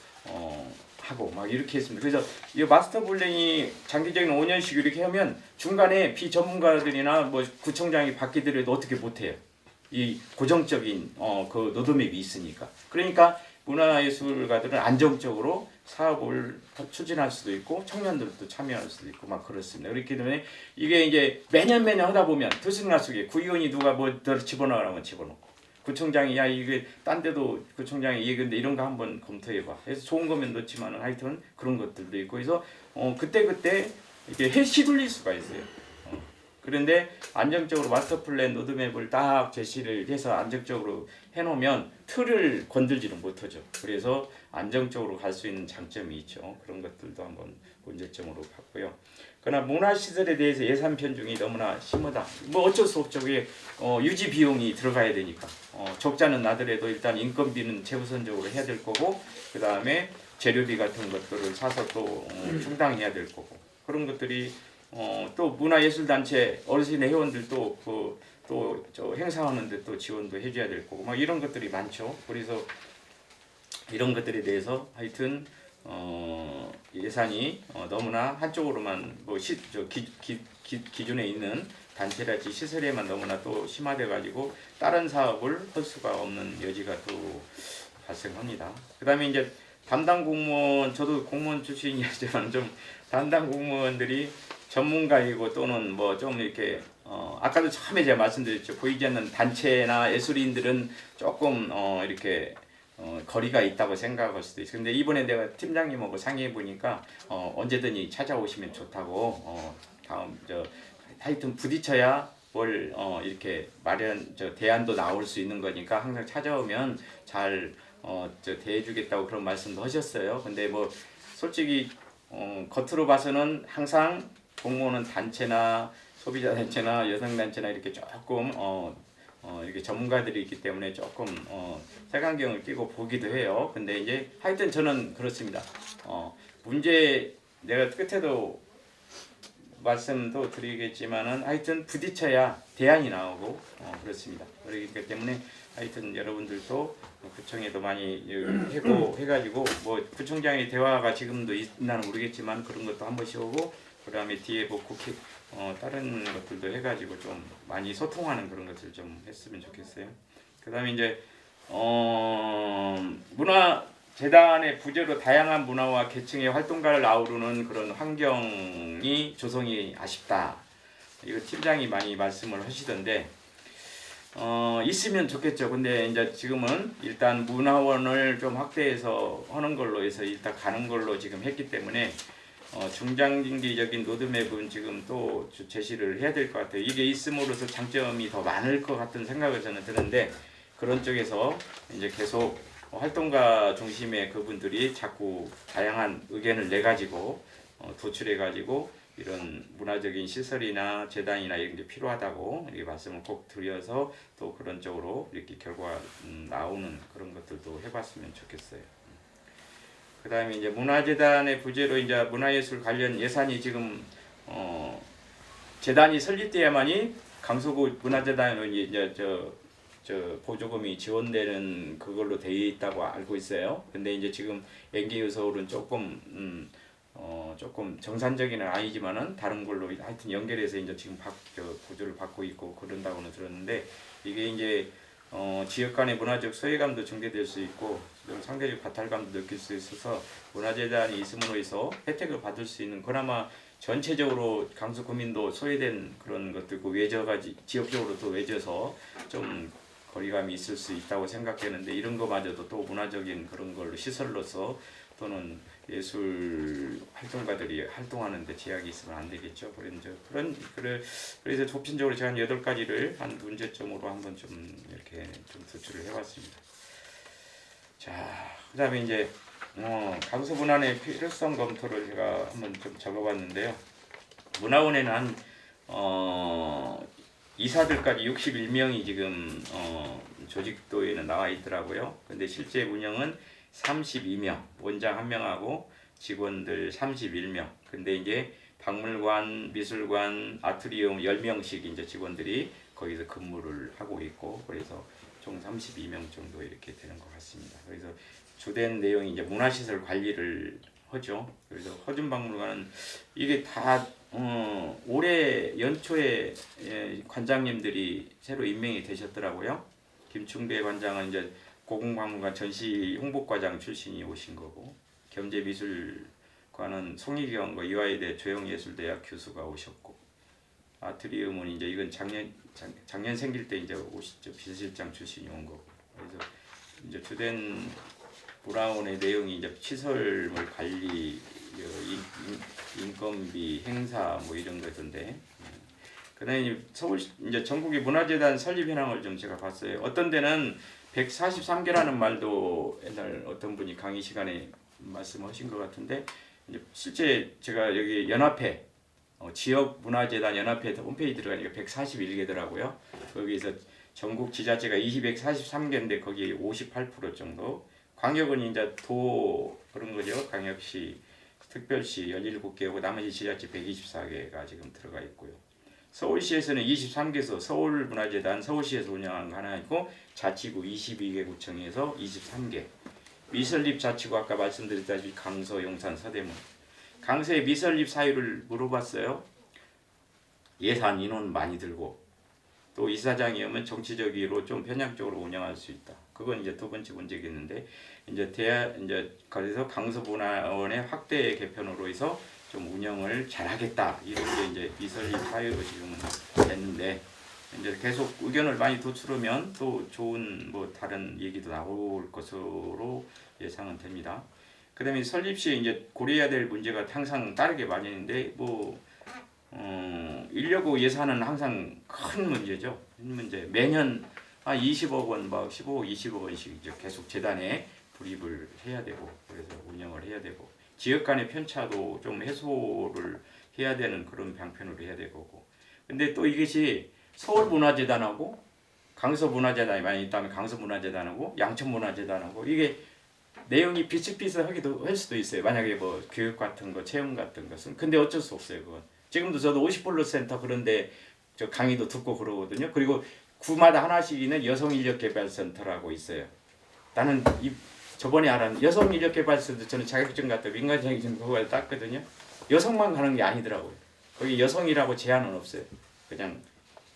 하고 막 이렇게 했습니다. 그래서 이 마스터 플랜이 장기적인 5년씩 이렇게 하면 중간에 비전문가들이나 뭐 구청장이 바뀌더라도 어떻게 못해요. 이 고정적인 그 노드맵이 있으니까. 그러니까 문화예술가들은 안정적으로 사업을 추진할 수도 있고 청년들도 참여할 수도 있고 막 그렇습니다. 그렇기 때문에 이게 이제 매년 하다 보면 들쑥날쑥해. 구의원이 누가 뭐 더 집어넣으라면 집어넣고 구청장이 이게 딴 데도 구청장이 얘기인데 이런 거 한번 검토해봐. 그래서 좋은 거면 넣지만은 하여튼 그런 것들도 있고 그래서 그때 이렇게 시둘릴 수가 있어요. 그런데 안정적으로 마스터 플랜 로드맵을 딱 제시를 해서 안정적으로 해놓으면 틀을 건들지는 못하죠. 그래서 안정적으로 갈 수 있는 장점이 있죠. 그런 것들도 한번 문제점으로 봤고요. 그러나 문화시설에 대해서 예산 편중이 너무나 심하다. 뭐 어쩔 수 없죠. 그게 유지 비용이 들어가야 되니까 적자는 나더라도 일단 인건비는 최우선적으로 해야 될 거고 그 다음에 재료비 같은 것들을 사서 또 충당해야 될 거고 그런 것들이 또 문화예술단체 어르신의 회원들도 또저 행사하는데 또 지원도 해줘야 될 거고 막 이런 것들이 많죠. 그래서 이런 것들에 대해서 하여튼 예산이 너무나 한쪽으로만 뭐 기준에 있는 단체랄지 시설에만 너무나 또 심화돼 가지고 다른 사업을 할 수가 없는 여지가 또 발생합니다. 그다음에 이제 담당 공무원 저도 공무원 출신이지만 좀 담당 공무원들이 전문가이고 또는 뭐 좀 이렇게 아까도 처음에 제가 말씀드렸죠. 보이지 않는 단체나 예술인들은 조금 이렇게 거리가 있다고 생각할 수도 있어요. 근데 이번에 내가 팀장님하고 상의해 보니까 언제든지 찾아오시면 좋다고 다음 하여튼 부딪혀야 뭘 이렇게 대안도 나올 수 있는 거니까 항상 찾아오면 잘 대해주겠다고 그런 말씀도 하셨어요. 근데 뭐 솔직히 겉으로 봐서는 항상 공무원은 단체나 소비자 단체나 여성 단체나 이렇게 조금 이렇게 전문가들이 있기 때문에 조금 색안경을 끼고 보기도 해요. 근데 이제 하여튼 저는 그렇습니다. 문제 내가 끝에도 말씀도 드리겠지만은 하여튼 부딪혀야 대안이 나오고 그렇습니다. 그렇기 때문에 하여튼 여러분들도 구청에도 많이 해가지고 뭐 구청장의 대화가 지금도 있나는 모르겠지만 그런 것도 한 번씩 오고 그다음에 뒤에 뭐 국회 다른 것들도 해가지고 좀 많이 소통하는 그런 것을 좀 했으면 좋겠어요. 그다음에 이제 문화재단의 부재로 다양한 문화와 계층의 활동가를 아우르는 그런 환경이 조성이 아쉽다. 이거 팀장이 많이 말씀을 하시던데 있으면 좋겠죠. 근데 이제 지금은 일단 문화원을 좀 확대해서 하는 걸로 해서 일단 가는 걸로 지금 했기 때문에 중장기적인 로드맵은 지금 또 제시를 해야 될 것 같아요. 이게 있음으로써 장점이 더 많을 것 같은 생각을 저는 드는데 그런 쪽에서 이제 계속 활동가 중심의 그분들이 자꾸 다양한 의견을 내 가지고 도출해 가지고 이런 문화적인 시설이나 재단이나 이런 게 필요하다고 이렇게 말씀을 꼭 드려서 또 그런 쪽으로 이렇게 결과 나오는 그런 것들도 해봤으면 좋겠어요. 그다음에 이제 문화재단의 부재로 이제 문화예술 관련 예산이 지금 재단이 설립돼야만이 강서구 문화재단은 이제 보조금이 지원되는 그걸로 돼 있다고 알고 있어요. 근데 이제 지금 NGU 서울은 조금 정상적인은 아니지만은 다른 걸로 하여튼 연결해서 이제 지금 보조를 받고 있고 그런다고는 들었는데 이게 이제 지역 간의 문화적 소외감도 증대될 수 있고 상대적 박탈감도 느낄 수 있어서 문화재단이 있음으로 해서 혜택을 받을 수 있는 그나마 전체적으로 강서 구민도 소외된 그런 것들고 지역적으로 또 외져서 좀 거리감이 있을 수 있다고 생각되는데 이런 거마저도 또 문화적인 그런 걸로 시설로서 또는 예술 활동가들이 활동하는데 제약이 있으면 안 되겠죠. 그래서 좁힌적으로 제가 한 8가지를 한 문제점으로 한번 좀 이렇게 좀 도출을 해봤습니다. 자, 그다음에 이제 강서 문화의 필요성 검토를 제가 한번 좀 적어봤는데요. 문화원에는 한 이사들까지 61명이 지금 조직도에는 나와 있더라고요. 근데 실제 운영은 32명, 원장 1명하고 직원들 31명. 근데 이제 박물관, 미술관, 아트리움 10명씩 이제 직원들이 거기서 근무를 하고 있고 그래서 총 32명 정도 이렇게 되는 것 같습니다. 그래서 주된 내용이 이제 문화시설 관리를 하죠. 그래서 허준박물관은 이게 다 올해 연초에 관장님들이 새로 임명이 되셨더라고요. 김충배 관장은 이제 고궁박물관 전시 홍보과장 출신이 오신 거고 겸재미술관은 송희경과 이화여대 조영예술대학 교수가 오셨고 아트리움은 이제 이건 작년 생길 때 이제 오시죠. 비서실장 출신이 온 거고 그래서 이제 주된 문화원의 내용이 이제 시설물 관리, 인건비, 행사 뭐 이런 거던데. 그다음에 서울 이제 전국의 문화재단 설립 현황을 좀 제가 봤어요. 어떤 데는 143개라는 말도 옛날 어떤 분이 강의 시간에 말씀하신 것 같은데 이제 실제 제가 여기 연합회 지역 문화재단 연합회 홈페이지 들어가니까 141개더라고요. 거기서 전국 지자체가 243개인데 거기 58% 정도 광역은 이제 도 그런 거죠. 광역시, 특별시 17개고 나머지 지자체 124개가 지금 들어가 있고요. 서울시에서는 23개소, 서울문화재단 서울시에서 운영하는 거 하나 있고 자치구 22개 구청에서 23개. 미설립 자치구 아까 말씀드렸다시피 강서, 용산, 서대문. 강서의 미설립 사유를 물어봤어요. 예산 인원 많이 들고 또 이사장이 오면 정치적으로 좀 편향적으로 운영할 수 있다. 그건 이제 두 번째 문제겠는데 이제 그래서 강서문화원의 확대 개편으로 해서 좀 운영을 잘하겠다 이런 게 이제 미설립 사유로 지금은 됐는데 이제 계속 의견을 많이 도출하면 또 좋은 뭐 다른 얘기도 나올 것으로 예상은 됩니다. 그다음에 설립 시에 이제 고려해야 될 문제가 항상 다르게 마련인데 뭐 인력고 예산은 항상 큰 문제죠. 큰 문제. 매년 20억 원, 막 15억, 20억 원씩 이제 계속 재단에 불입을 해야 되고 그래서 운영을 해야 되고 지역 간의 편차도 좀 해소를 해야 되는 그런 방편으로 해야 되고 근데 또 이것이 서울문화재단하고 강서문화재단이 많이 있다면 강서문화재단하고 양천문화재단하고 이게 내용이 비슷비슷하기도 할 수도 있어요. 만약에 뭐 교육 같은 거, 체험 같은 것은 근데 어쩔 수 없어요. 그건 지금도 저도 50불로 센터 그런데 저 강의도 듣고 그러거든요. 그리고 구마다 하나씩 있는 여성인력개발센터라고 있어요. 나는 저번에 알았는데 여성인력개발센터 저는 자격증 갖다 민간 자격증 그걸 땄거든요. 여성만 가는 게 아니더라고요. 거기 여성이라고 제한은 없어요. 그냥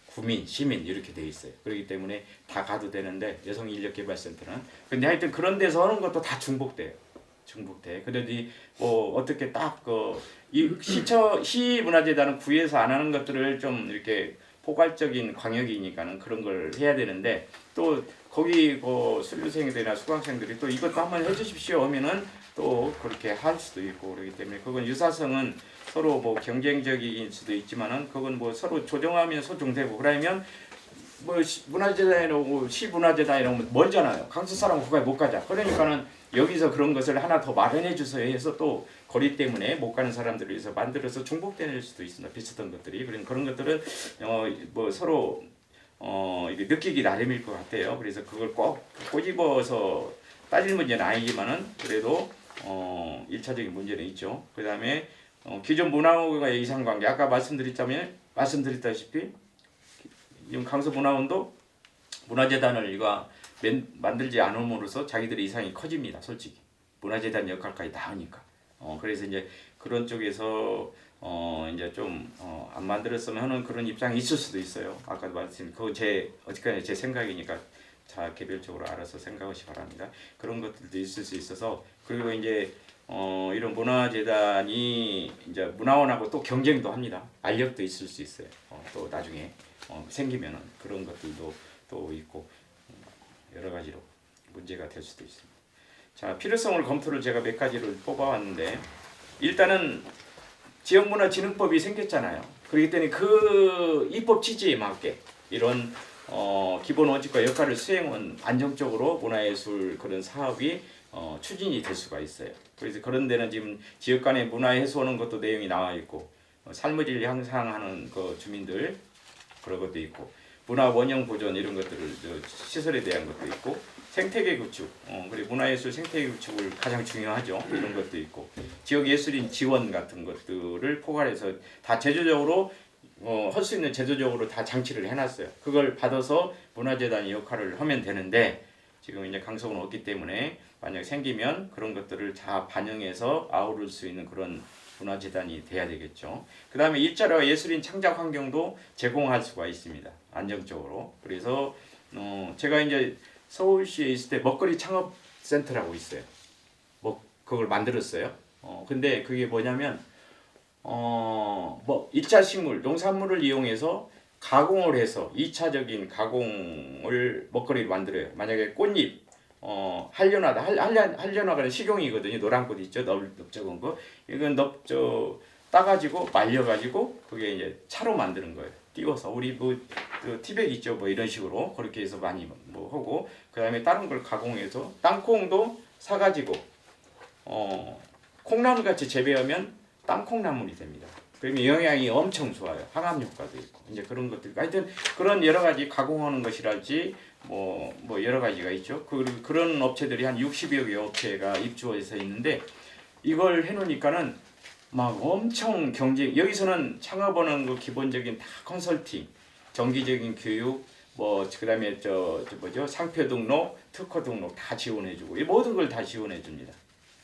구민, 시민 이렇게 돼 있어요. 그렇기 때문에 다 가도 되는데 여성인력개발센터는 근데 하여튼 그런 데서 하는 것도 다 중복돼요. 중복돼. 그래도 뭐 어떻게 딱 이 시문화재단은 구에서 안 하는 것들을 좀 이렇게 포괄적인 광역이니까는 그런 걸 해야 되는데 또 거기 수료생들이나 수강생들이 또 이것도 한번 해주십시오 하면은 또 그렇게 할 수도 있고 그렇기 때문에 그건 유사성은 서로 뭐 경쟁적일 수도 있지만은 그건 뭐 서로 조정하면서 종되고 그러면 뭐 문화재단이라고 시문화재단이라고 멀잖아요. 강서 사람 거기 못 가자. 그러니까는 여기서 그런 것을 하나 더 마련해 주세요 해서 또 거리 때문에 못 가는 사람들을 위해서 만들어서 중복될 수도 있습니다. 비슷한 것들이. 그런 것들은 뭐 서로 이게 느끼기 나름일 것 같아요. 그래서 그걸 꼭 꼬집어서 따질 문제는 아니지만은 그래도 1차적인 문제는 있죠. 그다음에 기존 문화원과의 이상관계 아까 말씀드렸다시피 지금 강서문화원도 문화재단을 만들지 않음으로써 자기들의 이상이 커집니다. 솔직히 문화재단 역할까지 다 하니까. 그래서 이제 그런 쪽에서 이제 좀 안 만들었으면 하는 그런 입장이 있을 수도 있어요. 아까도 말씀드린 그거 어쨌거나 제 생각이니까 자 개별적으로 알아서 생각하시 바랍니다. 그런 것들도 있을 수 있어서 그리고 이제 이런 문화재단이 이제 문화원하고 또 경쟁도 합니다. 알력도 있을 수 있어요. 또 나중에 생기면은 그런 것들도 또 있고 여러 가지로 문제가 될 수도 있습니다. 자, 필요성을 검토를 제가 몇 가지를 뽑아왔는데 일단은 지역문화진흥법이 생겼잖아요. 그렇기 때문에 그 입법 취지에 맞게 이런 기본 원칙과 역할을 수행한 안정적으로 문화예술 그런 사업이 추진이 될 수가 있어요. 그래서 그런 데는 지금 지역 간의 문화 해소하는 것도 내용이 나와 있고 삶의 질 향상하는 그 주민들 그런 것도 있고 문화 원형 보존 이런 것들을 시설에 대한 것도 있고 생태계 구축 그리고 문화예술 생태계 구축을 가장 중요하죠. 이런 것도 있고 지역 예술인 지원 같은 것들을 포괄해서 다 제도적으로 할 수 있는 제도적으로 다 장치를 해놨어요. 그걸 받아서 문화재단이 역할을 하면 되는데 지금 이제 강서구는 없기 때문에 만약 생기면 그런 것들을 다 반영해서 아우를 수 있는 그런 문화재단이 돼야 되겠죠. 그 다음에 일자리와 예술인 창작 환경도 제공할 수가 있습니다. 안정적으로. 그래서 제가 이제 서울시에 있을 때 먹거리 창업센터라고 있어요. 그걸 만들었어요. 근데 그게 뭐냐면 뭐 1차 식물, 농산물을 이용해서 가공을 해서 2차적인 가공을 먹거리를 만들어요. 만약에 꽃잎 한련화다. 한련화가 식용이거든요. 노란 꽃 있죠. 넓적한 거. 이건 따가지고 말려가지고 그게 이제 차로 만드는 거예요. 띄워서 우리 티백 있죠. 뭐 이런 식으로 그렇게 해서 많이 뭐 하고 그다음에 다른 걸 가공해서 땅콩도 사가지고 콩나물 같이 재배하면 땅콩나물이 됩니다. 그러면 영양이 엄청 좋아요. 항암 효과도 있고 이제 그런 것들. 하여튼 그런 여러 가지 가공하는 것이랄지 뭐 여러 가지가 있죠. 그런 업체들이 한 60여 개 업체가 입주해서 있는데 이걸 해놓으니까는 막 엄청 경쟁. 여기서는 창업하는 그 기본적인 다 컨설팅, 정기적인 교육, 뭐 그다음에 저 뭐죠 상표 등록, 특허 등록 다 지원해주고 이 모든 걸 다 지원해줍니다.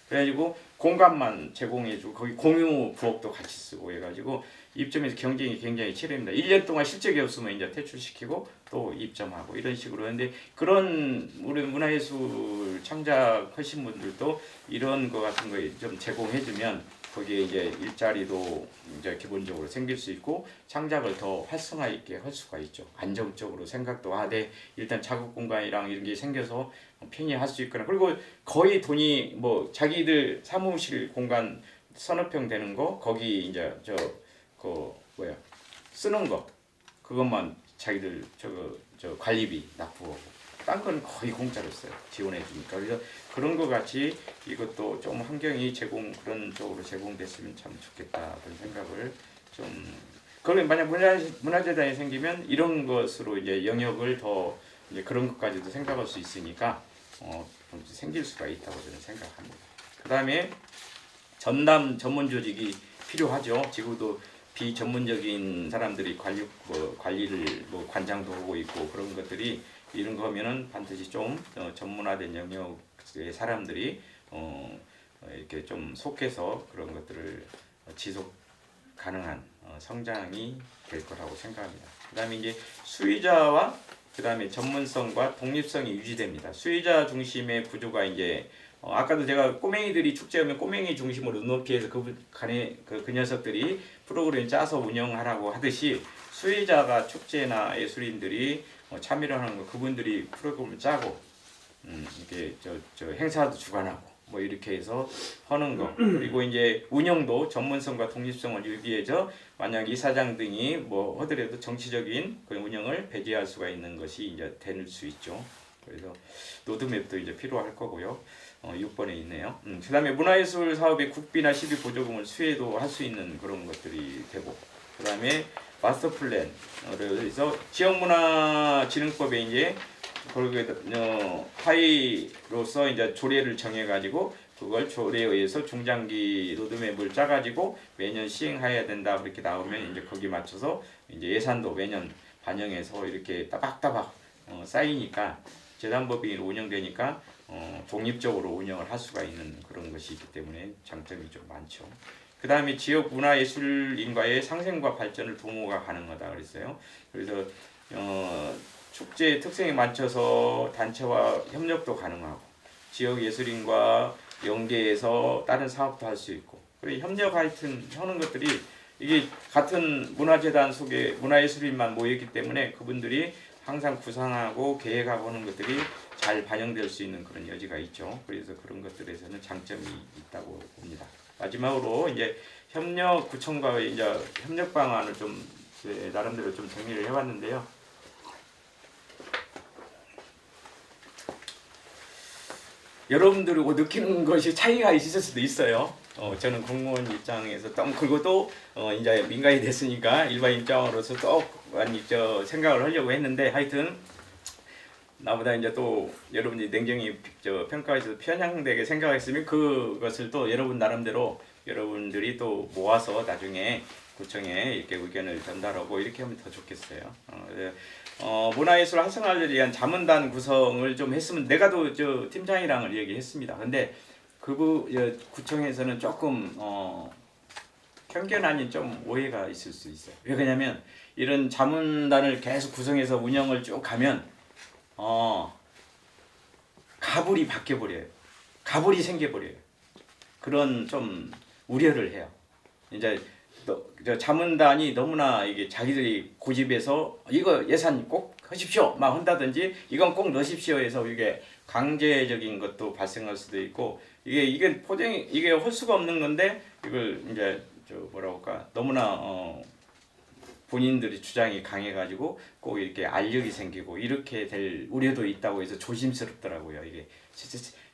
그래가지고 공간만 제공해주고 거기 공유 부엌도 같이 쓰고 해가지고 입점에서 경쟁이 굉장히 치열합니다. 1년 동안 실적이 없으면 이제 퇴출시키고 또 입점하고 이런 식으로 하는데 그런 우리 문화예술 창작하신 분들도 이런 거 같은 거 좀 제공해주면 거기에 이제 일자리도 이제 기본적으로 생길 수 있고 창작을 더 활성화 있게 할 수가 있죠. 안정적으로 생각도 하되 일단 작업 공간이랑 이런 게 생겨서 편히 할 수 있거나 그리고 거의 돈이 뭐 자기들 사무실 공간 서너 평 되는 거 거기 이제 그 뭐야 쓰는 거 그것만 자기들 저 관리비 납부하고 딴 건 거의 공짜로 써요. 지원해 주니까. 그래서 그런 거 같이 이것도 좀 환경이 그런 쪽으로 제공됐으면 참 좋겠다 그런 생각을 좀. 그러면 만약 문화재단이 생기면 이런 것으로 이제 영역을 더 이제 그런 것까지도 생각할 수 있으니까 좀 생길 수가 있다고 저는 생각합니다. 그다음에 전담 전문 조직이 필요하죠. 지금도 비전문적인 사람들이 관리를 관장도 하고 있고 그런 것들이 이런 거 하면은 반드시 좀 전문화된 영역의 사람들이 이렇게 좀 속해서 그런 것들을 지속 가능한 성장이 될 거라고 생각합니다. 그다음에 이제 수의자와 그다음에 전문성과 독립성이 유지됩니다. 수의자 중심의 구조가 이제 아까도 제가 꼬맹이들이 축제하면 꼬맹이 중심으로 눈높이에서 그 녀석들이 프로그램 짜서 운영하라고 하듯이 수의자가 축제나 예술인들이 참여를 하는 거 그분들이 프로그램을 짜고 이렇게 저 행사도 주관하고 뭐 이렇게 해서 하는 거 그리고 이제 운영도 전문성과 독립성을 유지해서 만약 이사장 등이 뭐 하더라도 정치적인 그 운영을 배제할 수가 있는 것이 이제 될 수 있죠. 그래서 로드맵도 이제 필요할 거고요. 6번에 있네요. 그다음에 문화예술 사업의 국비나 시비 보조금을 수혜도 할 수 있는 그런 것들이 되고 그다음에 마스터 플랜 그래서 지역문화진흥법에 이제 하이로서 이제 조례를 정해가지고 그걸 조례에 의해서 중장기 로드맵을 짜가지고 매년 시행해야 된다 그렇게 나오면 이제 거기 맞춰서 이제 예산도 매년 반영해서 이렇게 따박따박 쌓이니까 재단법인이 운영되니까 독립적으로 운영을 할 수가 있는 그런 것이 있기 때문에 장점이 좀 많죠. 그 다음에 지역 문화예술인과의 상생과 발전을 도모가 가능하다 그랬어요. 그래서 축제의 특성에 맞춰서 단체와 협력도 가능하고 지역 예술인과 연계해서 다른 사업도 할 수 있고 그리고 협력 하여튼 하는 것들이 이게 같은 문화재단 속에 문화예술인만 모였기 때문에 그분들이 항상 구상하고 계획하고 하는 것들이 잘 반영될 수 있는 그런 여지가 있죠. 그래서 그런 것들에서는 장점이 있다고 봅니다. 마지막으로 이제 구청과의 이제 협력 방안을 좀 나름대로 좀 정리를 해봤는데요. 여러분들이 느끼는 것이 차이가 있을 수도 있어요. 저는 공무원 입장에서 그리고 또 이제 민간이 됐으니까 일반 입장으로서 또 많이 생각을 하려고 했는데 하여튼 나보다 이제 또 여러분이 냉정히 평가에서 편향되게 생각했으면 그것을 또 여러분 나름대로 여러분들이 또 모아서 나중에 구청에 이렇게 의견을 전달하고 이렇게 하면 더 좋겠어요. 문화예술 활성화를 위한 자문단 구성을 좀 했으면 내가 또 팀장이랑을 얘기했습니다. 근데 구청에서는 조금 편견 아닌 좀 오해가 있을 수 있어요. 왜냐면 이런 자문단을 계속 구성해서 운영을 쭉 가면 가불이 바뀌어버려요. 가불이 생겨버려요. 그런 좀 우려를 해요. 이제 자문단이 너무나 이게 자기들이 고집해서 이거 예산 꼭 하십시오 막 한다든지 이건 꼭 넣으십시오 해서 이게 강제적인 것도 발생할 수도 있고 이게 할 수가 없는 건데 이걸 이제 뭐라고 할까 너무나 본인들의 주장이 강해가지고 꼭 이렇게 알력이 생기고 이렇게 될 우려도 있다고 해서 조심스럽더라고요.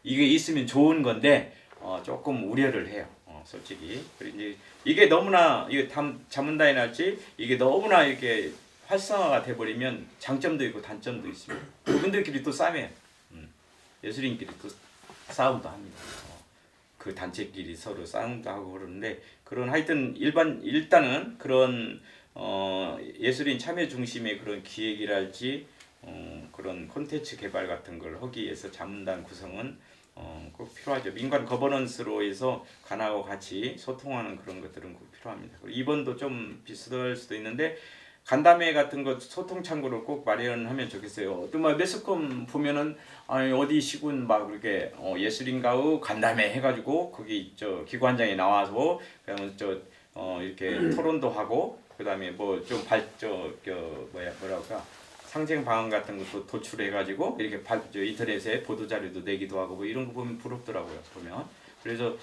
이게 있으면 좋은 건데 조금 우려를 해요. 솔직히. 그리고 이제 이게 너무나 이게 자문단이 날지 이게 너무나 이렇게 활성화가 돼버리면 장점도 있고 단점도 있습니다. 그분들끼리 또 싸매요. 예술인끼리 또 싸움도 합니다. 그 단체끼리 서로 싸움도 하고 그러는데 그런 하여튼 일단은 그런 예술인 참여 중심의 그런 기획이랄지 그런 콘텐츠 개발 같은 걸 하기 위해서 자문단 구성은 꼭 필요하죠. 민관 거버넌스로 해서 관하고 같이 소통하는 그런 것들은 꼭 필요합니다. 그리고 이번도 좀 비슷할 수도 있는데 간담회 같은 것 소통 창구를 꼭 마련하면 좋겠어요. 어떤 뭐 매스컴 보면은 아니 어디 시군 막 그렇게 예술인가의 간담회 해가지고 거기 저 기관장이 나와서 그러면 이렇게 토론도 하고 그다음에 뭐 좀 뭐랄까 상징 방안 같은 것도 도출해가지고 이렇게 인터넷에 보도 자료도 내기도 하고 뭐 이런 거 보면 부럽더라고요. 보면 그래서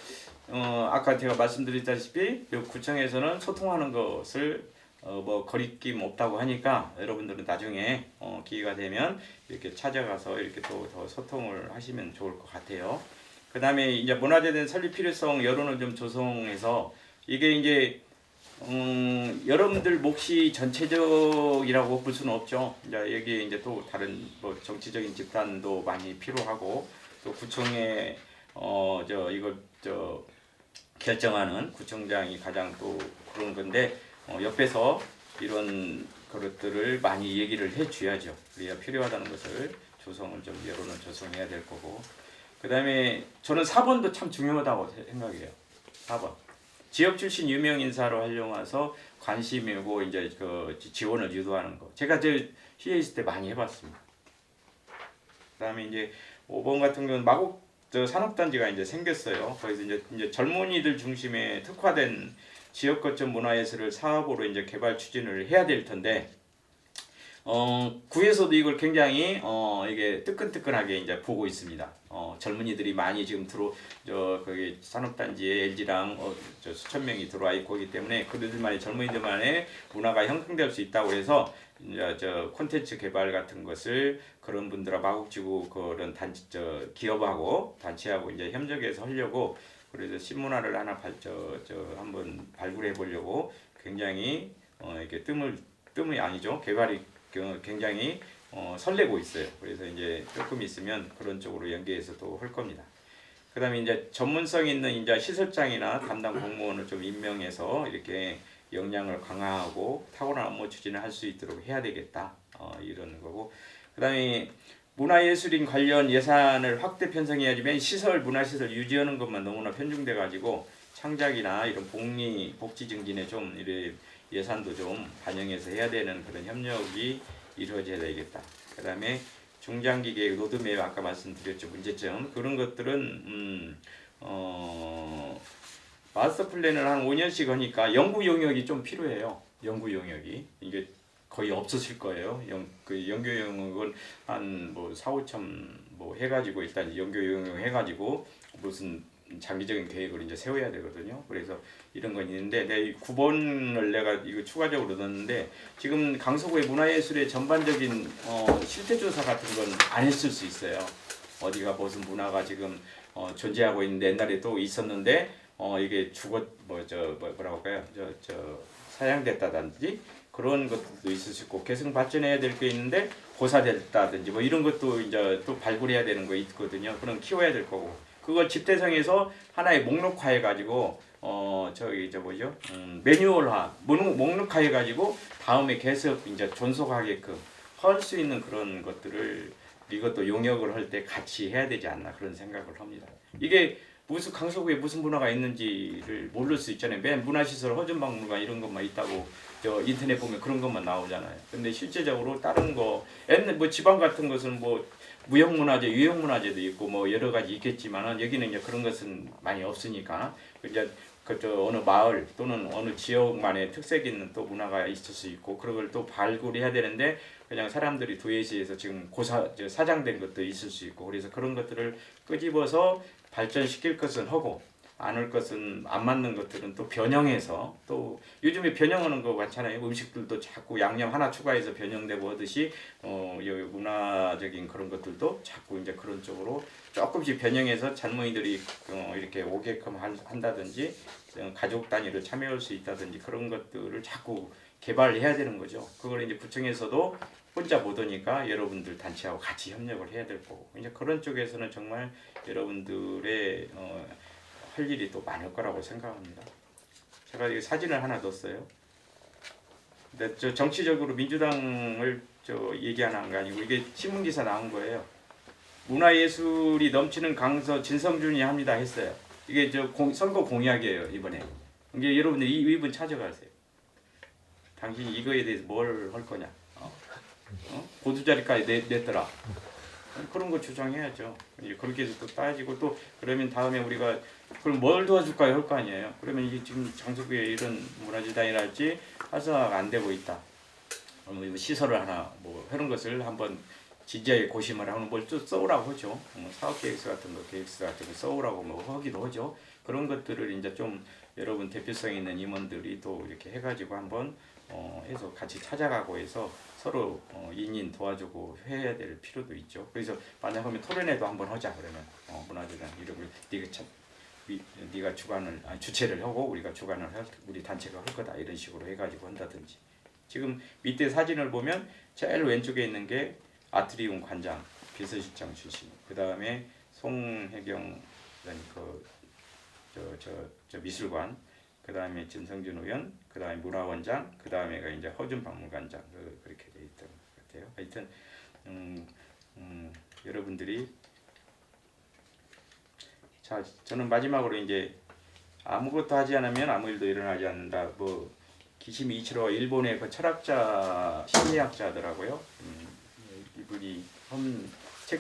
아까 제가 말씀드렸다시피 구청에서는 소통하는 것을 뭐 거리낌 없다고 하니까 여러분들은 나중에 기회가 되면 이렇게 찾아가서 이렇게 또 더 소통을 하시면 좋을 것 같아요. 그 다음에 이제 문화재된 설립 필요성 여론을 좀 조성해서 이게 이제 여러분들 몫이 전체적이라고 볼 수는 없죠. 이제 여기 이제 또 다른 뭐 정치적인 집단도 많이 필요하고 또 구청에 이걸 결정하는 구청장이 가장 또 그런 건데 옆에서 이런 것들을 많이 얘기를 해줘야죠. 그래야 필요하다는 것을 조성을 좀 여론을 조성해야 될 거고. 그 다음에 저는 4번도 참 중요하다고 생각해요. 4번. 지역 출신 유명 인사로 활용해서 관심이고 이제 그 지원을 유도하는 거. 제가 저 시에 있을 때 많이 해봤습니다. 그다음에 이제 5번 같은 경우는 마곡 산업단지가 이제 생겼어요. 거기서 이제 젊은이들 중심의 특화된 지역 거점 문화예술을 사업으로 이제 개발 추진을 해야 될 텐데. 구에서도 이걸 굉장히 이게 뜨끈뜨끈하게 이제 보고 있습니다. 젊은이들이 많이 지금 거기 산업단지에 LG랑 수천 명이 들어와 있고 하기 때문에 그들만의 젊은이들만의 문화가 형성될 수 있다고 해서 이제 콘텐츠 개발 같은 것을 그런 분들하고 마곡지구 그런 기업하고 단체하고 이제 협력해서 하려고 그래서 신문화를 하나 한번 발굴해 보려고 굉장히 이렇게 뜸이 아니죠. 개발이 굉장히 설레고 있어요. 그래서 이제 조금 있으면 그런 쪽으로 연계해서 또 할 겁니다. 그다음에 이제 전문성 있는 이제 시설장이나 담당 공무원을 좀 임명해서 이렇게 역량을 강화하고 탁월한 업무 추진을 할 수 있도록 해야 되겠다. 이런 거고. 그다음에 문화예술인 관련 예산을 확대 편성해야지만 시설 문화시설 유지하는 것만 너무나 편중돼 가지고 창작이나 이런 복지 증진에 좀 이래 예산도 좀 반영해서 해야 되는 그런 협력이 이루어져야 되겠다. 그 다음에 중장기 계획 로드맵 아까 말씀드렸죠. 문제점 그런 것들은 마스터 플랜을 한 5년씩 하니까 연구 영역이 좀 필요해요. 연구 영역이 이게 거의 없으실 거예요. 그 연구 영역은 한 뭐 4, 5천 뭐 해가지고 일단 연구 영역 해가지고 무슨 장기적인 계획을 이제 세워야 되거든요. 그래서 이런 건 있는데 내 9번을 내가 이거 추가적으로 넣었는데 지금 강서구의 문화예술의 전반적인 실태조사 같은 건 안 했을 수 있어요. 어디가 무슨 문화가 지금 존재하고 있는데 옛날에 또 있었는데 이게 뭐라고 할까요? 사양됐다든지 그런 것도 있을 수 있고 계속 발전해야 될 게 있는데 고사됐다든지 뭐 이런 것도 이제 또 발굴해야 되는 거 있거든요. 그럼 키워야 될 거고. 그걸 집대성에서 하나의 목록화해 가지고 매뉴얼화 목록화해 가지고 다음에 계속 이제 존속하게끔 할 수 있는 그런 것들을 이것도 용역을 할 때 같이 해야 되지 않나 그런 생각을 합니다. 이게 무슨 강서구에 무슨 문화가 있는지를 모를 수 있잖아요. 맨 문화시설 허전박물관 이런 것만 있다고 인터넷 보면 그런 것만 나오잖아요. 근데 실제적으로 다른 거 뭐 지방 같은 것은 뭐 무형문화재, 유형문화재도 있고 뭐 여러 가지 있겠지만은 여기는 이제 그런 것은 많이 없으니까 이제 어느 마을 또는 어느 지역만의 특색 있는 또 문화가 있을 수 있고 그런 걸 또 발굴해야 되는데 그냥 사람들이 도예시에서 지금 사장된 것도 있을 수 있고 그래서 그런 것들을 끄집어서 발전시킬 것은 하고 안 올 것은 안 맞는 것들은 또 변형해서 또 요즘에 변형하는 거 많잖아요. 음식들도 자꾸 양념 하나 추가해서 변형되고 하듯이 여기 문화적인 그런 것들도 자꾸 이제 그런 쪽으로 조금씩 변형해서 젊은이들이 이렇게 오게끔 한다든지 가족 단위로 참여할 수 있다든지 그런 것들을 자꾸 개발해야 되는 거죠. 그걸 이제 구청에서도 혼자 못 오니까 여러분들 단체하고 같이 협력을 해야 될 거고 이제 그런 쪽에서는 정말 여러분들의 할 일이 또 많을 거라고 생각합니다. 제가 이 사진을 하나 넣었어요. 근데 저 정치적으로 민주당을 얘기하는 거 아니고 이게 신문 기사 나온 거예요. 문화예술이 넘치는 강서 진성준이 합니다 했어요. 이게 선거 공약이에요 이번에. 이게 여러분들 이분 찾아가세요. 당신이 이거에 대해서 뭘 할 거냐? 보도자료까지 냈더라. 그런 거 주장해야죠. 그렇게 해서 또 따지고 또 그러면 다음에 우리가 그럼 뭘 도와줄까요 할 거 아니에요. 그러면 이게 지금 장소구에 이런 문화재단이랄지 활성화가 안 되고 있다. 그러면 시설을 하나 뭐 하는 것을 한번 진지하게 고심을 하는 뭘 또 써오라고 하죠. 사업계획서 같은 거, 계획서 같은 거 써오라고 뭐 하기도 하죠. 그런 것들을 이제 좀 여러분 대표성 있는 임원들이 또 이렇게 해가지고 한번 해서 같이 찾아가고 해서 서로 인인 도와주고 해야 될 필요도 있죠. 그래서 만약 하면 토론회도 한번 하자 그러면 문화재단 이름을 네가 주관을 주최를 하고 우리가 주관을 우리 단체가 할 거다 이런 식으로 해가지고 한다든지. 지금 밑에 사진을 보면 제일 왼쪽에 있는 게 아트리움 관장 비서실장 출신. 그 다음에 송혜경 저 미술관. 그 다음에 진성준 의원, 그 다음에 문화원장, 그 다음에가 이제 허준 박물관장 그렇게 돼 있던 것 같아요. 하여튼 여러분들이 자 저는 마지막으로 이제 아무것도 하지 않으면 아무 일도 일어나지 않는다. 뭐 기시미 이치로 일본의 그 철학자 심리학자더라고요. 이분이 한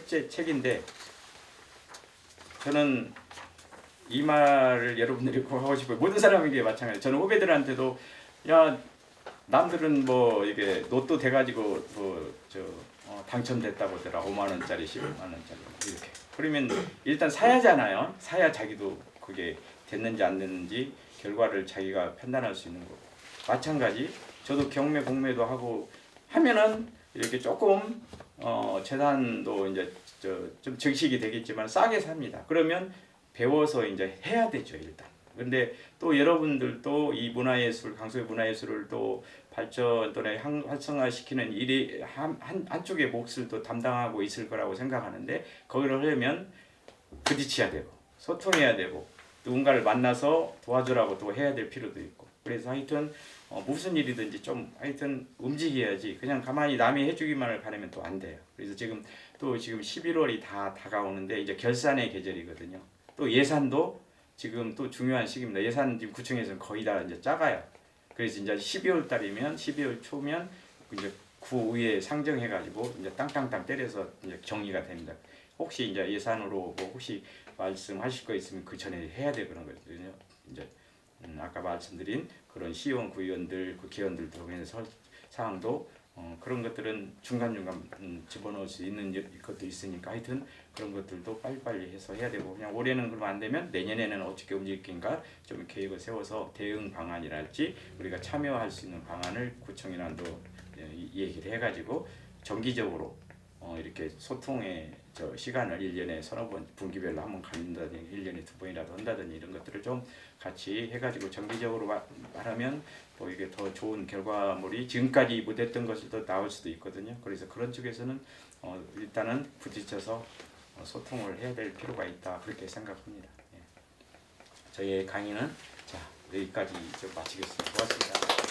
책인데 저는 이 말을 여러분들이 꼭 하고 싶어요. 모든 사람에게 마찬가지. 저는 후배들한테도 야 남들은 뭐 이게 로또 돼가지고 당첨됐다고 하더라. 5만 원짜리, 15만 원짜리 이렇게. 그러면 일단 사야잖아요. 사야 자기도 그게 됐는지 안 됐는지 결과를 자기가 판단할 수 있는 거고. 마찬가지. 저도 경매 공매도 하고 하면은 이렇게 조금 재산도 이제 좀 증식이 되겠지만 싸게 삽니다. 그러면 배워서 이제 해야 되죠 일단. 근데 또 여러분들도 이 문화예술, 강서의 문화예술을 또 발전 또는 활성화시키는 일이 한쪽의 몫을 또 담당하고 있을 거라고 생각하는데 거기를 하려면 부딪혀야 되고 소통해야 되고 누군가를 만나서 도와주라고 또 해야 될 필요도 있고. 그래서 하여튼 무슨 일이든지 좀 하여튼 움직여야지 그냥 가만히 남이 해주기만을 바라면 또 안 돼요. 그래서 지금 11월이 다 다가오는데 이제 결산의 계절이거든요. 또 예산도 지금 또 중요한 시기입니다. 예산 지금 구청에서는 거의 다 이제 작아요. 그래서 이제 12월 달이면 12월 초면 이제 구의회 상정해가지고 이제 땅땅땅 때려서 이제 정리가 됩니다. 혹시 이제 예산으로 뭐 혹시 말씀하실 거 있으면 그 전에 해야 될 그런 거거든요. 이제 아까 말씀드린 그런 시의원, 구의원들, 국회의원들 동의하는 사항도 그런 것들은 중간중간 집어넣을 수 있는 것도 있으니까 하여튼 그런 것들도 빨리빨리 해서 해야 되고 그냥 올해는 그러면 안 되면 내년에는 어떻게 움직일 건가 좀 계획을 세워서 대응 방안이랄지 우리가 참여할 수 있는 방안을 구청이랑도 얘기를 해가지고 정기적으로 이렇게 소통의 시간을 1년에 서너 번 분기별로 한번 갖는다든지 1년에 2번이라도 한다든지 이런 것들을 좀 같이 해가지고 정기적으로 말하면 또 이게 더 좋은 결과물이 지금까지 못했던 것이 더 나올 수도 있거든요. 그래서 그런 쪽에서는 일단은 부딪혀서 소통을 해야 될 필요가 있다 그렇게 생각합니다. 예. 저희의 강의는 자 여기까지 좀 마치겠습니다. 고맙습니다.